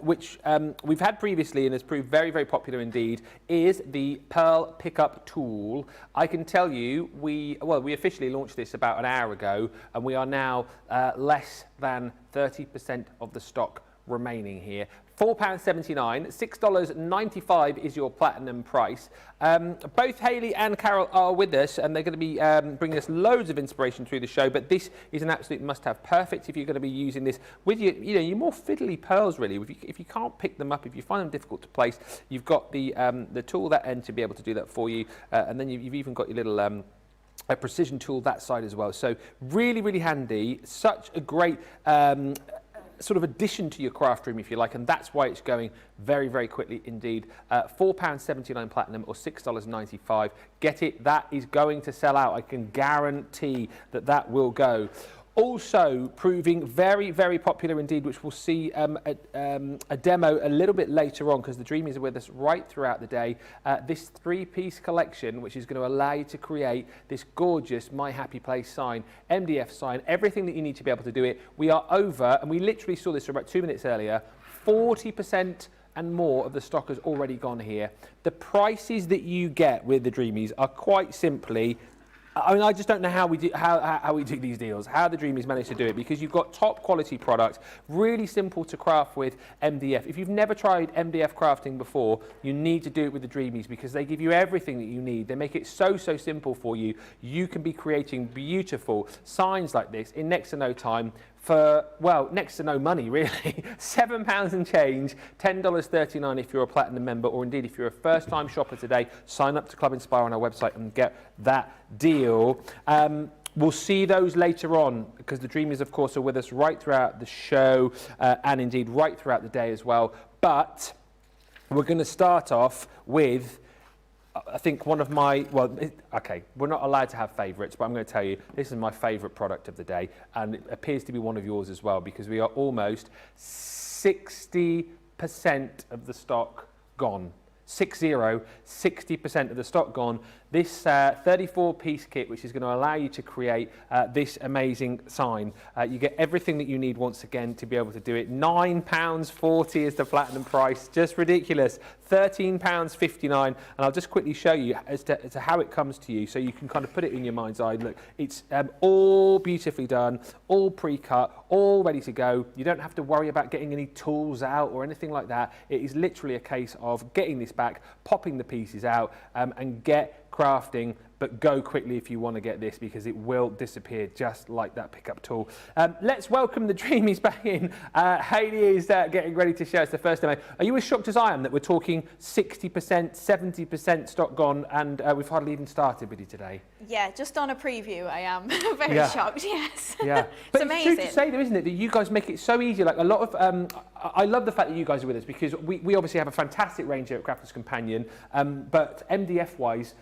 which we've had previously and has proved very popular indeed, is the Pearl Pickup Tool. I can tell you, we officially launched this about an hour ago, and we are now less than 30% of the stock remaining here. £4.79, $6.95 is your platinum price. Both Hayley and Carol are with us, and they're going to be bringing us loads of inspiration through the show, but this is an absolute must-have. Perfect if you're going to be using this with your more fiddly pearls, really. If you can't pick them up, if you find them difficult to place, you've got the tool that end to be able to do that for you, and then you've even got your little a precision tool that side as well. So really, really handy. Such a great sort of addition to your craft room, if you like, and that's why it's going very, very quickly indeed. £4.79 platinum or $6.95. Get it. That is going to sell out. I can guarantee that that will go. Also proving very, very popular indeed, which we'll see a demo a little bit later on, because the Dreamees are with us right throughout the day. This three-piece collection, which is going to allow you to create this gorgeous My Happy Place sign, MDF sign, everything that you need to be able to do it. We are over, and we literally saw this about 2 minutes earlier, 40% and more of the stock has already gone here. The prices that you get with the Dreamees are quite simply, I mean, I just don't know how we do these deals, how the Dreamees manage to do it, because you've got top quality product, really simple to craft with MDF. If you've never tried MDF crafting before, you need to do it with the Dreamees, because they give you everything that you need. They make it so, so simple for you. You can be creating beautiful signs like this in next to no time, for, well, next to no money, really. £7 and change, $10.39 if you're a platinum member, or indeed if you're a first-time shopper today, sign up to Club Inspire on our website and get that deal. We'll see those later on, because the Dreamees, of course, are with us right throughout the show and indeed right throughout the day as well. But we're going to start off with, I think, one of my, well, okay, we're not allowed to have favourites, but I'm going to tell you, this is my favourite product of the day, and it appears to be one of yours as well, because we are almost 60% of the stock gone. 60% of the stock gone. This 34-piece kit, which is going to allow you to create this amazing sign. You get everything that you need once again to be able to do it. £9.40 is the platinum price, just ridiculous. £13.59, and I'll just quickly show you as to how it comes to you, so you can kind of put it in your mind's eye. Look, it's all beautifully done, all pre-cut, all ready to go. You don't have to worry about getting any tools out or anything like that. It is literally a case of getting this back, popping the pieces out, and get crafting, but go quickly if you want to get this, because it will disappear just like that pickup tool. Let's welcome the Dreamees back in. Hayley is getting ready to show us the first demo. Are you as shocked as I am that we're talking 60%, 70% stock gone, and we've hardly even started with you today? Yeah, just on a preview, I am very shocked, yes. Yeah, but it's true to say, though, isn't it, that you guys make it so easy. Like a lot of, I love the fact that you guys are with us, because we obviously have a fantastic range here at Crafters Companion, but MDF-wise,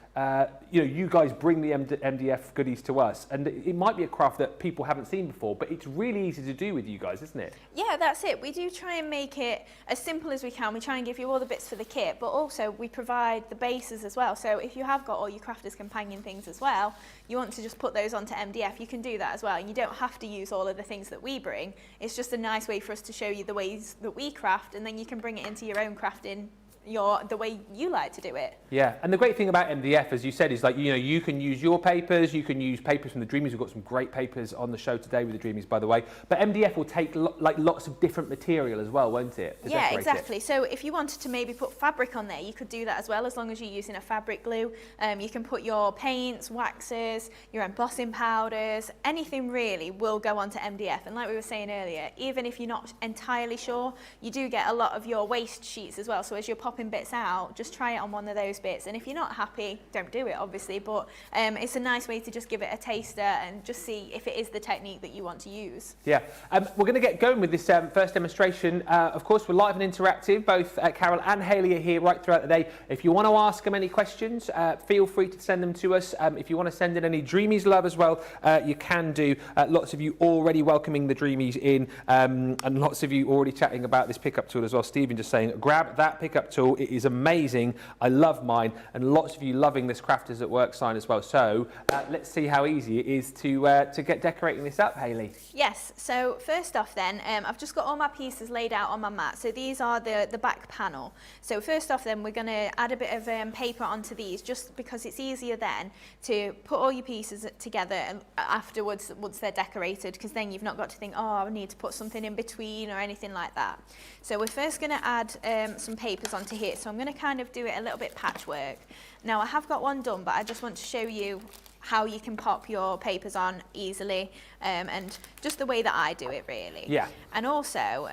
you guys bring the MDF goodies to us, and it might be a craft that people haven't seen before, but it's really easy to do with you guys, isn't it? Yeah, that's it. We do try and make it as simple as we can. We try and give you all the bits for the kit, but also we provide the bases as well. So if you have got all your Crafters Companion things as well, you want to just put those onto MDF, you can do that as well. And you don't have to use all of the things that we bring. It's just a nice way for us to show you the ways that we craft, and then you can bring it into your own crafting, the way you like to do it. Yeah, and the great thing about MDF, as you said, is like, you can use your papers, you can use papers from the Dreamees. We've got some great papers on the show today with the Dreamees, by the way. But MDF will take like lots of different material as well, won't it? Yeah, exactly. So if you wanted to maybe put fabric on there, you could do that as well, as long as you're using a fabric glue. You can put your paints, waxes, your embossing powders, anything really will go onto MDF. And like we were saying earlier, even if you're not entirely sure, you do get a lot of your waste sheets as well. So as you're popping bits out, just try it on one of those bits, and if you're not happy, don't do it, obviously, but it's a nice way to just give it a taster and just see if it is the technique that you want to use. Yeah, we're going to get going with this first demonstration. Of course, we're live and interactive. Both Carol and Hayley are here right throughout the day. If you want to ask them any questions, feel free to send them to us. If you want to send in any Dreamees love as well, you can do. Lots of you already welcoming the Dreamees in, and lots of you already chatting about this pickup tool as well. Stephen just saying, grab that pickup tool. tool. It is amazing. I love mine, and lots of you loving this Crafters at Work sign as well. So let's see how easy it is to get decorating this up, Hayley. Yes, so first off then, I've just got all my pieces laid out on my mat. So these are the back panel. So first off then, we're going to add a bit of paper onto these, just because it's easier then to put all your pieces together and afterwards once they're decorated, because then you've not got to think, oh, I need to put something in between or anything like that. So we're first going to add some papers onto here. So I'm going to kind of do it a little bit patchwork. Now I have got one done, but I just want to show you how you can pop your papers on easily, and just the way that I do it really. Yeah. And also,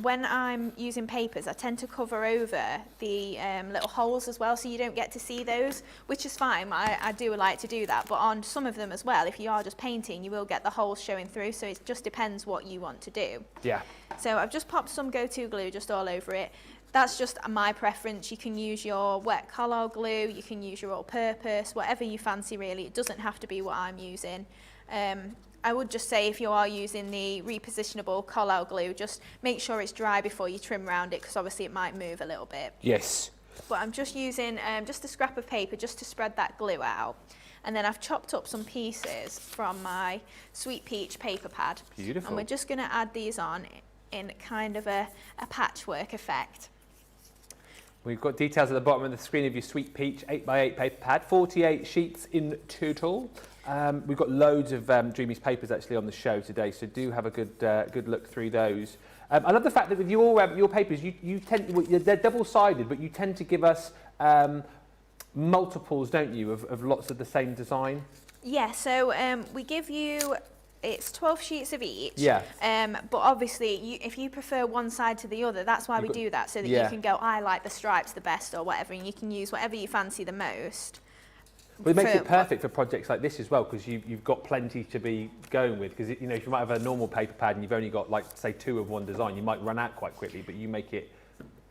when I'm using papers, I tend to cover over the little holes as well, so you don't get to see those, which is fine. I do like to do that, but on some of them as well, if you are just painting, you will get the holes showing through, so it just depends what you want to do. Yeah. So I've just popped some go-to glue just all over it. That's just my preference. You can use your wet Carlisle glue, you can use your all-purpose, whatever you fancy really. It doesn't have to be what I'm using. I would just say if you are using the repositionable Carlisle glue, just make sure it's dry before you trim around it, because obviously it might move a little bit. Yes. But I'm just using just a scrap of paper just to spread that glue out. And then I've chopped up some pieces from my Sweet Peach paper pad. Beautiful. And we're just going to add these on in kind of a patchwork effect. We've got details at the bottom of the screen of your Sweet Peach 8x8 paper pad, 48 sheets in total. We've got loads of Dreamees papers actually on the show today, so do have a good look through those. I love the fact that with your papers, they're double-sided, but you tend to give us multiples, don't you, of lots of the same design? Yeah, so we give you, it's 12 sheets of each. Yeah. But obviously, if you prefer one side to the other, that's why we do that, so that you can go, I like the stripes the best or whatever, and you can use whatever you fancy the most. Well, it makes it perfect for projects like this as well, because you've got plenty to be going with. Because if you might have a normal paper pad and you've only got, like, say, 2 of one design, you might run out quite quickly, but you make it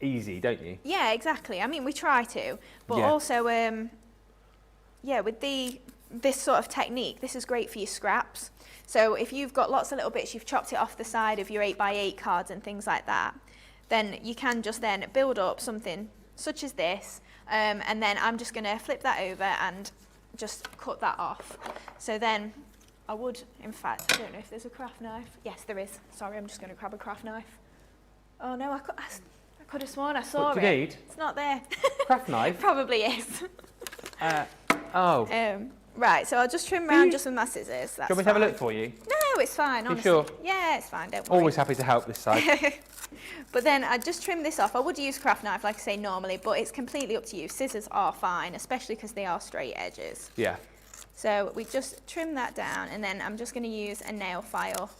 easy, don't you? Yeah, exactly. I mean, we try to, but also, with this sort of technique, this is great for your scraps. So if you've got lots of little bits, you've chopped it off the side of your 8x8 cards and things like that, then you can just then build up something such as this, and then I'm just going to flip that over and just cut that off. So then I would, in fact, I don't know if there's a craft knife. Yes, there is. Sorry, I'm just going to grab a craft knife. Oh no, I could have sworn I saw it. What do you need? It's not there. Craft knife? Probably is. Right, so I'll just trim around just with my scissors. That's Do you want me to have a look for you? No, it's fine, honestly. Sure? Yeah, it's fine, don't worry. Always happy to help this side. But then I just trim this off. I would use craft knife, like I say, normally, but it's completely up to you. Scissors are fine, especially because they are straight edges. Yeah. So we just trim that down, and then I'm just going to use a nail file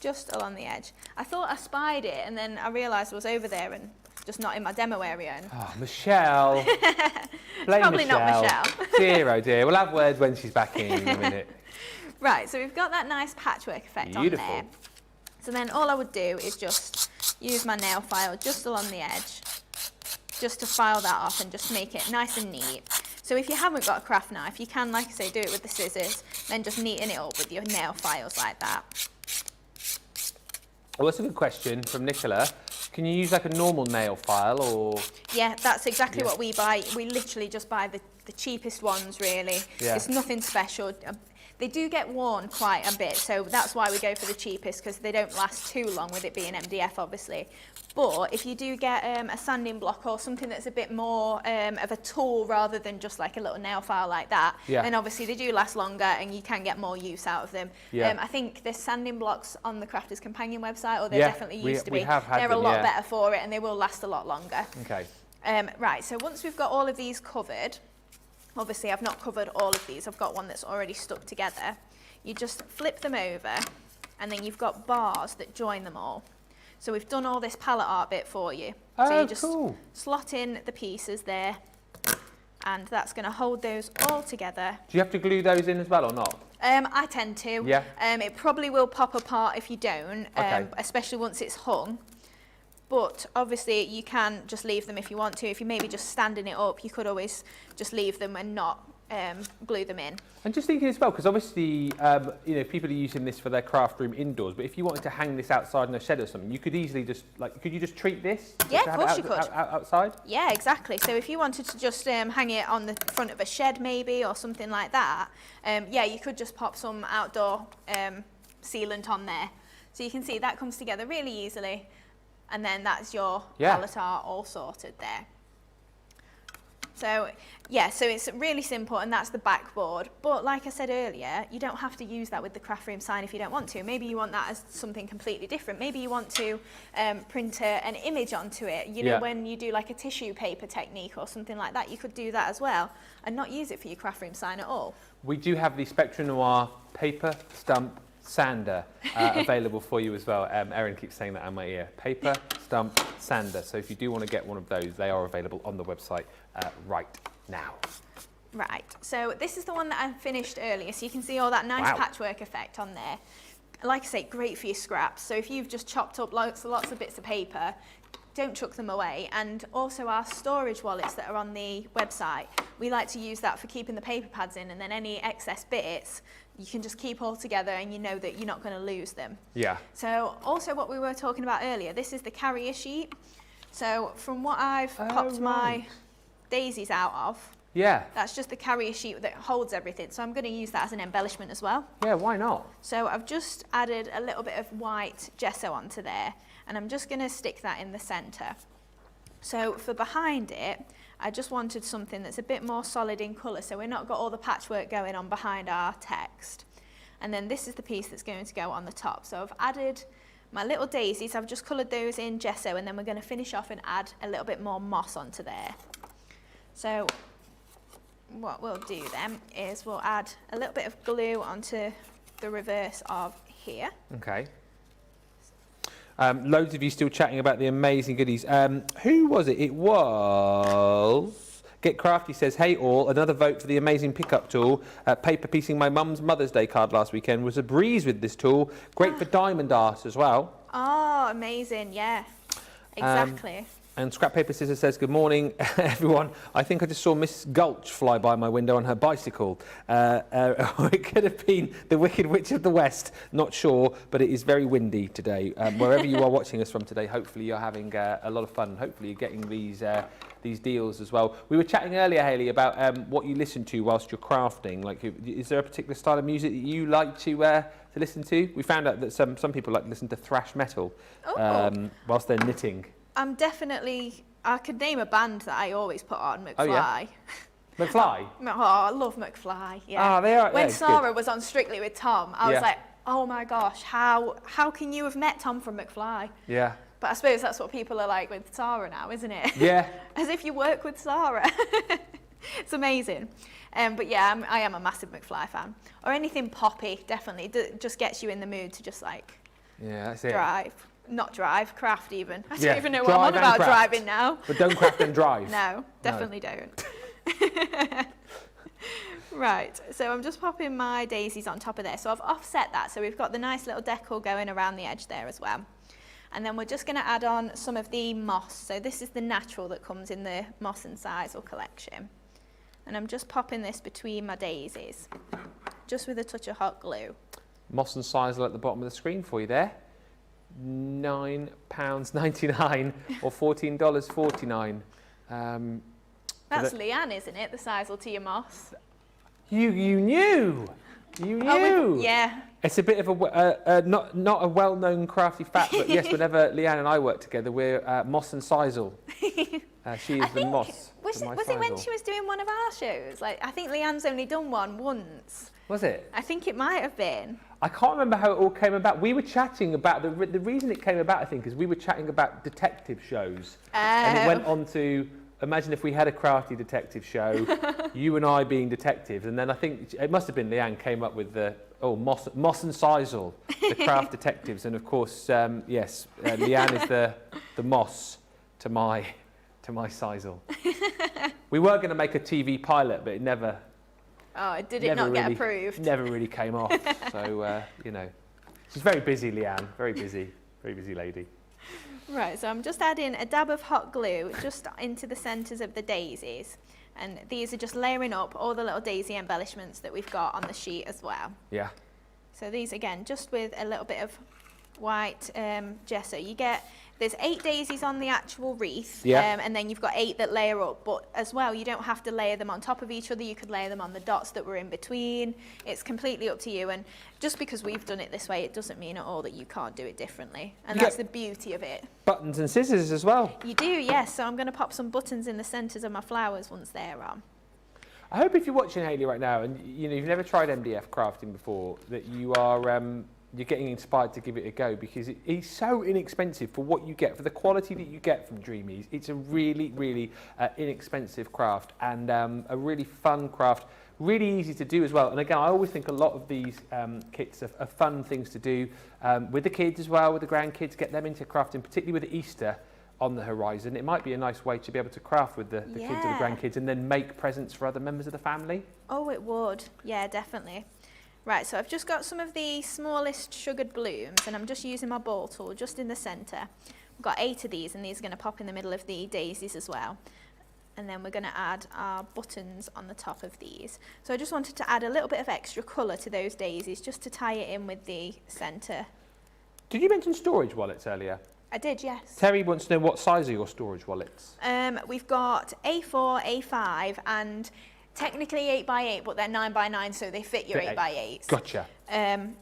just along the edge. I thought I spied it, and then I realised it was over there and just not in my demo area. And oh, Michelle. Blame probably Michelle. not Michelle. Dear, oh dear. We'll have words when she's back in a minute. Right, so we've got that nice patchwork effect on there. So then all I would do is just use my nail file just along the edge, just to file that off and just make it nice and neat. So if you haven't got a craft knife, you can, like I say, do it with the scissors, then just neaten it up with your nail files like that. Well, that's a good question from Nicola. Can you use like a normal nail file or? Yeah, that's exactly what we buy. We literally just buy the cheapest ones, really. Yeah. It's nothing special. They do get worn quite a bit, so that's why we go for the cheapest, because they don't last too long with it being MDF, obviously. But if you do get a sanding block or something that's a bit more of a tool rather than just like a little nail file like that, then obviously they do last longer and you can get more use out of them. I think there's sanding blocks on the Crafters Companion website, or there definitely used to be. They're a lot better for it and they will last a lot longer. Okay. Right, so once we've got all of these covered, obviously I've not covered all of these, I've got one that's already stuck together. You just flip them over and then you've got bars that join them all. So we've done all this palette art bit for you. So you just slot in the pieces there, and that's going to hold those all together. Do you have to glue those in as well or not? I tend to. Yeah. It probably will pop apart if you don't, especially once it's hung. But obviously you can just leave them if you want to. If you're maybe just standing it up, you could always just leave them and not glue them in. And just thinking as well, because obviously, you know, people are using this for their craft room indoors, but if you wanted to hang this outside in a shed or something, you could easily just, like, could you just treat this? Yeah, of course you could. Outside? Yeah, exactly. So if you wanted to just hang it on the front of a shed maybe or something like that, yeah, you could just pop some outdoor sealant on there. So you can see that comes together really easily, and then that's your palette art all sorted there. So yeah, so it's really simple, and that's the backboard. But like I said earlier, you don't have to use that with the craft room sign if you don't want to. Maybe you want that as something completely different. Maybe you want to print an image onto it. You know, when you do like a tissue paper technique or something like that, you could do that as well and not use it for your craft room sign at all. We do have the Spectrum Noir paper stump sander available for you as well. Erin keeps saying that in my ear. Paper stump sander. So if you do want to get one of those, they are available on the website right now. Right, so this is the one that I finished earlier, so you can see all that nice patchwork effect on there. Like I say, great for your scraps. So if you've just chopped up lots of bits of paper, don't chuck them away. And also our storage wallets that are on the website, we like to use that for keeping the paper pads in, and then any excess bits you can just keep all together and you know that you're not going to lose them. Yeah. So also what we were talking about earlier, this is the carrier sheet. So from what I've popped my daisies out of, that's just the carrier sheet that holds everything. So I'm going to use that as an embellishment as well. Yeah, why not? So I've just added a little bit of white gesso onto there, and I'm just going to stick that in the centre. So for behind it, I just wanted something that's a bit more solid in colour, so we're not got all the patchwork going on behind our text. And then this is the piece that's going to go on the top. So I've added my little daisies, I've just coloured those in gesso, and then we're going to finish off and add a little bit more moss onto there. So what we'll do then is we'll add a little bit of glue onto the reverse of here. Okay. Loads of you still chatting about the amazing goodies. Who was it? It was... Get Crafty says, hey all, another vote for the amazing pickup tool. Paper piecing my mum's Mother's Day card last weekend was a breeze with this tool. Great for diamond art as well. Oh, amazing, yeah. Exactly. And Scrap Paper Scissors says, good morning, everyone. I think I just saw Miss Gulch fly by my window on her bicycle. It could have been the Wicked Witch of the West, not sure, but it is very windy today. Wherever you are watching us from today, hopefully you're having a lot of fun. Hopefully you're getting these deals as well. We were chatting earlier, Hayley, about what you listen to whilst you're crafting. Like, is there a particular style of music that you like to listen to? We found out that some people like to listen to thrash metal whilst they're knitting. I'm definitely, I could name a band that I always put on, McFly. Oh, yeah? McFly? Oh, I love McFly, yeah. Oh, they are. When Sarah was on Strictly with Tom, I was like, oh my gosh, how can you have met Tom from McFly? Yeah. But I suppose that's what people are like with Sarah now, isn't it? Yeah. As if you work with Sarah. It's amazing. But yeah, I am a massive McFly fan. Or anything poppy, definitely. Just gets you in the mood to just like drive. Not drive, craft even. I don't even know what I'm on about driving now. But don't craft and drive. No, definitely don't. Right, so I'm just popping my daisies on top of there. So I've offset that, so we've got the nice little decal going around the edge there as well. And then we're just going to add on some of the moss. So this is the natural that comes in the Moss and Sisal collection. And I'm just popping this between my daisies, just with a touch of hot glue. Moss and Sisal at the bottom of the screen for you there. £9.99 or $14.49. That's Leanne, isn't it? The Sisal to your moss. You knew. You knew. Yeah. It's a bit of a not a well-known crafty fact, but yes, whenever Leanne and I work together, we're Moss and Sisal. She is the Moss. Was it when she was doing one of our shows? Like, I think Leanne's only done one once. Was it? I think it might have been. I can't remember how it all came about. We were chatting about, the reason it came about, I think, is we were chatting about detective shows. And it went on to, imagine if we had a crafty detective show, you and I being detectives. And then I think, it must have been Leanne came up with the, Moss and Sisal, the craft detectives. And of course, yes, Leanne is the Moss to my Sisal. We were going to make a TV pilot, but it never... Oh, did it not get approved? Never really came off. So, you know, she's very busy, Leanne. Very busy lady. Right, so I'm just adding a dab of hot glue just into the centres of the daisies. And these are just layering up all the little daisy embellishments that we've got on the sheet as well. Yeah. So these, again, just with a little bit of white gesso. There's 8 daisies on the actual wreath, and then you've got 8 that layer up. But as well, you don't have to layer them on top of each other. You could layer them on the dots that were in between. It's completely up to you. And just because we've done it this way, it doesn't mean at all that you can't do it differently. And that's the beauty of it. Buttons and scissors as well. You do, yes. So I'm going to pop some buttons in the centres of my flowers once they're on. I hope if you're watching Hayley right now and you've never tried MDF crafting before, that you are you're getting inspired to give it a go, because it's so inexpensive for what you get, for the quality that you get from Dreamees. It's a really, really inexpensive craft, and a really fun craft, really easy to do as well. And again, I always think a lot of these kits are fun things to do with the kids as well, with the grandkids, get them into crafting, particularly with Easter on the horizon. It might be a nice way to be able to craft with the kids or the grandkids, and then make presents for other members of the family. Oh, it would. Yeah, definitely. Right, so I've just got some of the smallest sugared blooms, and I'm just using my ball tool just in the centre. We've got 8 of these, and these are going to pop in the middle of the daisies as well. And then we're going to add our buttons on the top of these. So I just wanted to add a little bit of extra colour to those daisies, just to tie it in with the centre. Did you mention storage wallets earlier? I did, yes. Terry wants to know what size are your storage wallets? We've got A4, A5, and technically 8x8, but they're 9x9, so they fit your 8x8s. Gotcha. And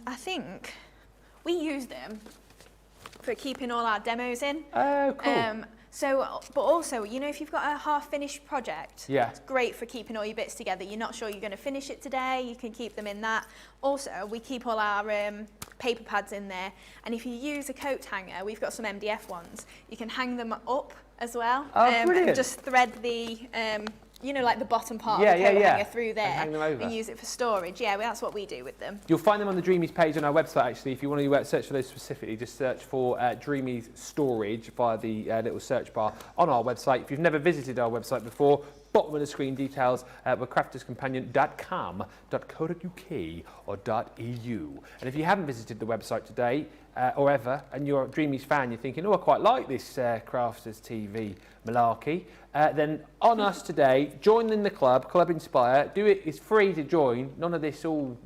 I think we use them for keeping all our demos in. Oh, cool. But also, if you've got a half-finished project, it's great for keeping all your bits together. You're not sure you're going to finish it today, you can keep them in that. Also, we keep all our paper pads in there. And if you use a coat hanger, we've got some MDF ones, you can hang them up as well. Brilliant. And just thread the... like the bottom part of the coat hanger through there, and hang them over. And use it for storage. Yeah, well, that's what we do with them. You'll find them on the Dreamees page on our website, actually. If you want to search for those specifically, just search for Dreamees Storage via the little search bar on our website. If you've never visited our website before, bottom of the screen details were crafterscompanion.com.co.uk or .eu. And if you haven't visited the website today, or ever, and you're a Dreamees fan, you're thinking, oh, I quite like this Crafters TV malarkey, then on us today, join in the club, Club Inspire. Do it, it's free to join. None of this all,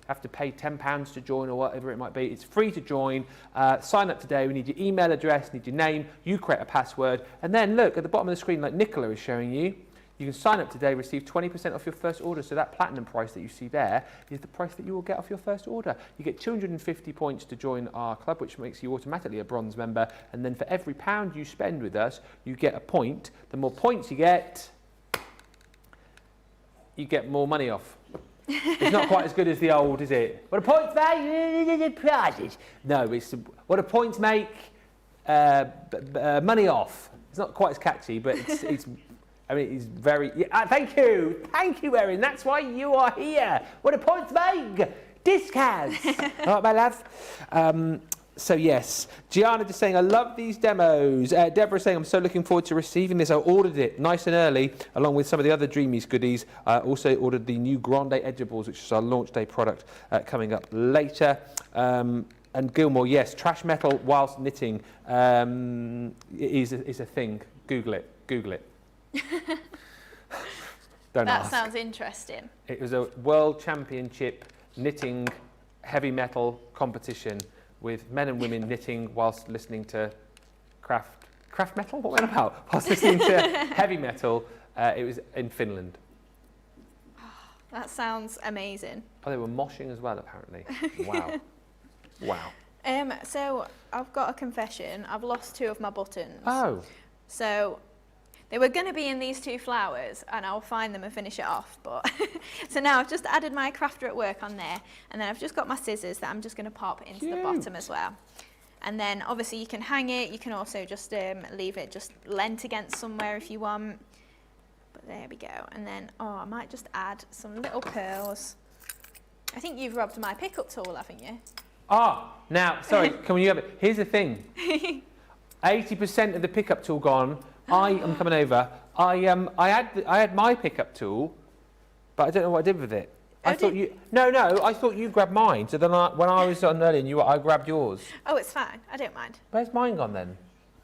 have to pay £10 to join or whatever it might be. It's free to join. Sign up today. We need your email address, need your name, you create a password, and then look at the bottom of the screen, like Nicola is showing you. You can sign up today, receive 20% off your first order. So that platinum price that you see there is the price that you will get off your first order. You get 250 points to join our club, which makes you automatically a bronze member. And then for every £1 you spend with us, you get a point. The more points you get more money off. It's not quite as good as the old, is it? What do points make? Prizes. No, it's what do points make? Money off. It's not quite as catchy, but it's it's very... thank you, Erin. That's why you are here. What do points make? Discounts. All right, my love. So yes, Gianna just saying, I love these demos. Deborah saying, I'm so looking forward to receiving this. I ordered it nice and early, along with some of the other Dreamees goodies. I also ordered the new Grande Edgeables, which is our launch day product, coming up later. And Gilmore, yes, trash metal whilst knitting is a thing. Google it. Don't ask. That sounds interesting. It was a World Championship knitting heavy metal competition with men and women knitting whilst listening to craft metal? What went about? Whilst listening to heavy metal. It was in Finland. That sounds amazing. Oh, they were moshing as well, apparently. Wow. So I've got a confession. I've lost 2 of my buttons. Oh. So they were going to be in these 2 flowers, and I'll find them and finish it off. But so now I've just added my Crafter at Work on there, and then I've just got my scissors that I'm just going to pop into the bottom as well. And then obviously you can hang it. You can also just leave it just leant against somewhere if you want. But there we go. And then I might just add some little pearls. I think you've robbed my pickup tool, haven't you? Now sorry. Can you have it? Here's the thing. 80% of the pickup tool gone. I am coming over. I had my pickup tool, but I don't know what I did with it. I thought you grabbed mine. So then when I was on earlier, I grabbed yours. Oh, it's fine. I don't mind. Where's mine gone then?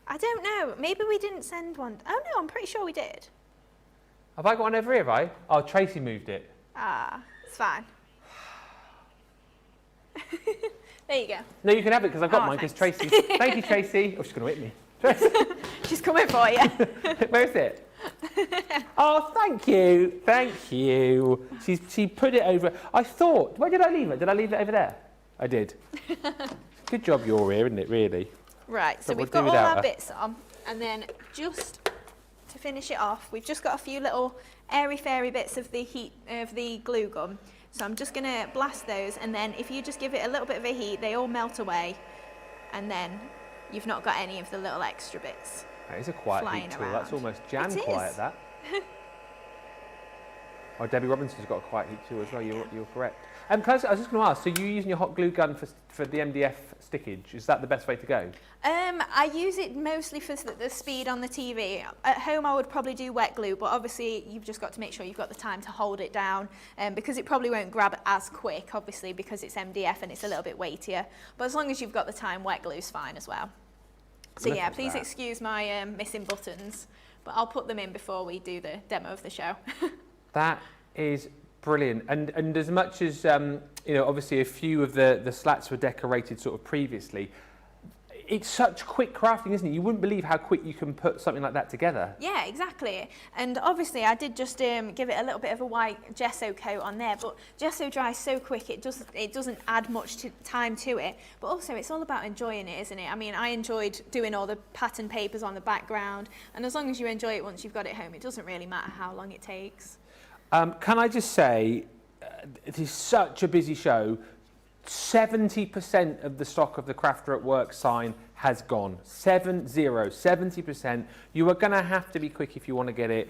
I don't know. Maybe we didn't send one. Oh no, I'm pretty sure we did. Have I got one over here, have I? Oh, Tracy moved it. Ah, it's fine. There you go. No, you can have it because I've got mine because thanks. Tracy... Thank you, Tracy. Oh, she's going to hit me. Tracy. She's coming for you. Where is it? Oh, thank you. Thank you. She put it over... I thought... Where did I leave it? Did I leave it over there? I did. Good job you're here, isn't it, really? Right, so But we've we'll got do all without our her. bits on, and then just to finish it off, we've just got a few little airy-fairy bits of the glue gun. So I'm just going to blast those, and then if you just give it a little bit of a heat, they all melt away, and then you've not got any of the little extra bits. That is a quiet Flying heat tool. around. That's almost jam It quiet, is. that. Oh, Debbie Robinson's got a quiet heat tool as well. You're correct. I was just going to ask, so you're using your hot glue gun for the MDF stickage. Is that the best way to go? I use it mostly for the speed on the TV. At home I would probably do wet glue, but obviously you've just got to make sure you've got the time to hold it down, because it probably won't grab as quick, obviously, because it's MDF and it's a little bit weightier. But as long as you've got the time, wet glue's fine as well. So Look yeah, at please that. excuse my missing buttons, but I'll put them in before we do the demo of the show. That is brilliant. And as much as, you know, obviously a few of the slats were decorated sort of previously, it's such quick crafting, isn't it? You wouldn't believe how quick you can put something like that together. Yeah, exactly. And obviously I did just give it a little bit of a white gesso coat on there, but gesso dries so quick it doesn't add much time to it. But also it's all about enjoying it, isn't it? I mean, I enjoyed doing all the pattern papers on the background, and as long as you enjoy it once you've got it home, it doesn't really matter how long it takes. Can I just say, it is such a busy show. 70% of the stock of the Crafter at Work sign has gone. 70%. You are going to have to be quick if you want to get it.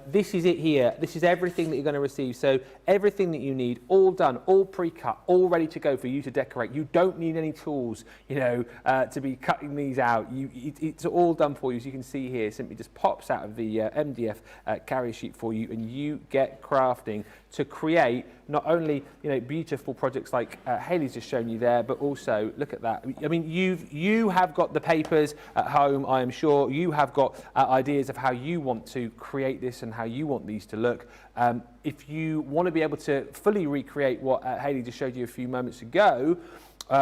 This is it here. This is everything that you're going to receive. So everything that you need, all done, all pre-cut, all ready to go for you to decorate. You don't need any tools, you know, to be cutting these out. It's all done for you. As you can see here, it simply just pops out of the MDF carrier sheet for you, and you get crafting to create not only, you know, beautiful projects like Hayley's just shown you there, but also look at that. I mean, you have got the papers at home. I am sure you have got ideas of how you want to create this and how you want these to look. If you want to be able to fully recreate what Hayley just showed you a few moments ago,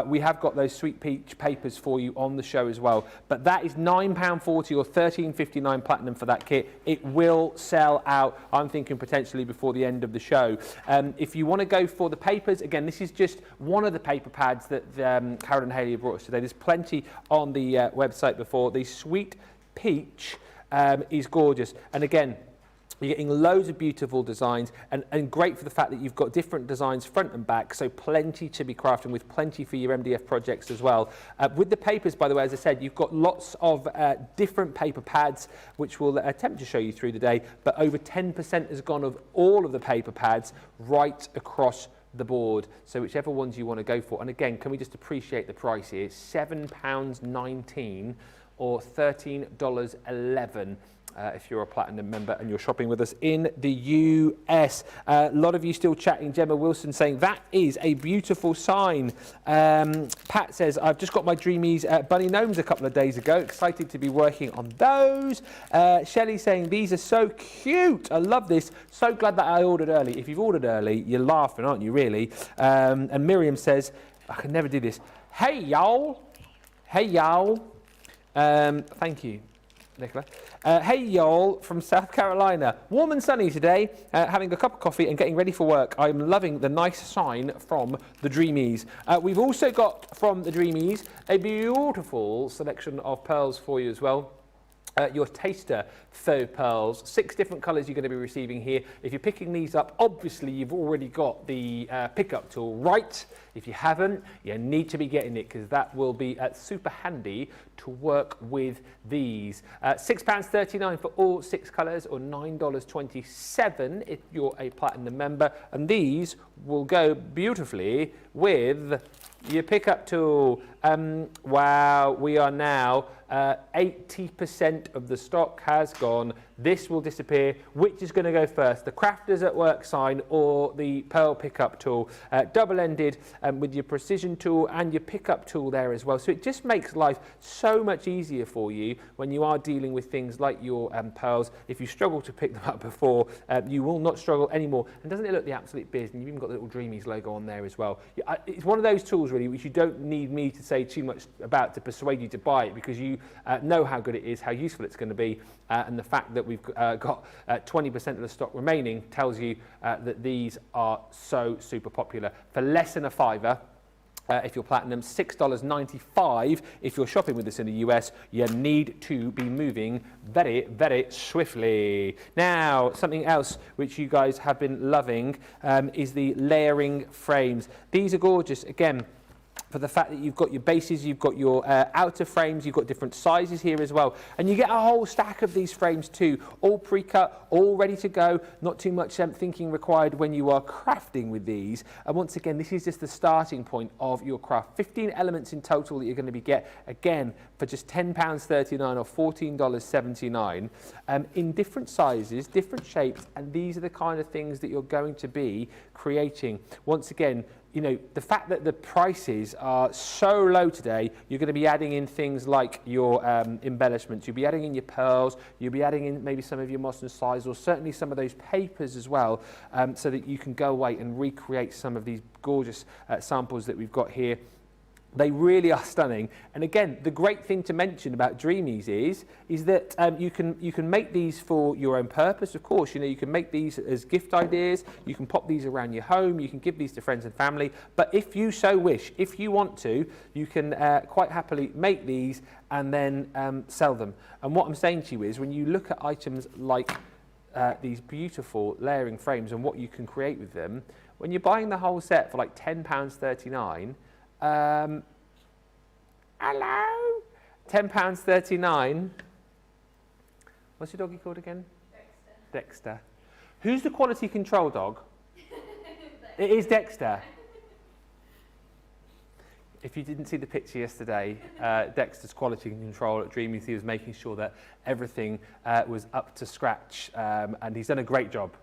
we have got those sweet peach papers for you on the show as well. But that is £9.40 or $13.59 platinum for that kit. It will sell out, I'm thinking, potentially before the end of the show. If you want to go for the papers, again, this is just one of the paper pads that Harold and Hayley have brought us today. There's plenty on the website before. The sweet peach is gorgeous. And again, you're getting loads of beautiful designs, and great for the fact that you've got different designs front and back, so plenty to be crafting with, plenty for your MDF projects as well. With the papers, by the way, as I said, you've got lots of different paper pads, which we'll attempt to show you through the day, but over 10% has gone of all of the paper pads right across the board. So whichever ones you want to go for. And again, can we just appreciate the price here? £7.19 or $13.11. If you're a platinum member and you're shopping with us in the US. A lot of you still chatting. Gemma Wilson saying that is a beautiful sign. Pat says, I've just got my Dreamees bunny gnomes a couple of days ago. Excited to be working on those. Shelley saying, these are so cute. I love this. So glad that I ordered early. If you've ordered early, you're laughing, aren't you, really? And Miriam says, I can never do this. Hey, y'all. Hey, y'all. Thank you, Nicola. Hey y'all from South Carolina. Warm and sunny today, having a cup of coffee and getting ready for work. I'm loving the nice sign from the Dreamees. We've also got from the Dreamees a beautiful selection of pearls for you as well. Your taster faux pearls, 6 different colours you're going to be receiving here. If you're picking these up, obviously you've already got the pickup tool right. If you haven't, you need to be getting it, because that will be super handy to work with these. £6.39 for all 6 colours, or $9.27 if you're a platinum member, and these will go beautifully with your pickup tool. Wow, we are now 80% of the stock has gone. This will disappear. Which is going to go first? The Crafters at Work sign or the pearl pickup tool? Double-ended with your precision tool and your pickup tool there as well. So it just makes life so much easier for you when you are dealing with things like your pearls. If you struggle to pick them up before, you will not struggle anymore. And doesn't it look the absolute biz? And you've even got the little Dreamees logo on there as well. It's one of those tools really which you don't need me to say too much about to persuade you to buy it, because you know how good it is, how useful it's going to be, and the fact that we've got 20% of the stock remaining tells you that these are so super popular. For less than a £5, if you're platinum, $6.95 if you're shopping with us in the US. You need to be moving very, very swiftly. Now, something else which you guys have been loving is the layering frames. These are gorgeous. Again, for the fact that you've got your bases, you've got your outer frames, you've got different sizes here as well. And you get a whole stack of these frames too, all pre-cut, all ready to go, not too much thinking required when you are crafting with these. And once again, this is just the starting point of your craft. 15 elements in total that you're going to be again, for just £10.39 or $14.79, in different sizes, different shapes, and these are the kind of things that you're going to be creating. Once again, you know, the fact that the prices are so low today, you're going to be adding in things like your embellishments, you'll be adding in your pearls, you'll be adding in maybe some of your moss and size, or certainly some of those papers as well, so that you can go away and recreate some of these gorgeous samples that we've got here. They really are stunning. And again, the great thing to mention about Dreamees is that you can make these for your own purpose, of course. You know, you can make these as gift ideas, you can pop these around your home, you can give these to friends and family. But if you so wish, if you want to, you can quite happily make these and then sell them. And what I'm saying to you is, when you look at items like these beautiful layering frames and what you can create with them, when you're buying the whole set for like £10.39, hello? £10.39. What's your doggy called again? Dexter. Who's the quality control dog? It is Dexter. If you didn't see the picture yesterday, Dexter's quality control at Dreamees, he was making sure that everything was up to scratch, and he's done a great job.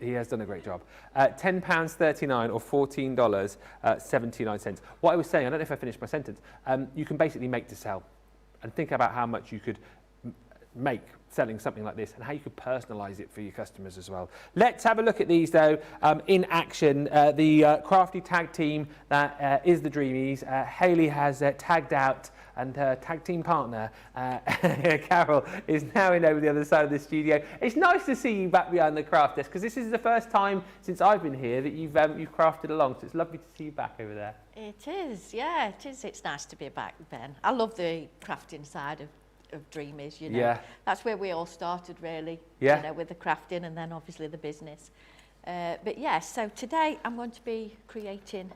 He has done a great job. £10.39 or $14.79. What I was saying, I don't know if I finished my sentence, you can basically make to sell. And think about how much you could make selling something like this and how you could personalise it for your customers as well. Let's have a look at these though in action. The crafty tag team that is the Dreamees. Hayley has tagged out, and her tag team partner, Carol, is now in over the other side of the studio. It's nice to see you back behind the craft desk, because this is the first time since I've been here that you've crafted along, so it's lovely to see you back over there. It is, yeah, it is. It's nice to be back, Ben. I love the crafting side of Dreamees, you know. Yeah. That's where we all started, really, yeah, you know, with the crafting and then obviously the business. But yeah, so today I'm going to be creating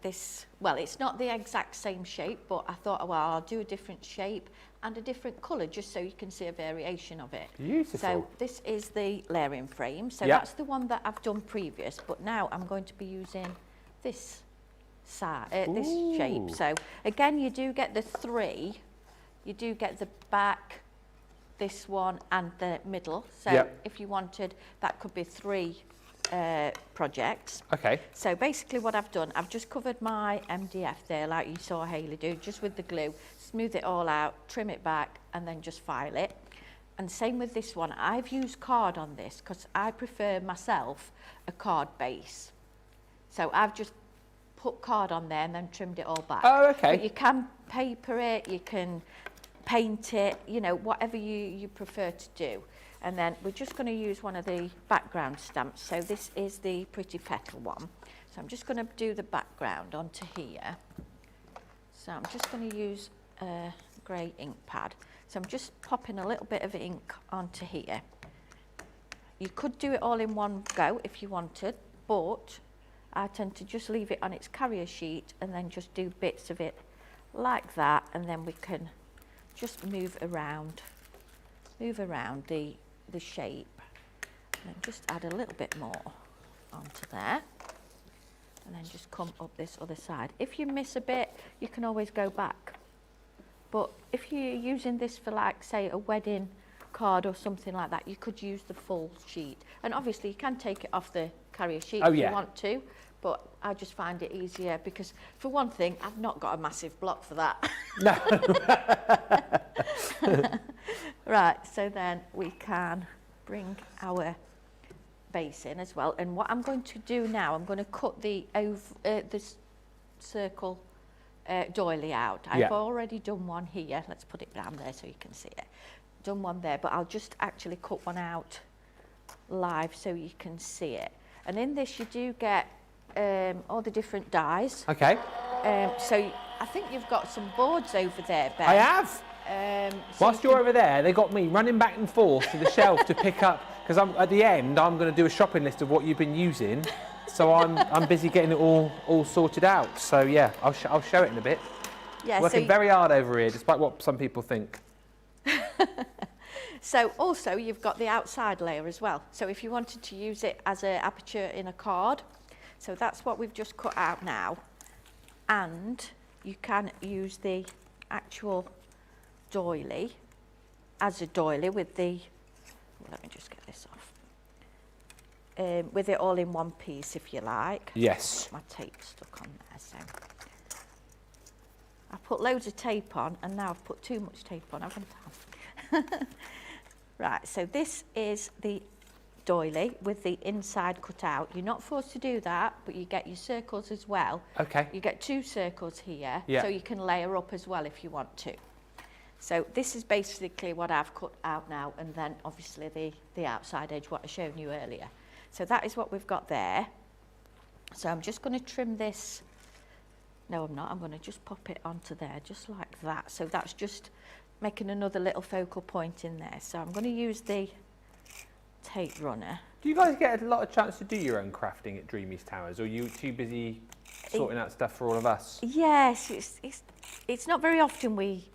this, well, it's not the exact same shape, but I thought, well, I'll do a different shape and a different colour just so you can see a variation of it. Beautiful. So this is the layering frame. So that's the one that I've done previous, but now I'm going to be using this this shape. So again, you do get the three. You do get the back, this one, and the middle. So if you wanted, that could be three projects. Okay. So basically what I've done, I've just covered my MDF there, like you saw Hayley do, just with the glue, smooth it all out, trim it back, and then just file it. And same with this one. I've used card on this because I prefer myself a card base. So I've just put card on there and then trimmed it all back. Oh, okay. But you can paper it, you can paint it, you know, whatever you prefer to do. And then we're just going to use one of the background stamps. So this is the Pretty Petal one. So I'm just going to do the background onto here. So I'm just going to use a grey ink pad. So I'm just popping a little bit of ink onto here. You could do it all in one go if you wanted, but I tend to just leave it on its carrier sheet and then just do bits of it like that, and then we can just move around the shape, and then just add a little bit more onto there, and then just come up this other side. If you miss a bit, you can always go back. But if you're using this for, like, say, a wedding card or something like that, you could use the full sheet. And obviously you can take it off the carrier sheet if you want to, but I just find it easier because, for one thing, I've not got a massive block for that. No. Right, so then we can bring our base in as well. And what I'm going to do now, I'm going to cut the circle doily out. Yeah. I've already done one here. Let's put it down there so you can see it. Done one there, but I'll just actually cut one out live so you can see it. And in this you do get all the different dies. Okay. So I think you've got some boards over there, Ben. I have. So Whilst you're over there, they got me running back and forth to the shelf to pick up, because at the end I'm going to do a shopping list of what you've been using. So I'm busy getting it all sorted out. So yeah, I'll show it in a bit. Yeah, Working very hard over here, despite what some people think. So also you've got the outside layer as well. So if you wanted to use it as an aperture in a card, so that's what we've just cut out now. And you can use the actual doily as a doily with the, let me just get this off, with it all in one piece if you like. Yes. My tape stuck on there, so I put loads of tape on and now I've put too much tape on, haven't I? Right, so this is the doily with the inside cut out. You're not forced to do that, but you get your circles as well. Okay. You get 2 circles here, Yeah. so you can layer up as well if you want to. So this is basically what I've cut out now, and then obviously the outside edge, what I showed you earlier. So that is what we've got there. So I'm just going to trim this. No, I'm not. I'm going to just pop it onto there, just like that. So that's just making another little focal point in there. So I'm going to use the tape runner. Do you guys get a lot of chance to do your own crafting at Dreamees Towers, or are you too busy sorting out stuff for all of us? Yes, it's not very often we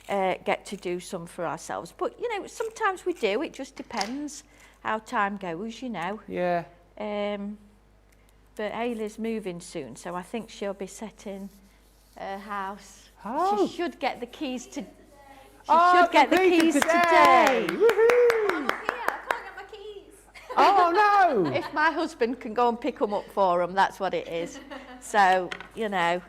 get to do some for ourselves, but you know, sometimes we do. It just depends how time goes, you know. Yeah. But Ayla's moving soon, so I think she'll be setting her house. Oh. She should get the keys to. She Oh, should get the completed keys today. Woohoo! I'm up here, I can't get my keys. Oh no! If my husband can go and pick them up for him, that's what it is. So you know.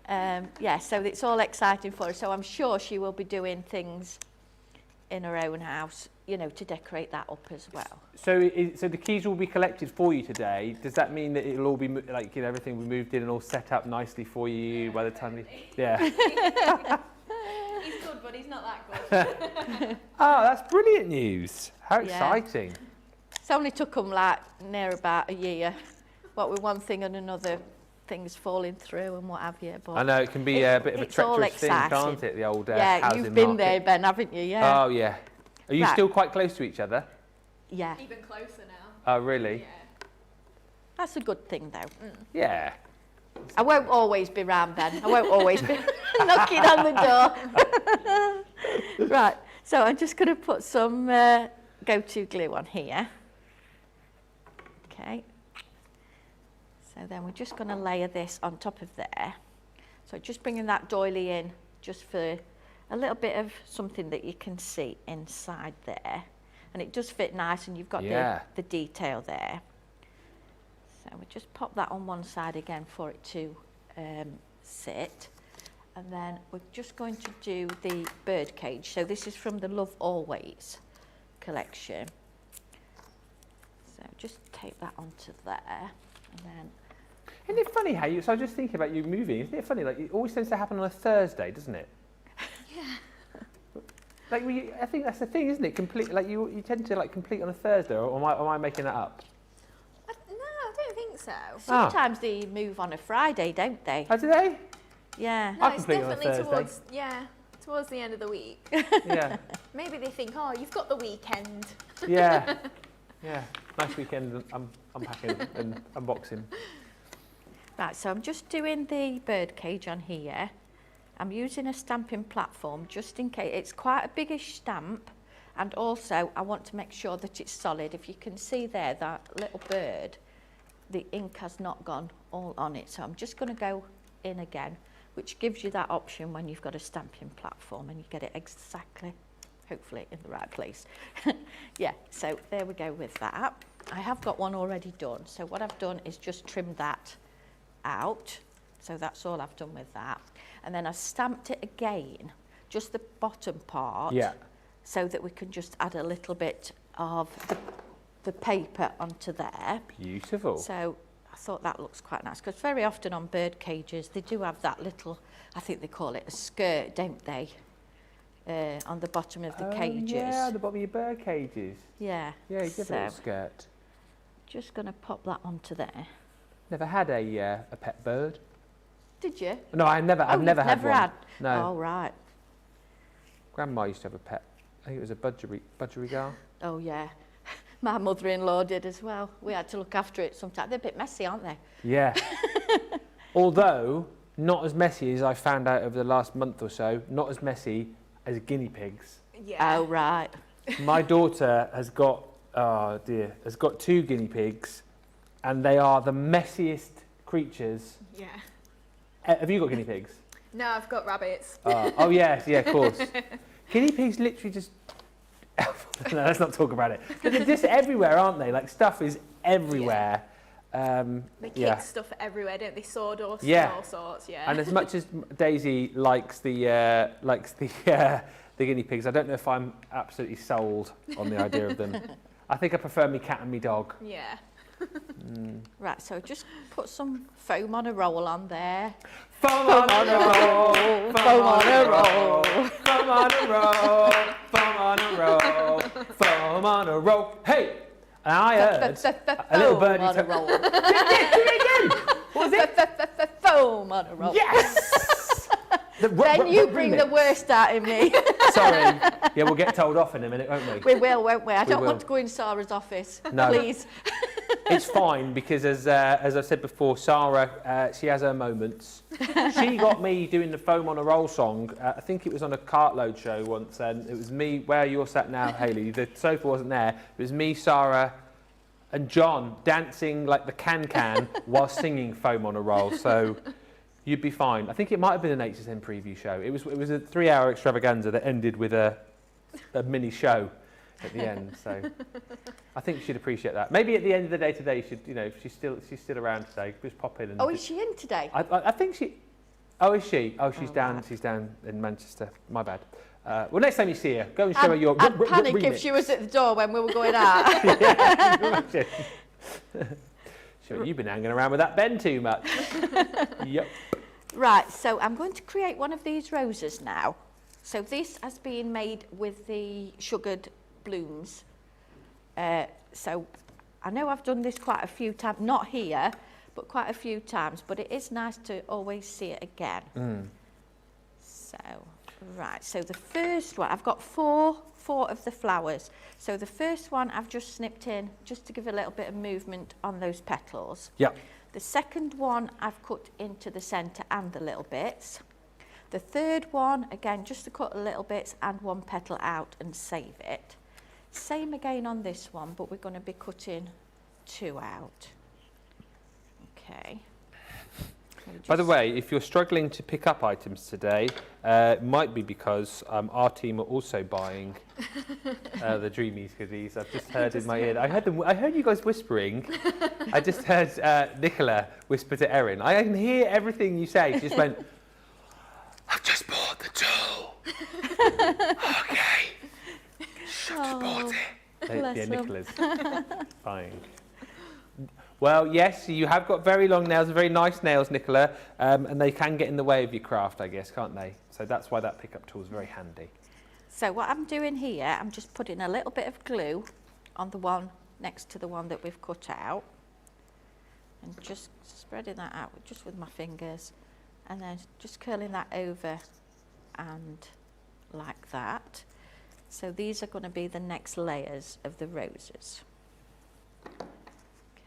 Yeah, so it's all exciting for her. So I'm sure she will be doing things in her own house, you know, to decorate that up as well. So, so the keys will be collected for you today. Does that mean that it'll all be like, you know, everything will be moved in and all set up nicely for you by the time you? Yeah. He's good, but he's not that good. Oh, that's brilliant news! How Yeah. exciting! It's only took them like near about a year. What with one thing and another, things falling through and what have you. But I know it can be a bit of a it's all treacherous thing, exciting. can't it? The old yeah, housing you've been market. there, Ben, haven't you? Yeah. Oh yeah. Are you Right. still quite close to each other? Yeah. Even closer now. Oh really? Yeah. That's a good thing, though. Yeah. I won't always be round, Ben. I won't always be knocking on the door. Right, so I'm just going to put some go-to glue on here. Okay. So then we're just going to layer this on top of there. So just bringing that doily in just for a little bit of something that you can see inside there. And it does fit nice, and you've got the detail there. So we just pop that on one side again for it to sit. And then we're just going to do the bird cage. So this is from the Love Always collection. So just tape that onto there. And then Isn't it funny how you? So I was just thinking about you moving. Isn't it funny? Like it always tends to happen on a Thursday, doesn't it? Yeah. Like I think that's the thing, isn't it? Complete. Like you tend to like complete on a Thursday, or am I making that up? No, I don't think so. sometimes they move on a Friday, don't they? Oh, do they? Yeah. No, I it's complete on a definitely Thursday. towards the end of the week. Yeah. Maybe they think, oh, you've got the weekend. Yeah. Yeah. Nice weekend. Unpacking and unboxing. Right, so I'm just doing the bird cage on here. I'm using a stamping platform just in case. It's quite a biggish stamp, and also I want to make sure that it's solid. If you can see there, that little bird, the ink has not gone all on it. So I'm just going to go in again, which gives you that option when you've got a stamping platform and you get it exactly, hopefully, in the right place. Yeah, so there we go with that. I have got one already done. So what I've done is just trimmed that out. So that's all I've done with that. And then I stamped it again, just the bottom part, so that we can just add a little bit of the paper onto there. Beautiful. So I thought that looks quite nice, because very often on bird cages they do have that little, I think they call it a skirt, don't they? On the bottom of the cages. Yeah, the bottom of your bird cages. Yeah. Yeah, you give it a little skirt. Just going to pop that onto there. Never had a pet bird. Did you? No, I've never had one. No. Oh, right. Grandma used to have a pet. I think it was a budgerigar. Oh, yeah. My mother-in-law did as well. We had to look after it sometimes. They're a bit messy, aren't they? Yeah. Although, not as messy as I found out over the last month or so, not as messy as guinea pigs. Yeah. Oh, right. My daughter has got, has got 2 guinea pigs, and they are the messiest creatures. Yeah. Have you got guinea pigs? No, I've got rabbits. Oh, yes, yeah, of course. Guinea pigs literally just... No, let's not talk about it. But they're just everywhere, aren't they? Like, stuff is everywhere. They kick stuff everywhere, don't they? Sawdust and all sorts, And as much as Daisy likes the guinea pigs, I don't know if I'm absolutely sold on the idea of them. I think I prefer me cat and me dog. Yeah. Right, so just put some foam on a roll on there. Foam on a roll, foam on a roll, foam on a roll, foam on a roll, foam on a roll. Hey! And I heard a little birdie on a roll. Do it again! What was it? Foam on a roll. Yes! Then you bring the worst out of me. Sorry. Yeah, we'll get told off in a minute, won't we? We will, won't we? I don't want to go in Sarah's office. No. Please. It's fine because, as I said before, Sarah, she has her moments. She got me doing the Foam on a Roll song. I think it was on a cartload show once, and it was me, where you're sat now, Hayley. The sofa wasn't there. It was me, Sarah, and John dancing like the can while singing Foam on a Roll. So you'd be fine. I think it might have been an HSN preview show. It was a 3-hour extravaganza that ended with a mini show at the end. So I think she'd appreciate that. Maybe at the end of the day today, she'd, if she's still around today, just pop in. And is she in today? I think she. Oh, is she? Oh, she's down. Right. She's down in Manchester. My bad. Well, next time you see her, go and show her your. I'd panic if she was at the door when we were going out. Yeah, sure, you've been hanging around with that Ben too much. Yep. Right, so I'm going to create one of these roses now. So this has been made with the sugared blooms. So I know I've done this quite a few times, not here, but quite a few times, but it is nice to always see it again. So, right, so the first one, I've got four of the flowers. So the first one I've just snipped in just to give a little bit of movement on those petals. Yeah. The second one I've cut into the centre and the little bits. The third one, again, just to cut a little bits and one petal out and save it. Same again on this one, but we're going to be cutting 2 out. Okay. By the way, if you're struggling to pick up items today, it might be because our team are also buying the Dreamees goodies. I've just heard in my ear. I heard you guys whispering. I just heard Nicola whisper to Erin. I can hear everything you say. She just went, I've just bought the tool. Okay. Should have bought it. Yeah, Nicola's buying. Well, yes, you have got very long nails, very nice nails, Nicola, and they can get in the way of your craft, I guess, can't they? So that's why that pickup tool is very handy. So what I'm doing here, I'm just putting a little bit of glue on the one next to the one that we've cut out, and just spreading that out just with my fingers, and then just curling that over and like that. So these are going to be the next layers of the roses.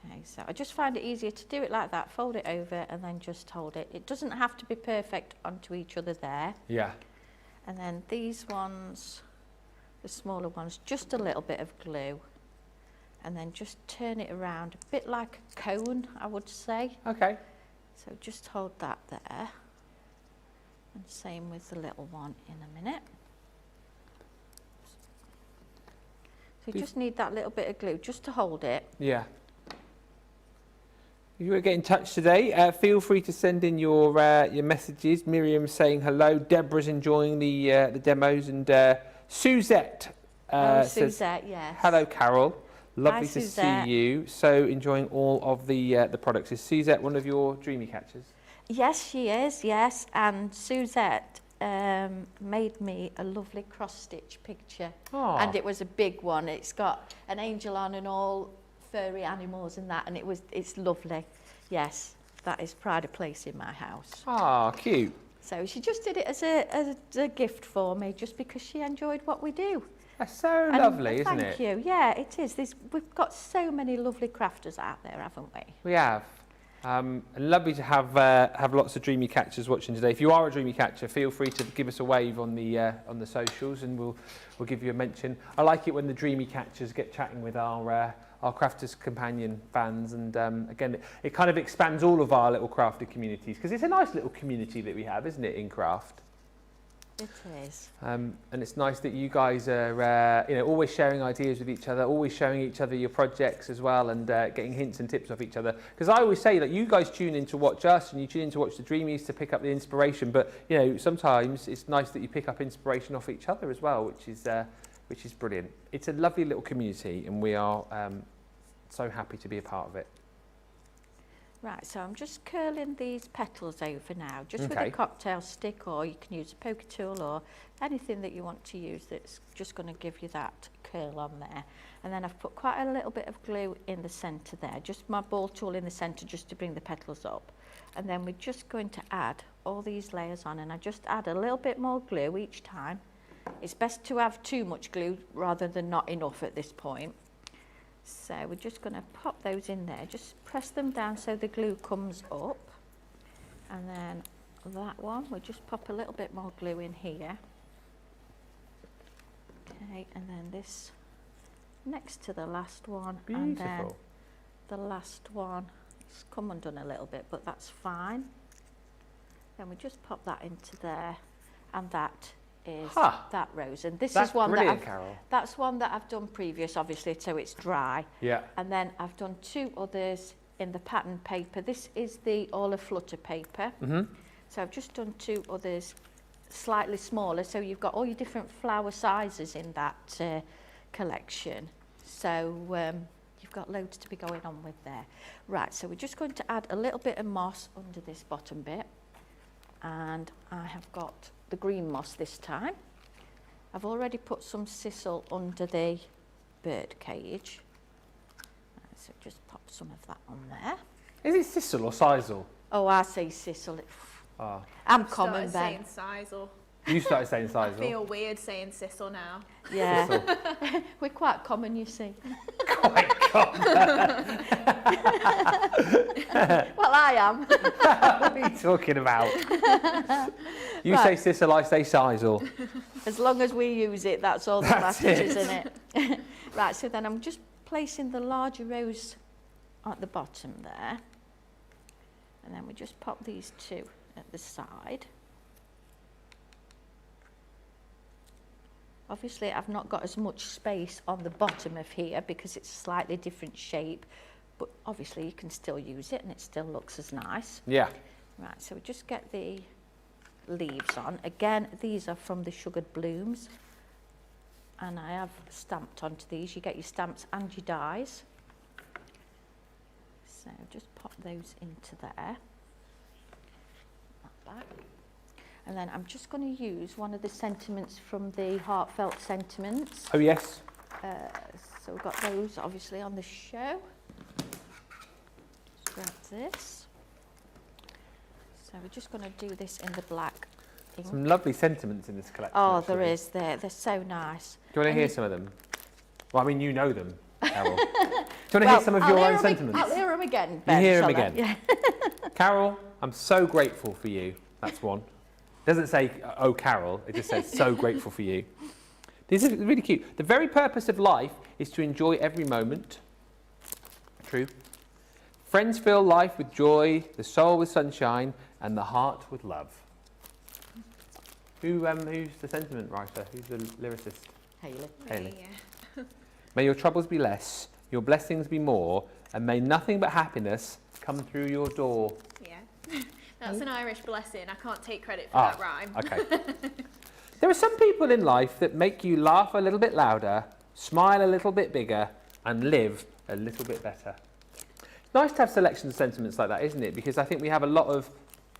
Okay, so I just find it easier to do it like that, fold it over and then just hold it. It doesn't have to be perfect onto each other there. Yeah. And then these ones, the smaller ones, just a little bit of glue. And then just turn it around, a bit like a cone, I would say. Okay. So just hold that there. And same with the little one in a minute. So you just need that little bit of glue just to hold it. Yeah. If you want to get in touch today, feel free to send in your messages. Miriam's saying hello. Deborah's enjoying the demos, and Suzette says, Suzette, yes. hello, Carol. Lovely to Suzette. see you. So enjoying all of the products. Is Suzette one of your Dreamy catchers? Yes, she is, yes. And Suzette made me a lovely cross-stitch picture. Oh. And it was a big one. It's got an angel on and all furry animals and that, and it's lovely. Yes, that is pride of place in my house. Ah, cute. So she just did it as a gift for me, just because she enjoyed what we do. That's so And lovely, isn't it? Thank you. Yeah, it is. We've got so many lovely crafters out there, haven't we? We have. And lovely to have lots of Dreamy catchers watching today. If you are a Dreamy catcher, feel free to give us a wave on the socials, and we'll give you a mention. I like it when the Dreamy catchers get chatting with our Crafters Companion fans, and again, it kind of expands all of our little crafted communities, because it's a nice little community that we have, isn't it, in craft? It is. And it's nice that you guys are always sharing ideas with each other, always showing each other your projects as well, and getting hints and tips off each other. Because I always say that you guys tune in to watch us, and you tune in to watch the Dreamies to pick up the inspiration, but sometimes it's nice that you pick up inspiration off each other as well, which is brilliant. It's a lovely little community, and we are so happy to be a part of it. Right, so I'm just curling these petals over now, just with Okay. a cocktail stick, or you can use a poker tool or anything that you want to use that's just going to give you that curl on there. And then I've put quite a little bit of glue in the centre there, just my ball tool in the centre just to bring the petals up. And then we're just going to add all these layers on, and I just add a little bit more glue each time. It's best to have too much glue rather than not enough at this point. So we're just going to pop those in there, just press them down so the glue comes up. And then that one, we'll just pop a little bit more glue in here. Okay, and then this next to the last one. Beautiful. And then the last one, it's come undone a little bit, but that's fine. Then we just pop that into there, and that is that rose, and this That's is one brilliant, that Carol. that's one that I've done previous, obviously, so it's dry. Yeah. And then I've done two others in the pattern paper. This is the All Flutter paper. So I've just done two others slightly smaller, so you've got all your different flower sizes in that collection. So you've got loads to be going on with there. Right, so we're just going to add a little bit of moss under this bottom bit, and I have got the green moss this time. I've already put some sisal under the bird cage. So just pop some of that on there. Is it sisal or sisal? Oh, I say sisal. Ah. I'm common, Started Ben. saying sisal. You started saying sisal. I feel weird saying sisal now. Yeah, Sisal. we're quite common, you see. Quite common. Well, I am. What are you talking about? You Right. say sisal, I say sisal. As long as we use it, that's all that That's matters, it. isn't it? Right, so then I'm just placing the larger rose at the bottom there. And then we just pop these two at the side. Obviously, I've not got as much space on the bottom of here because it's a slightly different shape, but obviously you can still use it and it still looks as nice. Yeah. Right, so we just get the leaves on. Again, these are from the Sugared Blooms, and I have stamped onto these. You get your stamps and your dies. So just pop those into there. That back. And then I'm just going to use one of the sentiments from the Heartfelt Sentiments. Oh, yes. So we've got those obviously on the show. Just grab this. So we're just going to do this in the black ink. Some lovely sentiments in this collection. Oh, actually. there is. They're so nice. Do you want to And hear you- some of them? Well, I mean, you know them, Carol. Do you want to hear some of your own sentiments? I'll hear them again, Ben. hear 'em shall I? again? Yeah. Carol, I'm so grateful for you. That's one. It doesn't say, oh, Carol. It just says, so grateful for you. This is really cute. The very purpose of life is to enjoy every moment. True. Friends fill life with joy, the soul with sunshine, and the heart with love. Who's the sentiment writer? Who's the lyricist? Hayley. Hayley. Yeah. May your troubles be less, your blessings be more, and may nothing but happiness come through your door. Yeah, that's an Irish blessing. I can't take credit for that rhyme. Okay. There are some people in life that make you laugh a little bit louder, smile a little bit bigger, and live a little bit better. It's nice to have selections of sentiments like that, isn't it? Because I think we have a lot of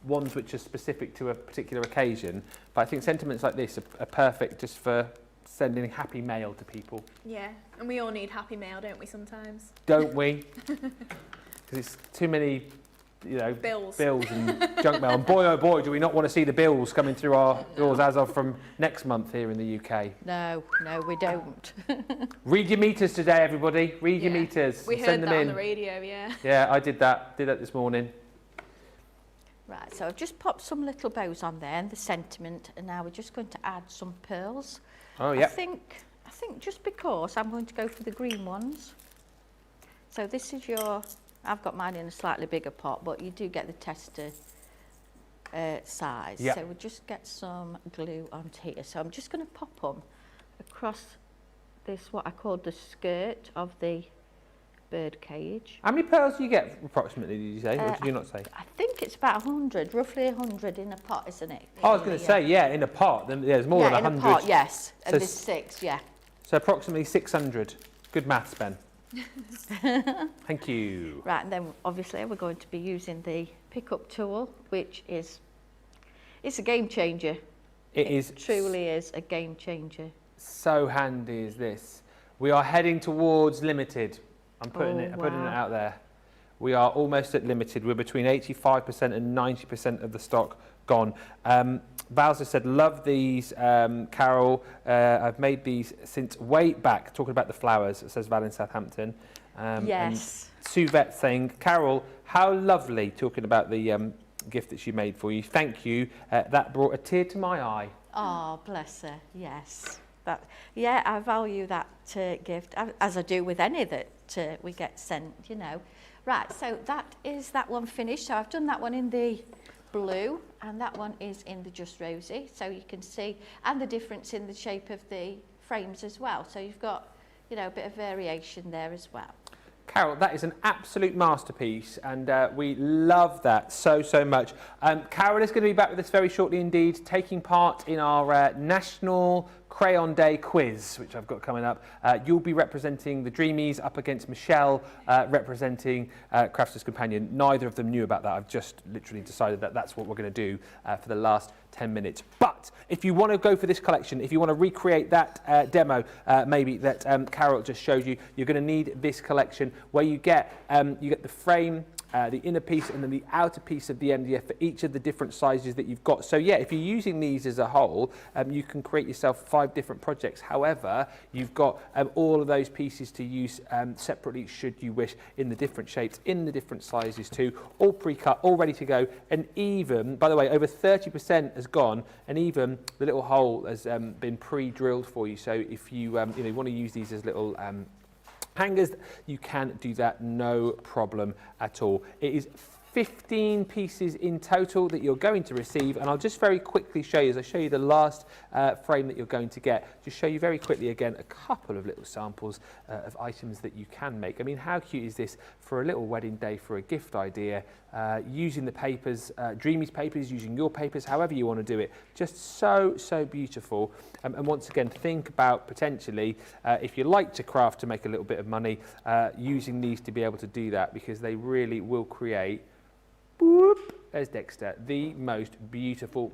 ones which are specific to a particular occasion, but I think sentiments like this are perfect just for sending happy mail to people. Yeah, and we all need happy mail, don't we, sometimes? Don't we? Because it's too many, you know, bills and junk mail. And boy, oh boy, do we not want to see the bills coming through our doors as of from next month here in the UK. No, we don't. Read your meters today, everybody. Read your meters. We heard send them that in. on the radio, yeah. Yeah, I did that. Did that this morning. Right, so I've just popped some little bows on there and the sentiment, and now we're just going to add some pearls. Oh, yeah. I think just because I'm going to go for the green ones. So this is I've got mine in a slightly bigger pot, but you do get the tester size. Yep. So we'll just get some glue onto here. So I'm just going to pop them across this, what I call the skirt of the bird cage. How many pearls do you get approximately, did you say? Or did you not say? I think it's about 100, roughly 100 in a pot, isn't it? Oh, I was going to say, yeah, in a pot. Then there's more than 100. In a pot, yes. And So there's 6, yeah. So approximately 600. Good maths, Ben. Thank you. Right, and then obviously we're going to be using the pickup tool, which it's a game changer. It truly is a game changer. So handy is this. We are heading towards limited. I'm putting it out there. We are almost at limited. We're between 85% and 90% of the stock gone. Valza said, love these, Carol. I've made these since way back. Talking about the flowers, says Val in Southampton. Yes. And Suvette saying, Carol, how lovely, talking about the gift that she made for you. Thank you. That brought a tear to my eye. Oh, bless her. Yes. Yeah, I value that gift, as I do with any that we get sent, you know. Right, so that is that one finished. So I've done that one in the blue, and that one is in the Just Rosy. So you can see, and the difference in the shape of the frames as well. So you've got, you know, a bit of variation there as well. Carol, that is an absolute masterpiece, and we love that so much. Carol is going to be back with us very shortly indeed, taking part in our National Crayon Day quiz, which I've got coming up. You'll be representing the Dreamees up against Michelle, representing Crafter's Companion. Neither of them knew about that. I've just literally decided that that's what we're going to do for the last 10 minutes. But if you want to go for this collection, if you want to recreate that demo maybe that Carol just showed you, you're going to need this collection where you get the frame, the inner piece, and then the outer piece of the MDF for each of the different sizes that you've got. So yeah, if you're using these as a whole, you can create yourself 5 different projects. However, you've got all of those pieces to use separately should you wish, in the different shapes, in the different sizes too, all pre-cut, all ready to go. And even, by the way, over 30% has gone, and even the little hole has been pre-drilled for you. So if you, you want to use these as little hangers, you can do that, no problem at all. It is 15 pieces in total that you're going to receive, and I'll just very quickly show you, as I show you the last frame that you're going to get, just show you very quickly again a couple of little samples of items that you can make. I mean, how cute is this for a little wedding day, for a gift idea, using the papers, Dreamees papers, using your papers, however you want to do it. Just so beautiful. And once again, think about potentially, if you like to craft to make a little bit of money, using these to be able to do that, because they really will create, there's Dexter, the most beautiful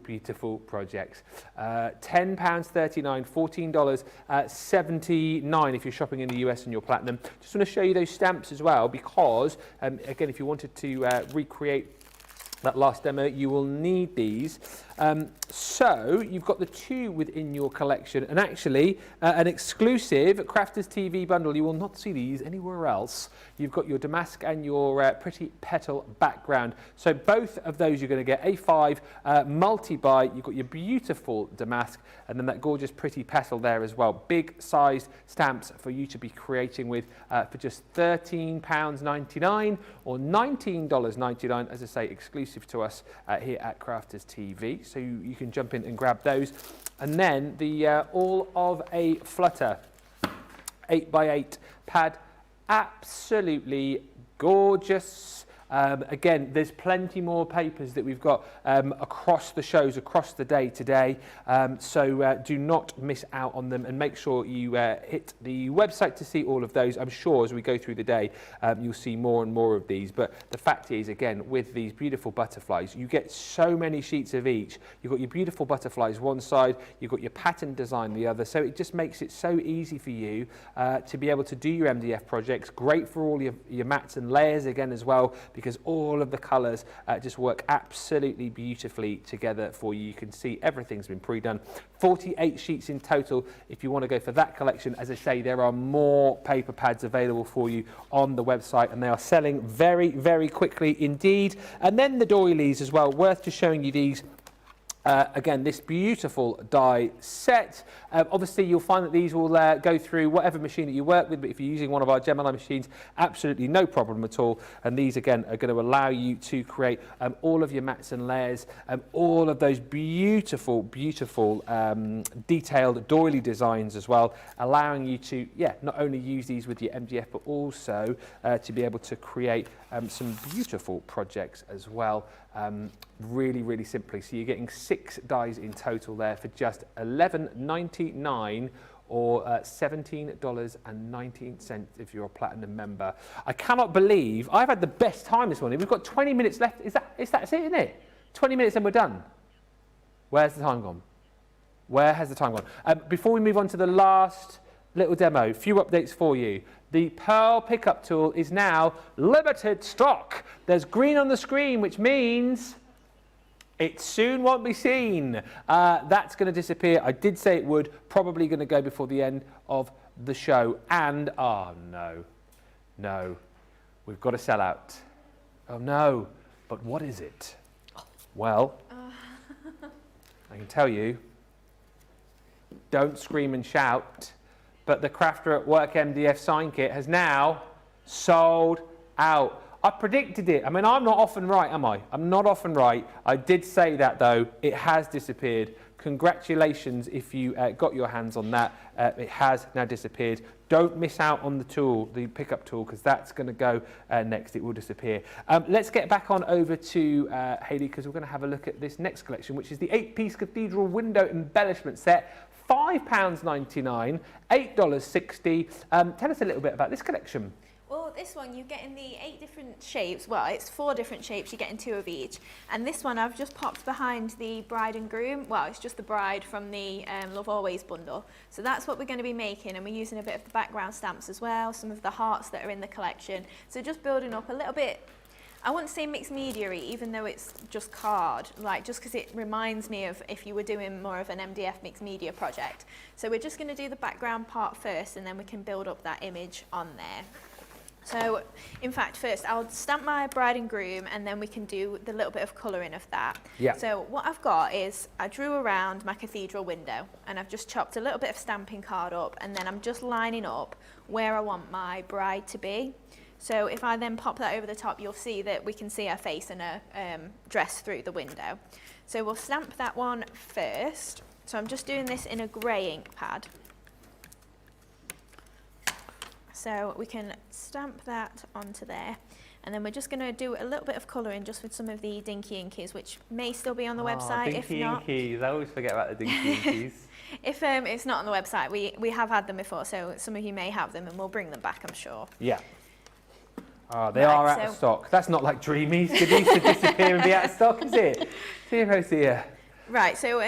projects. £10.39, $14.79 if you're shopping in the US and you're platinum. Just want to show you those stamps as well, because again, if you wanted to recreate that last demo, you will need these. So you've got the 2 within your collection, and actually an exclusive Crafters TV bundle. You will not see these anywhere else. You've got your damask and your pretty petal background. So both of those you're going to get A5 multi-buy. You've got your beautiful damask, and then that gorgeous pretty petal there as well. Big sized stamps for you to be creating with for just £13.99 or $19.99, as I say, exclusive to us here at Crafters TV. So you can jump in and grab those. And then the All of a Flutter 8x8 pad. Absolutely gorgeous. Again, there's plenty more papers that we've got across the shows, across the day today. So do not miss out on them, and make sure you hit the website to see all of those. I'm sure as we go through the day, you'll see more and more of these. But the fact is, again, with these beautiful butterflies, you get so many sheets of each. You've got your beautiful butterflies one side, you've got your pattern design the other. So it just makes it so easy for you to be able to do your MDF projects. Great for all your mats and layers again as well, because all of the colours just work absolutely beautifully together for you. You can see everything's been pre-done. 48 sheets in total if you want to go for that collection. As I say, there are more paper pads available for you on the website, and they are selling very, very quickly indeed. And then the doilies as well, worth just showing you these. Again, this beautiful die set. Obviously, you'll find that these will go through whatever machine that you work with, but if you're using one of our Gemini machines, absolutely no problem at all. And these, again, are going to allow you to create all of your mats and layers, all of those beautiful, beautiful detailed doily designs as well, allowing you to, not only use these with your MDF, but also to be able to create some beautiful projects as well. Really, really simply. So you're getting 6 dies in total there for just $11.99 or $17.19 if you're a platinum member. I cannot believe I've had the best time this morning. We've got 20 minutes left. That's it, isn't it? 20 minutes and we're done. Where's the time gone? Where has the time gone? Before we move on to the last little demo, a few updates for you. The Pearl pickup tool is now limited stock. There's green on the screen, which means it soon won't be seen. That's going to disappear. I did say it would. Probably going to go before the end of the show. And, oh no, we've got to sell out. Oh no, but what is it? Well, I can tell you, don't scream and shout, but the Crafter at Work MDF sign kit has now sold out. I predicted it. I mean, I'm not often right, am I? I'm not often right. I did say that, though. It has disappeared. Congratulations if you got your hands on that. It has now disappeared. Don't miss out on the tool, the pickup tool, because that's going to go next. It will disappear. Let's get back on over to Hayley, because we're going to have a look at this next collection, which is the 8-piece Cathedral window embellishment set. £5.99, $8.60. Tell us a little bit about this collection. Well, this one you get in the 8 different shapes. Well, it's 4 different shapes. You get in 2 of each. And this one I've just popped behind the bride and groom. Well, it's just the bride from the Love Always bundle. So that's what we're going to be making, and we're using a bit of the background stamps as well, some of the hearts that are in the collection. So just building up a little bit. I wouldn't say mixed media-y, even though it's just card, like just because it reminds me of if you were doing more of an MDF mixed media project. So we're just going to do the background part first, and then we can build up that image on there. So, in fact, first I'll stamp my bride and groom, and then we can do the little bit of colouring of that. Yeah. So what I've got is I drew around my cathedral window, and I've just chopped a little bit of stamping card up, and then I'm just lining up where I want my bride to be. So if I then pop that over the top, you'll see that we can see her face and her dress through the window. So we'll stamp that one first. So I'm just doing this in a grey ink pad. So we can stamp that onto there. And then we're just going to do a little bit of colouring just with some of the Dinky Inkies, which may still be on the website. If not, Dinky Inkies, I always forget about the Dinky Inkies. If it's not on the website, we have had them before, so some of you may have them, and we'll bring them back, I'm sure. Yeah. They are out of stock. That's not like Dreamees. They used to disappear and be out of stock, is it? Dear. Right, so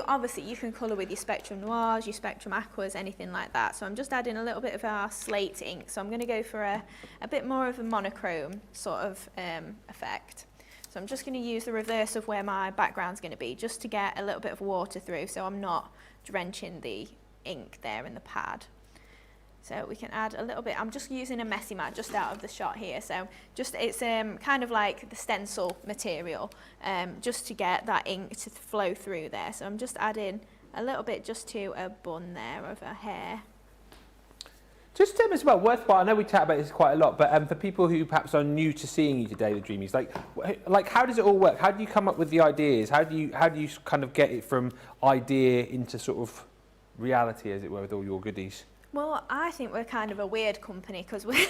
obviously you can colour with your Spectrum Noirs, your Spectrum Aquas, anything like that. So I'm just adding a little bit of our slate ink. So I'm going to go for a bit more of a monochrome sort of effect. So I'm just going to use the reverse of where my background's going to be, just to get a little bit of water through, so I'm not drenching the ink there in the pad. So we can add a little bit. I'm just using a messy mat just out of the shot here. So just it's kind of like the stencil material, just to get that ink to flow through there. So I'm just adding a little bit just to a bun there of her hair. Just as well, worthwhile, I know we chat about this quite a lot, but for people who perhaps are new to seeing you today, the Dreamees, like how does it all work? How do you come up with the ideas? How do you kind of get it from idea into sort of reality, as it were, with all your goodies? Well, I think we're kind of a weird company because we're...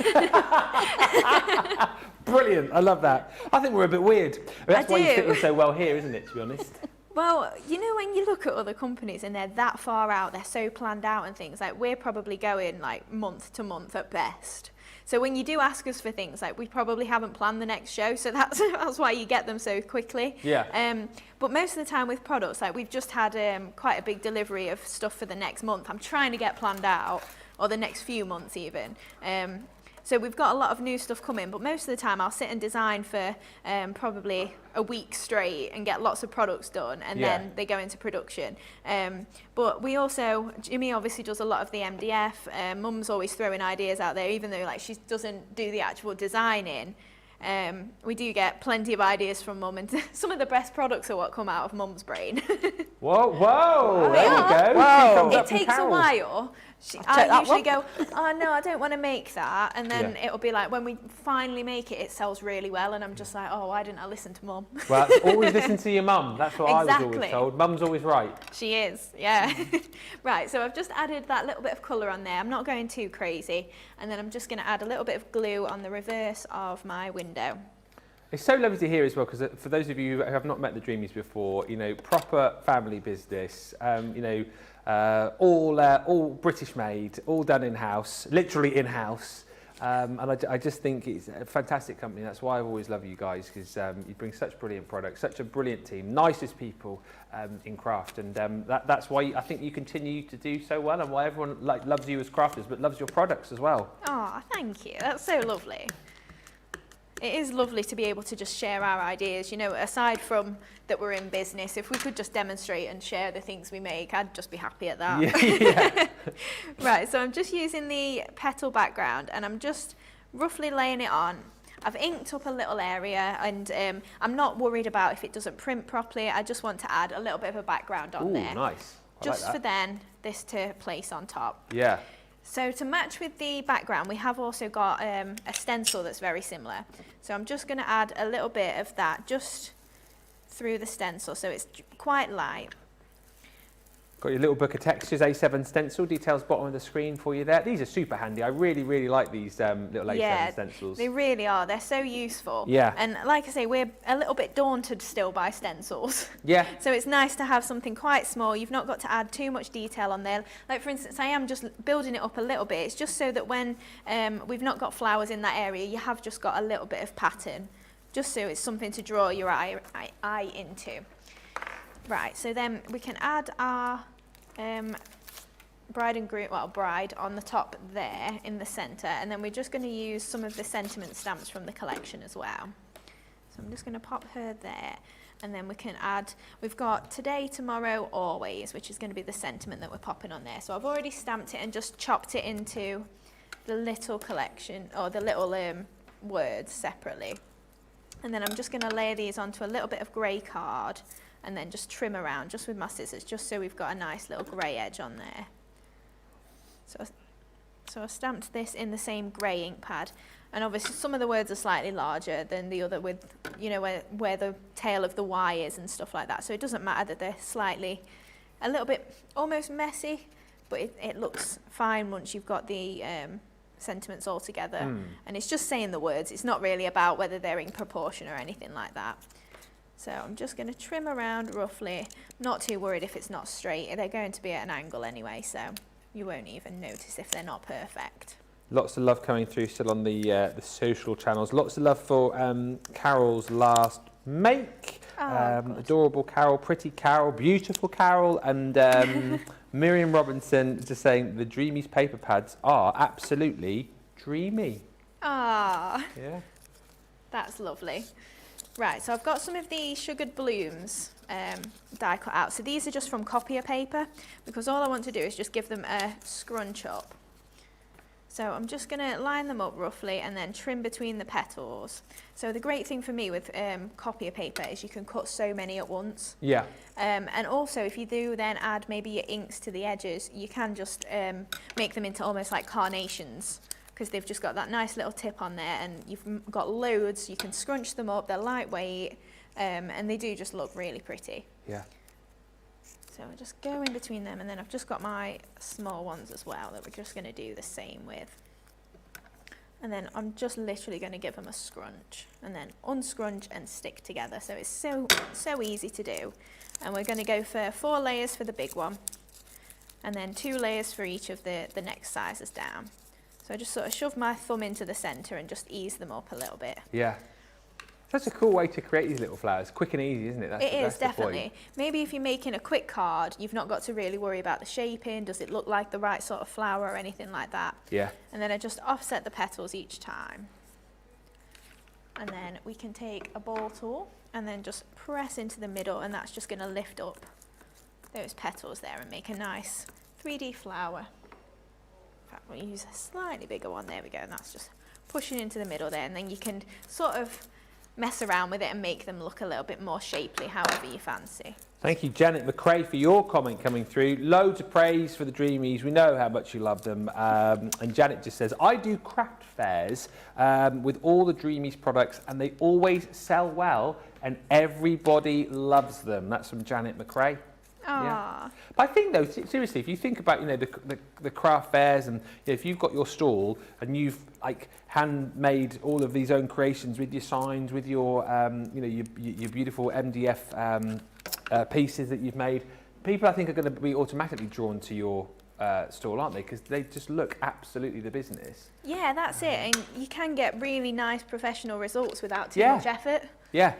Brilliant, I love that. I think we're a bit weird. That's why you fit in so well here, isn't it, to be honest? Well, you know, when you look at other companies and they're that far out, they're so planned out and things, like we're probably going like month to month at best. So when you do ask us for things, like we probably haven't planned the next show, so that's why you get them so quickly. Yeah. But most of the time with products, like we've just had quite a big delivery of stuff for the next month. I'm trying to get planned out, or the next few months even. So we've got a lot of new stuff coming, but most of the time I'll sit and design for probably a week straight and get lots of products done, and then they go into production. But we also, Jimmy obviously does a lot of the MDF. Mum's always throwing ideas out there, even though like she doesn't do the actual designing. We do get plenty of ideas from Mum, and some of the best products are what come out of Mum's brain. Whoa, there we go. Whoa. It takes a while. I usually go, oh no, I don't want to make that, and then it'll be like when we finally make it, it sells really well, and I'm just like, oh, why didn't I listen to Mum? Well, always listen to your mum. That's what I was always told. Mum's always right. She is, yeah. Right, so I've just added that little bit of colour on there. I'm not going too crazy, and then I'm just going to add a little bit of glue on the reverse of my window. It's so lovely to hear as well, because for those of you who have not met the Dreamees before, you know, proper family business, you know, all British made, all done in-house, literally in-house. And I just think it's a fantastic company. That's why I've always loved you guys, because you bring such brilliant products, such a brilliant team, nicest people in craft. And that's why I think you continue to do so well, and why everyone loves you as crafters, but loves your products as well. Oh, thank you. That's so lovely. It is lovely to be able to just share our ideas. You know, aside from that we're in business, if we could just demonstrate and share the things we make, I'd just be happy at that. Yeah. Right, so I'm just using the petal background, and I'm just roughly laying it on. I've inked up a little area, and I'm not worried about if it doesn't print properly. I just want to add a little bit of a background on there. Nice. Just for then this to place on top. Yeah. So to match with the background, we have also got a stencil that's very similar. So I'm just going to add a little bit of that just through the stencil, so it's quite light. Got your little book of textures, A7 stencil, details bottom of the screen for you there. These are super handy. I really, really like these little A7 stencils. They really are. They're so useful. Yeah. And like I say, we're a little bit daunted still by stencils. Yeah. So it's nice to have something quite small. You've not got to add too much detail on there. Like for instance, I am just building it up a little bit. It's just so that when we've not got flowers in that area, you have just got a little bit of pattern, just so it's something to draw your eye into. Right, so then we can add our bride and groom, well, bride on the top there in the centre, and then we're just going to use some of the sentiment stamps from the collection as well. So I'm just going to pop her there, and then we can add, we've got today, tomorrow, always, which is going to be the sentiment that we're popping on there. So I've already stamped it and just chopped it into the little collection, or the little words separately. And then I'm just going to layer these onto a little bit of grey card, and then just trim around just with my scissors, just so we've got a nice little grey edge on there. So I stamped this in the same grey ink pad, and obviously some of the words are slightly larger than the other, with, you know, where the tail of the Y is and stuff like that, so it doesn't matter that they're slightly, a little bit almost messy, but it looks fine once you've got the sentiments all together. And it's just saying the words, it's not really about whether they're in proportion or anything like that. So I'm just going to trim around roughly, not too worried if it's not straight. They're going to be at an angle anyway, so you won't even notice if they're not perfect. Lots of love coming through still on the social channels. Lots of love for Carol's last make. Adorable Carol, pretty Carol, beautiful Carol, and Miriam Robinson just saying the Dreamees paper pads are absolutely dreamy. Ah, yeah, that's lovely. Right, so I've got some of the sugared blooms die cut out. So these are just from copier paper, because all I want to do is just give them a scrunch up. So I'm just going to line them up roughly and then trim between the petals. So the great thing for me with copier paper is you can cut so many at once. Yeah. And also if you do then add maybe your inks to the edges, you can just make them into almost like carnations, because they've just got that nice little tip on there, and you've got loads. You can scrunch them up, they're lightweight, and they do just look really pretty. Yeah. So I just go in between them, and then I've just got my small ones as well that we're just going to do the same with. And then I'm just literally going to give them a scrunch, and then unscrunch and stick together. So it's so easy to do. And we're going to go for 4 layers for the big one, and then 2 layers for each of the next sizes down. So I just sort of shove my thumb into the centre and just ease them up a little bit. Yeah. That's a cool way to create these little flowers. Quick and easy, isn't it? It is, definitely. Maybe if you're making a quick card, you've not got to really worry about the shaping. Does it look like the right sort of flower or anything like that? Yeah. And then I just offset the petals each time. And then we can take a ball tool and then just press into the middle, and that's just going to lift up those petals there and make a nice 3D flower. In fact, we'll use a slightly bigger one. There we go. And that's just pushing into the middle there. And then you can sort of mess around with it and make them look a little bit more shapely, however you fancy. Thank you, Janet McCrae, for your comment coming through. Loads of praise for the Dreamees. We know how much you love them. And Janet just says, I do craft fairs with all the Dreamees products, and they always sell well, and everybody loves them. That's from Janet McCrae. Yeah. But I think, though, seriously, if you think about, you know, the craft fairs, and you know, if you've got your stall and you've like handmade all of these own creations with your signs, with your you know, your beautiful MDF pieces that you've made, people I think are going to be automatically drawn to your stall, aren't they? Because they just look absolutely the business. Yeah, that's it. And you can get really nice professional results without too much effort. Yeah,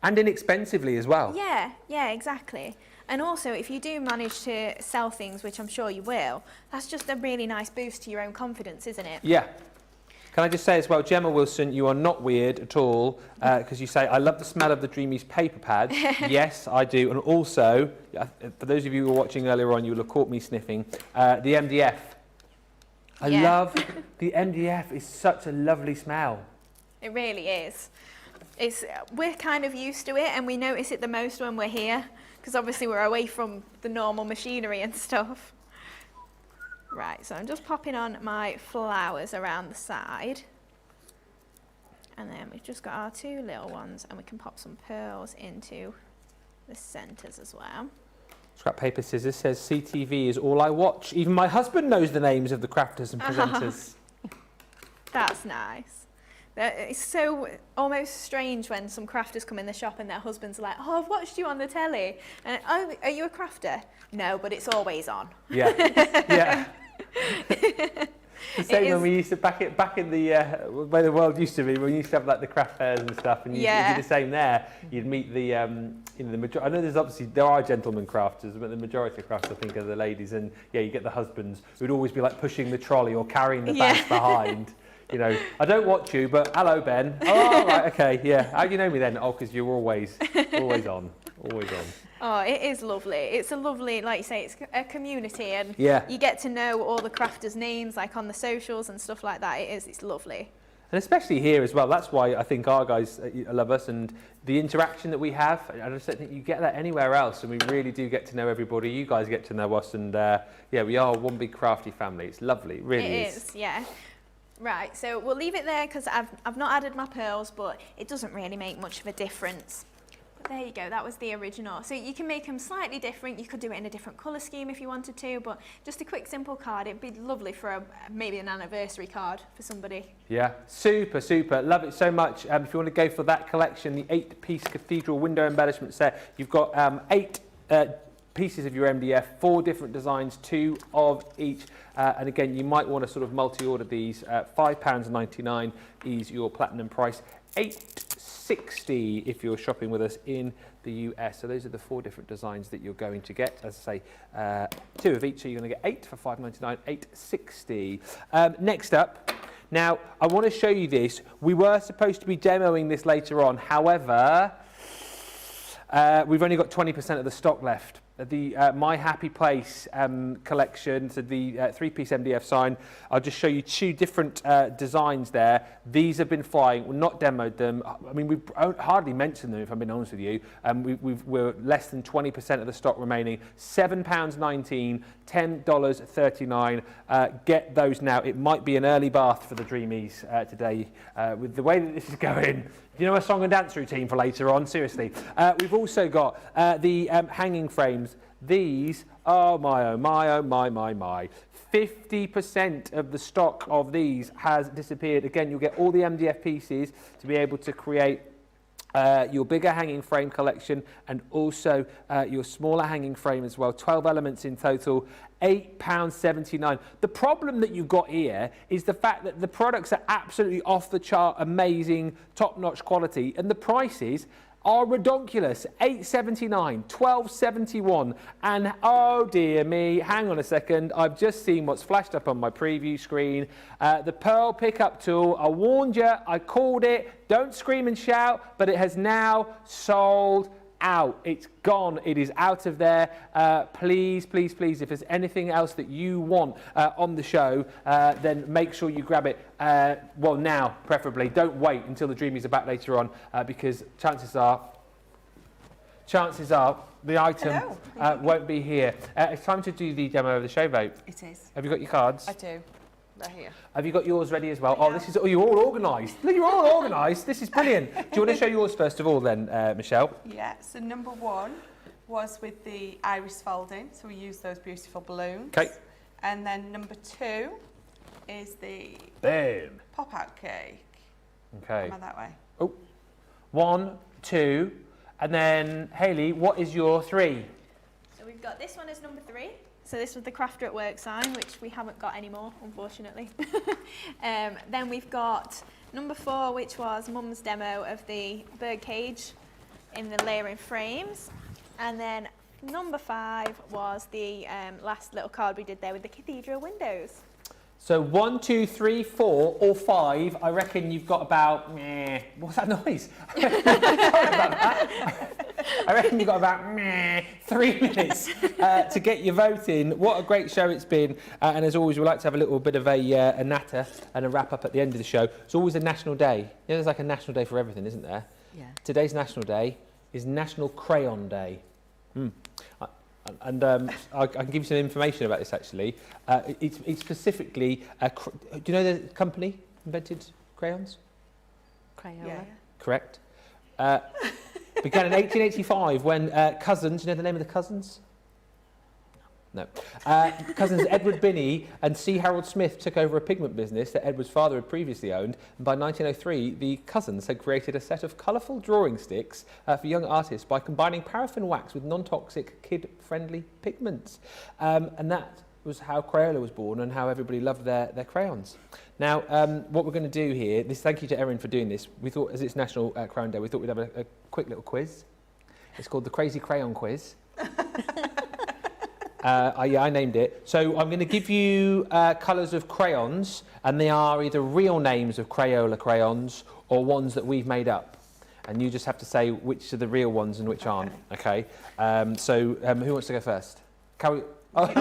and inexpensively as well. Yeah, exactly. And also, if you do manage to sell things, which I'm sure you will, that's just a really nice boost to your own confidence, isn't it? Yeah. Can I just say as well, Gemma Wilson, you are not weird at all, because you say, I love the smell of the Dreamees paper pads. Yes, I do. And also, for those of you who were watching earlier on, you will have caught me sniffing, the MDF. I love the MDF. It's such a lovely smell. It really is. We're kind of used to it, and we notice it the most when we're here, because obviously we're away from the normal machinery and stuff. Right, so I'm just popping on my flowers around the side. And then we've just got our 2 little ones, and we can pop some pearls into the centres as well. Scrap Paper Scissors says, CTV is all I watch. Even my husband knows the names of the crafters and presenters. That's nice. It's so almost strange when some crafters come in the shop and their husbands are like, oh, I've watched you on the telly. And, oh, are you a crafter? No, but it's always on. Yeah, yeah. The same when we used to, back in the, where the world used to be, when we used to have like the craft fairs and stuff, and you'd do the same there. You'd meet the, you know, the majority. I know there are gentlemen crafters, but the majority of crafters I think are the ladies, and yeah, you get the husbands who'd always be like pushing the trolley or carrying the bags behind. You know, I don't watch you, but hello, Ben. Oh, right, okay, yeah. How do you know me then? Oh, because you're always on, always on. Oh, it is lovely. It's a lovely, like you say, it's a community, and you get to know all the crafters' names, like on the socials and stuff like that. It's lovely. And especially here as well. That's why I think our guys love us, and the interaction that we have. I just don't think you get that anywhere else, and we really do get to know everybody. You guys get to know us, and yeah, we are one big crafty family. It's lovely, it really is. It is, yeah. Right, so we'll leave it there because I've not added my pearls, but it doesn't really make much of a difference. But there you go, that was the original. So you can make them slightly different. You could do it in a different colour scheme if you wanted to, but just a quick, simple card. It'd be lovely for maybe an anniversary card for somebody. Yeah, super, super. Love it so much. If you want to go for that collection, the 8-piece Cathedral window embellishment set, you've got 8 pieces of your MDF, 4 different designs, 2 of each. And again, you might want to sort of multi-order these. £5.99 is your platinum price. $8.60 if you're shopping with us in the US. So those are the 4 different designs that you're going to get. As I say, 2 of each, so you're going to get 8 for $5.99, $8.60. Next up, now I want to show you this. We were supposed to be demoing this later on. However, we've only got 20% of the stock left. The My Happy Place collection, so the 3-piece MDF sign. I'll just show you 2 different designs there. These have been flying. We've not demoed them. I mean, we've hardly mentioned them, if I'm being honest with you. We're less than 20% of the stock remaining. £7.19, $10.39. Get those now. It might be an early bath for the Dreamees today with the way that this is going. You know, a song and dance routine for later on, seriously. We've also got the hanging frames. These, oh my, 50% of the stock of these has disappeared. Again, you'll get all the MDF pieces to be able to create your bigger hanging frame collection and also your smaller hanging frame as well. 12 elements in total, £8.79. The problem that you've got here is the fact that the products are absolutely off the chart, amazing, top-notch quality, and the prices are redonkulous. £8.79, £12.71, and oh dear me, hang on a second, I've just seen what's flashed up on my preview screen. The Pearl pickup tool, I warned you, I called it, don't scream and shout, but it has now sold out. It's gone. It is out of there. Please, please, please, if there's anything else that you want on the show, then make sure you grab it. Well, now, preferably. Don't wait until the Dreamees are back later on, because chances are the item won't be here. It's time to do the demo of the show vote. It is. Have you got your cards? I do. They're here. Have you got yours ready as well? Oh, this is, oh, you're all organised. Look, you're all organised. This is brilliant. Do you want to show yours first of all then, Michelle? Yeah, so number 1 was with the iris folding, so we used those beautiful balloons. Okay. And then number 2 is the Boom. pop-out cake. Okay. Am I that way? Oh, 1, 2, and then Hayley, what is your 3? So we've got this one as number 3. So this was the Crafter at Work sign, which we haven't got anymore, unfortunately. Then we've got number 4, which was Mum's demo of the bird cage in the layering frames. And then number 5 was the last little card we did there with the Cathedral windows. So 1, 2, 3, 4, or 5. I reckon you've got about. What's that noise? Sorry about that. I reckon you've got about 3 minutes to get your vote in. What a great show it's been. And as always, we like to have a little bit of a natter and a wrap up at the end of the show. It's always a national day. You know, there's like a national day for everything, isn't there? Yeah. Today's national day is National Crayon Day. And I can give you some information about this actually. It's specifically, do you know the company invented crayons? Crayola. Yeah. Correct. Began in 1885 when cousins, you know the name of the cousins? No. Cousins Edward Binney and C. Harold Smith took over a pigment business that Edward's father had previously owned. And by 1903, the cousins had created a set of colourful drawing sticks for young artists by combining paraffin wax with non-toxic, kid-friendly pigments. And that was how Crayola was born and how everybody loved their crayons. Now, what we're going to do here, thank you to Erin for doing this. We thought, as it's National Crayon Day, we thought we'd have a quick little quiz. It's called the Crazy Crayon Quiz. I named it. So I'm going to give you colours of crayons, and they are either real names of Crayola crayons or ones that we've made up. And you just have to say which are the real ones and which aren't. Okay. Who wants to go first? Carol. Oh, Go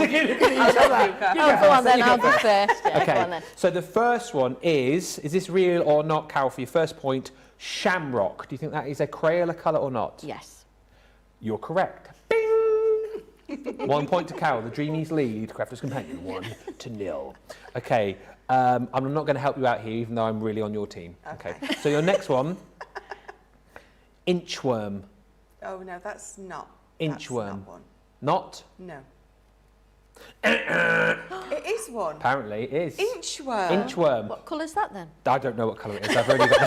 on then, I'll go first. Yeah, okay. Go on then. So the first one is this real or not, Carol, for your first point, shamrock. Do you think that is a Crayola colour or not? Yes. You're correct. Bing! 1 point to Carol. The Dreamees lead. Crafter's Companion 1-0. Okay. I'm not going to help you out here, even though I'm really on your team. Okay. So your next one, inchworm. Oh no, that's not. Inchworm. That's not one. Not? No. It is one. Apparently it is. Inchworm. Inchworm. What colour's that then? I don't know what colour it is. I've only got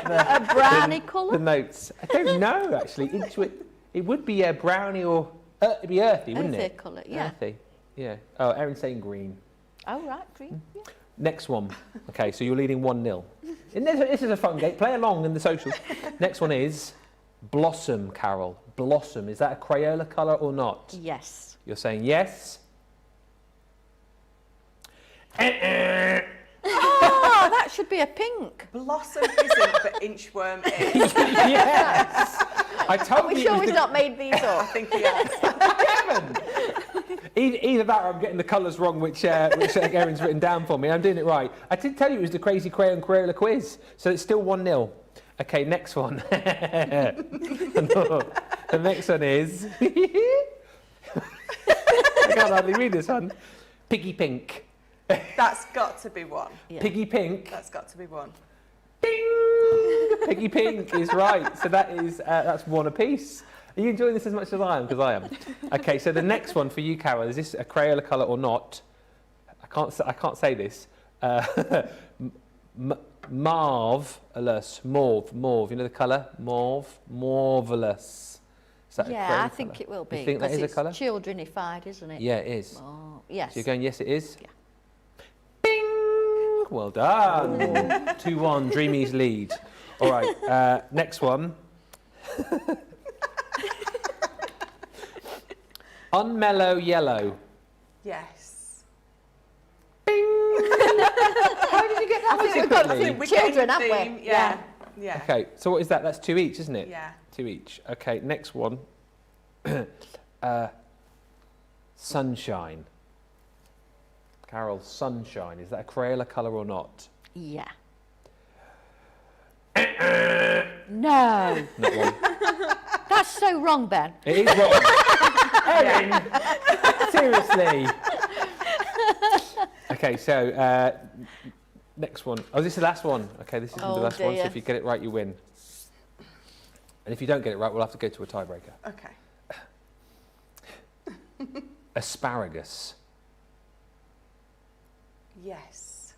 the, A brownie colour? the notes. I don't know, actually. Inchworm. It would be a brownie or... it'd be earthy, wouldn't Earthy it? colour, yeah. Earthy. Yeah. Oh, Erin's saying green. Oh, right, green. Yeah. Next one. Okay, so you're leading 1-0. This is a fun game. Play along in the socials. Next one is blossom, Carol. Blossom. Is that a Crayola colour or not? Yes. You're saying yes. Oh, that should be a pink. Blossom isn't, but inchworm is. Yes. I told Are we you. sure we've not made these up? I think he has. Either that or I'm getting the colours wrong, which Erin's written down for me. I'm doing it right. I did tell you it was the Crazy Crayon Crayola quiz, so it's still 1-0. Okay, next one. The next one is... I can't hardly read this one. Piggy Pink. That's got to be one. Yeah. Piggy Pink. That's got to be one. Ding! Piggy Pink is right. So that is that's one apiece. Are you enjoying this as much as I am? Because I am. Okay, so the next one for you, Carol, is this a Crayola colour or not? I can't say this. Marvellous, mauve. You know the colour? Marvellous. Is that Yeah, I think it will be. You think that is a colour? Childrenified, isn't it? Yeah, it is. Oh, yes. So you're going, yes, it is? Yeah. Bing! Well done. 2-1, Dreamees lead. All right, next one. Unmellow yellow. Yes. Bing! How did you get that one so quickly? We Children, gave the haven't we? theme, yeah. Yeah. Okay, so what is that? That's 2 each, isn't it? Yeah. 2 each. Okay, next one. Sunshine. Carol, sunshine. Is that a Crayola colour or not? Yeah. No. Not one. That's so wrong, Ben. It is wrong. Erin, seriously. Okay, so next one. Oh, this is the last one. Okay, this is the last one. So if you get it right, you win. And if you don't get it right, we'll have to go to a tiebreaker. Okay. Asparagus. Yes.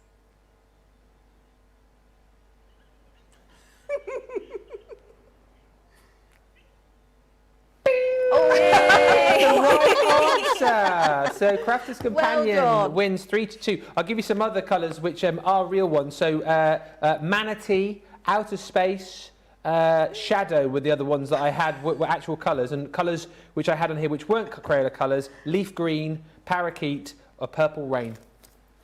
Answer. So Crafter's Companion wins 3-2. I'll give you some other colours which are real ones. So Manatee, Outer Space, Shadow were the other ones that I had were actual colours, and colours which I had on here which weren't Crayola colours: Leaf Green, Parakeet, or Purple Rain.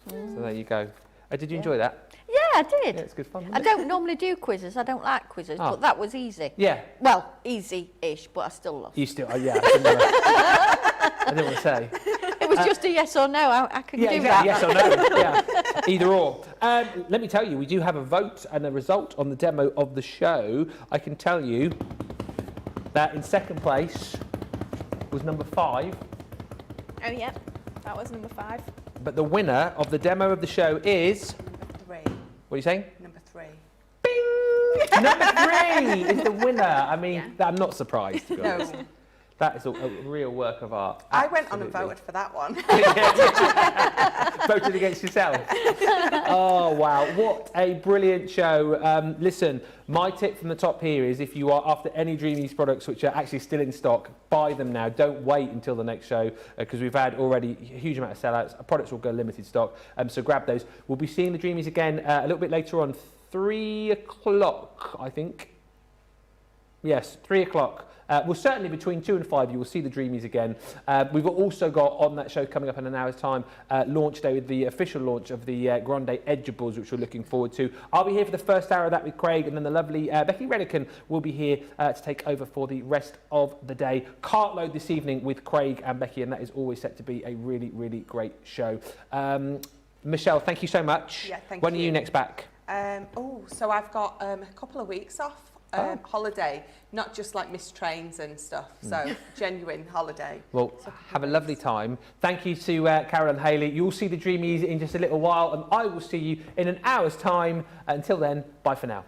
So there you go. Did you enjoy that? Yeah, I did. Yeah, it's good fun. I don't normally do quizzes. I don't like quizzes, but that was easy. Yeah. Well, easy-ish, but I still lost. You still? Yeah. I didn't want to say. It was just a yes or no. I could do exactly. that. Yes or no. Yeah. Either or. Let me tell you, we do have a vote and a result on the demo of the show. I can tell you that in second place was number 5. Oh, yeah. That was number 5. But the winner of the demo of the show is... Number 3. What are you saying? Number 3. Bing! Number 3 is the winner. I mean, I'm not surprised, to be honest. No. That is a real work of art. I went on and voted for that one. Voted against yourself. Oh, wow. What a brilliant show. Listen, my tip from the top here is if you are after any Dreamees products which are actually still in stock, buy them now. Don't wait until the next show because we've had already a huge amount of sellouts. Products will go limited stock, so grab those. We'll be seeing the Dreamees again a little bit later on, 3 o'clock, I think. Yes, 3 o'clock. Well, certainly between 2 and 5, you will see the Dreamees again. We've also got on that show coming up in an hour's time, launch day with the official launch of the Grande Edgeables, which we're looking forward to. I'll be here for the first hour of that with Craig, and then the lovely Becky Redican will be here to take over for the rest of the day. Cart load this evening with Craig and Becky, and that is always set to be a really, really great show. Michelle, thank you so much. Yeah, thank when you. are you next back? So I've got a couple of weeks off. Holiday, not just like missed trains and stuff, so genuine holiday. Well, have a lovely time. Thank you to Carol and Hayley. You'll see the Dreamees in just a little while, and I will see you in an hour's time. Until then, bye for now.